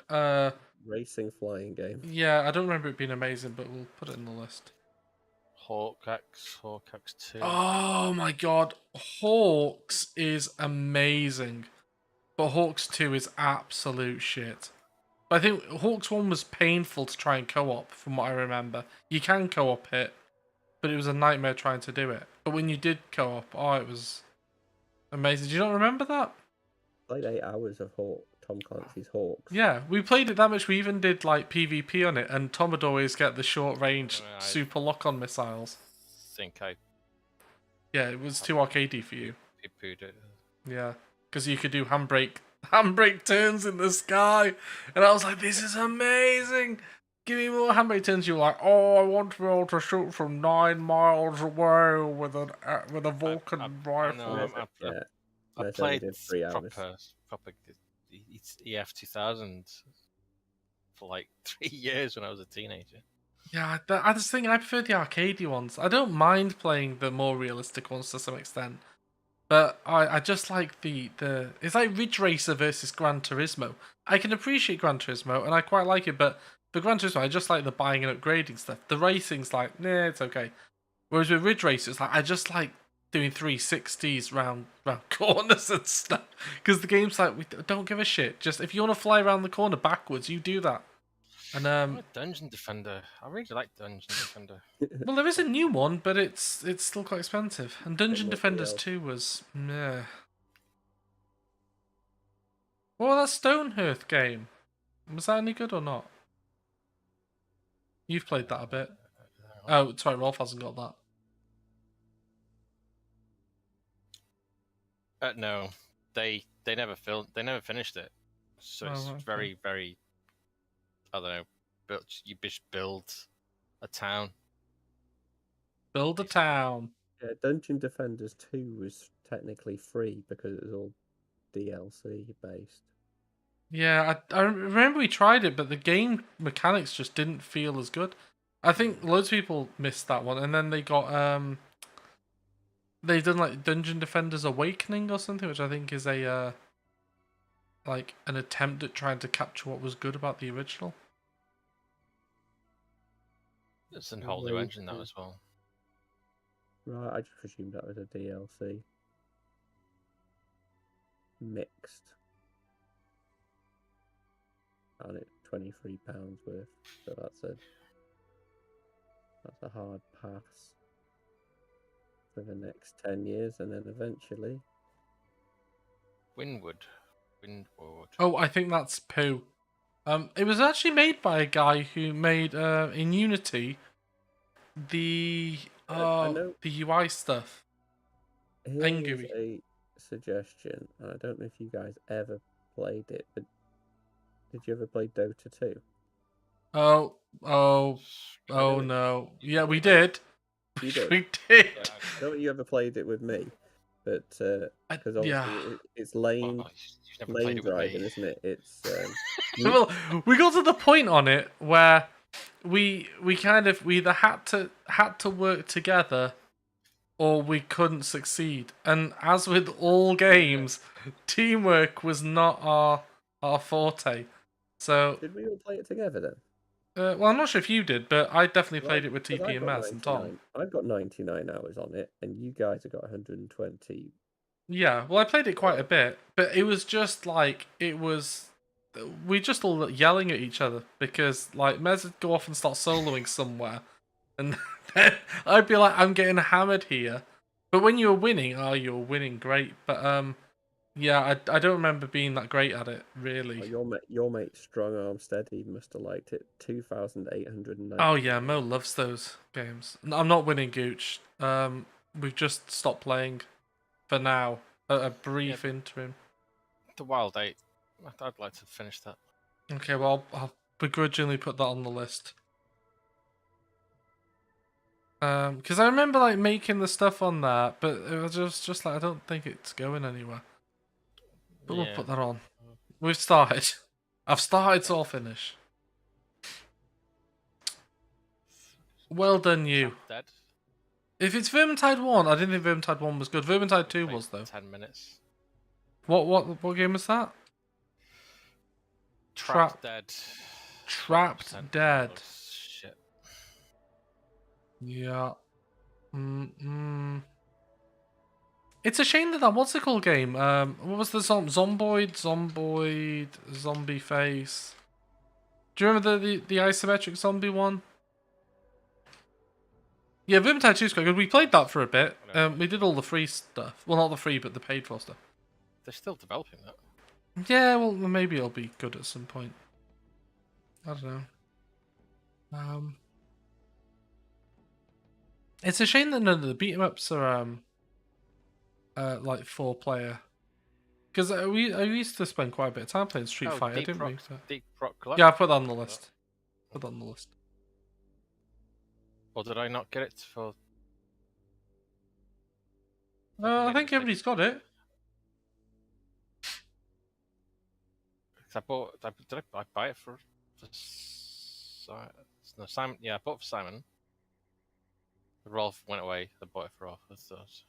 Racing flying game. Yeah, I don't remember it being amazing, but we'll put it in the list. Hawkaxe 2. Oh my god, Hawks is amazing, but Hawks 2 is absolute shit. But I think Hawks 1 was painful to try and co-op, from what I remember. You can co-op it, but it was a nightmare trying to do it. But when you did co-op, oh, it was amazing. Do you not remember that? Played 8 hours of Tom Clancy's Hawks. Yeah, we played it that much. We even did like PvP on it, and Tom would always get the short range super lock-on missiles. Yeah, it was too arcadey for you. Pooed it. Yeah, because you could do handbrake turns in the sky, and I was like, "This is amazing! Give me more handbrake turns." You were like, "Oh, I want to be able to shoot from 9 miles away with a Vulcan rifle." I played proper it's EF 2000 for like 3 years when I was a teenager. Yeah, I just think I prefer the arcadey ones. I don't mind playing the more realistic ones to some extent. But I just like the it's like Ridge Racer versus Gran Turismo. I can appreciate Gran Turismo and I quite like it, but for Gran Turismo I just like the buying and upgrading stuff. The racing's like, nah, it's okay. Whereas with Ridge Racer, it's like I just like doing 360s round corners and stuff. Because the game's like, we don't give a shit. Just if you want to fly around the corner backwards, you do that. And Dungeon Defender. I really like Dungeon Defender. Well, there is a new one, but it's still quite expensive. And Dungeon Defenders 2 was meh. What was that Stonehearth game? Was that any good or not? You've played that a bit. Oh, sorry, Rolf hasn't got that. No, they never finished it. So it's very, very. I don't know. You just build a town. Build a town. Yeah, Dungeon Defenders 2 was technically free because it was all DLC based. Yeah, I remember we tried it, but the game mechanics just didn't feel as good. I think loads of people missed that one, and then they got they've done like Dungeon Defenders Awakening or something, which I think is a like an attempt at trying to capture what was good about the original. It's a whole new engine that as well. Right, I just presumed that was a DLC. Mixed. And it's £23 worth, so that's a hard pass for the next 10 years, and then eventually Windward. Oh, I think that's Pooh. It was actually made by a guy who made in Unity the UI stuff. Here's a suggestion, and I don't know if you guys ever played it, but Did you ever play Dota 2? Oh no. Yeah, we did. You did? We did. Yeah, I don't think you ever played it with me, but because obviously yeah. it's lane well, you've never played it with driving, me. isn't it? It's Well, we got to the point on it where we either had to work together or we couldn't succeed. And as with all games, teamwork was not our forte. So, did we all play it together then? well, I'm not sure if you did, but I definitely played it with 'Cause TP and Maz and Tom. I've got 99 hours on it, and you guys have got 120. Yeah, well, I played it quite a bit, but it was just like we just all yelling at each other because like Mez would go off and start soloing somewhere, and then I'd be like, I'm getting hammered here. But when you were winning, you were winning great. But yeah, I don't remember being that great at it really. Oh, your mate Strong Arm Steady must have liked it. 2,890. Oh yeah, Mo loves those games. I'm not winning Gooch. We've just stopped playing for now. A brief interim. The Wild 8. I'd like to finish that. Okay, well, I'll begrudgingly put that on the list. Because I remember like making the stuff on that, but it was just like I don't think it's going anywhere. But we'll put that on. We've started. I've started, so I'll finish. Well done, you. Dead. If it's Vermintide 1, I didn't think Vermintide 1 was good. Vermintide 2 was though. 10 minutes. What game was that? Trapped Dead. Trapped Dead. Oh, shit. Yeah. It's a shame that what's it called game? What was the Zomboid, Zombie Face? Do you remember the isometric zombie one? Yeah, Vermintide 2 is quite good. We played that for a bit. We did all the free stuff. Well, not the free, but the paid for stuff. They're still developing that. Yeah, well, maybe it'll be good at some point. I don't know. It's a shame that none of the beat 'em ups are like 4-player. Because I used to spend quite a bit of time playing Street Fighter, didn't we? Deep Rock Galactic. Yeah, I put that on the list. Put that on the list. Or did I not get it for? I think everybody's got it. I bought. Did I buy it for no, Simon? Yeah, I bought it for Simon. Rolf went away. I bought it for Rolf. I thought.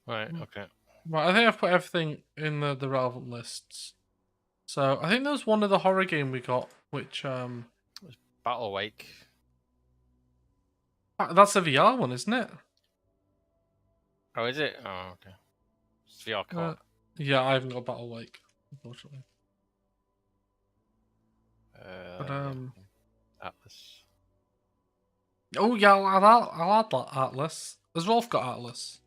Right. Okay. Right, I think I've put everything in the relevant lists. So I think there was one of the horror game we got, which Battle Wake. That's a VR one, isn't it? Oh, is it? Oh, okay. It's VR co-op. Yeah, I haven't got Battle Wake, unfortunately. But Atlas. Oh yeah, I'll add that Atlas. Has Rolf got Atlas?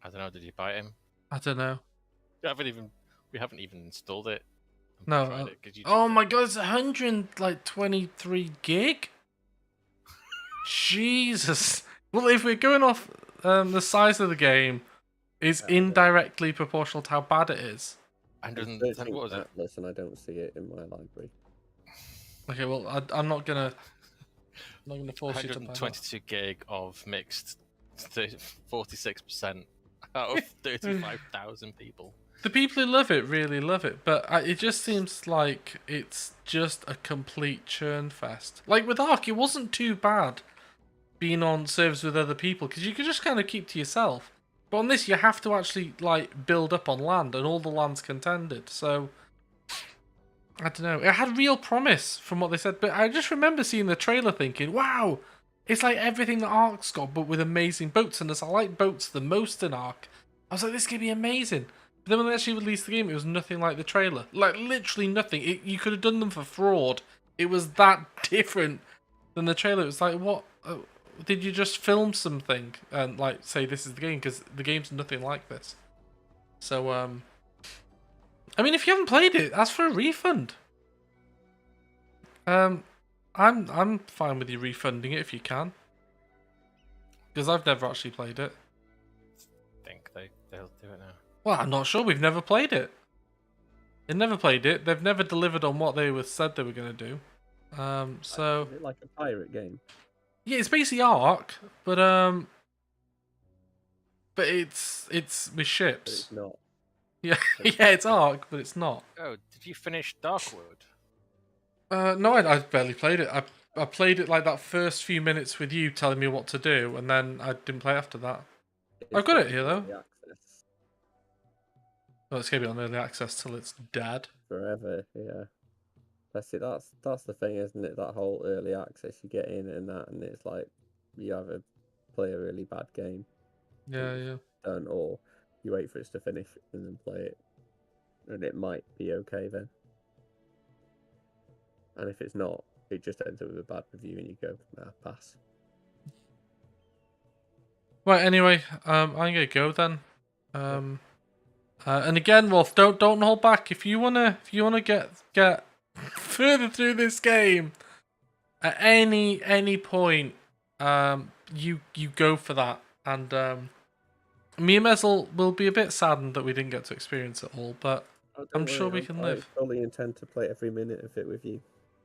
I don't know. Did you buy him? I don't know. We haven't even installed it. No. Oh my god, it's 123 gig. Jesus. Well, if we're going off the size of the game, is indirectly proportional to how bad it is. What was it? Atlas, and I don't see it in my library. Okay, well, I'm not gonna force you to buy 122 gig of mixed 46% out of 35,000 people. The people who love it really love it, but it just seems like it's just a complete churn fest. Like with Ark, it wasn't too bad being on servers with other people because you could just kind of keep to yourself. But on this, you have to actually like build up on land, and all the land's contended. So I don't know. It had real promise from what they said, but I just remember seeing the trailer thinking, "Wow, it's like everything that Ark's got, but with amazing boats." And as I like boats the most in Ark, I was like, "This could be amazing." But then when they actually released the game, it was nothing like the trailer. Like literally nothing. You could have done them for fraud. It was that different than the trailer. It was like, what? Did you just film something and like say this is the game? Because the game's nothing like this. So I mean, if you haven't played it, ask for a refund. I'm fine with you refunding it if you can, because I've never actually played it. I think they able to do it now. Well, I'm not sure. We've never played it. They never played it. They've never delivered on what they said they were going to do. So Is it like a pirate game? yeah, it's basically Ark, but it's with But ships. it's not. Yeah, yeah, it's Ark, but it's not. Oh, did you finish Darkwood? No, I barely played it. I played it like that first few minutes with you telling me what to do, and then I didn't play after that. I've got it here though. Early access Well, it's gonna be on early access till it's dead. forever, yeah. That's it. That's the thing, isn't it? That whole early access, you get in and it's like you either play a really bad game, Yeah. or you wait for it to finish and then play it, and it might be okay then. And if it's not, it just ends up with a bad review, and you go, nah, pass. Right. Anyway, I'm gonna go then. And again, Wolf, don't hold back. If you wanna get further through this game at any point, you go for that. And me and Mezel will be a bit saddened that we didn't get to experience it all, but I'm sure we can live. I fully intend to play every minute of it with you.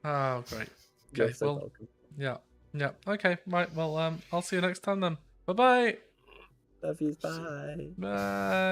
Oh, great. You're Okay, so well, welcome. yeah. Okay, right. Well, I'll see you next time then. Bye-bye. Love you. Bye. Bye.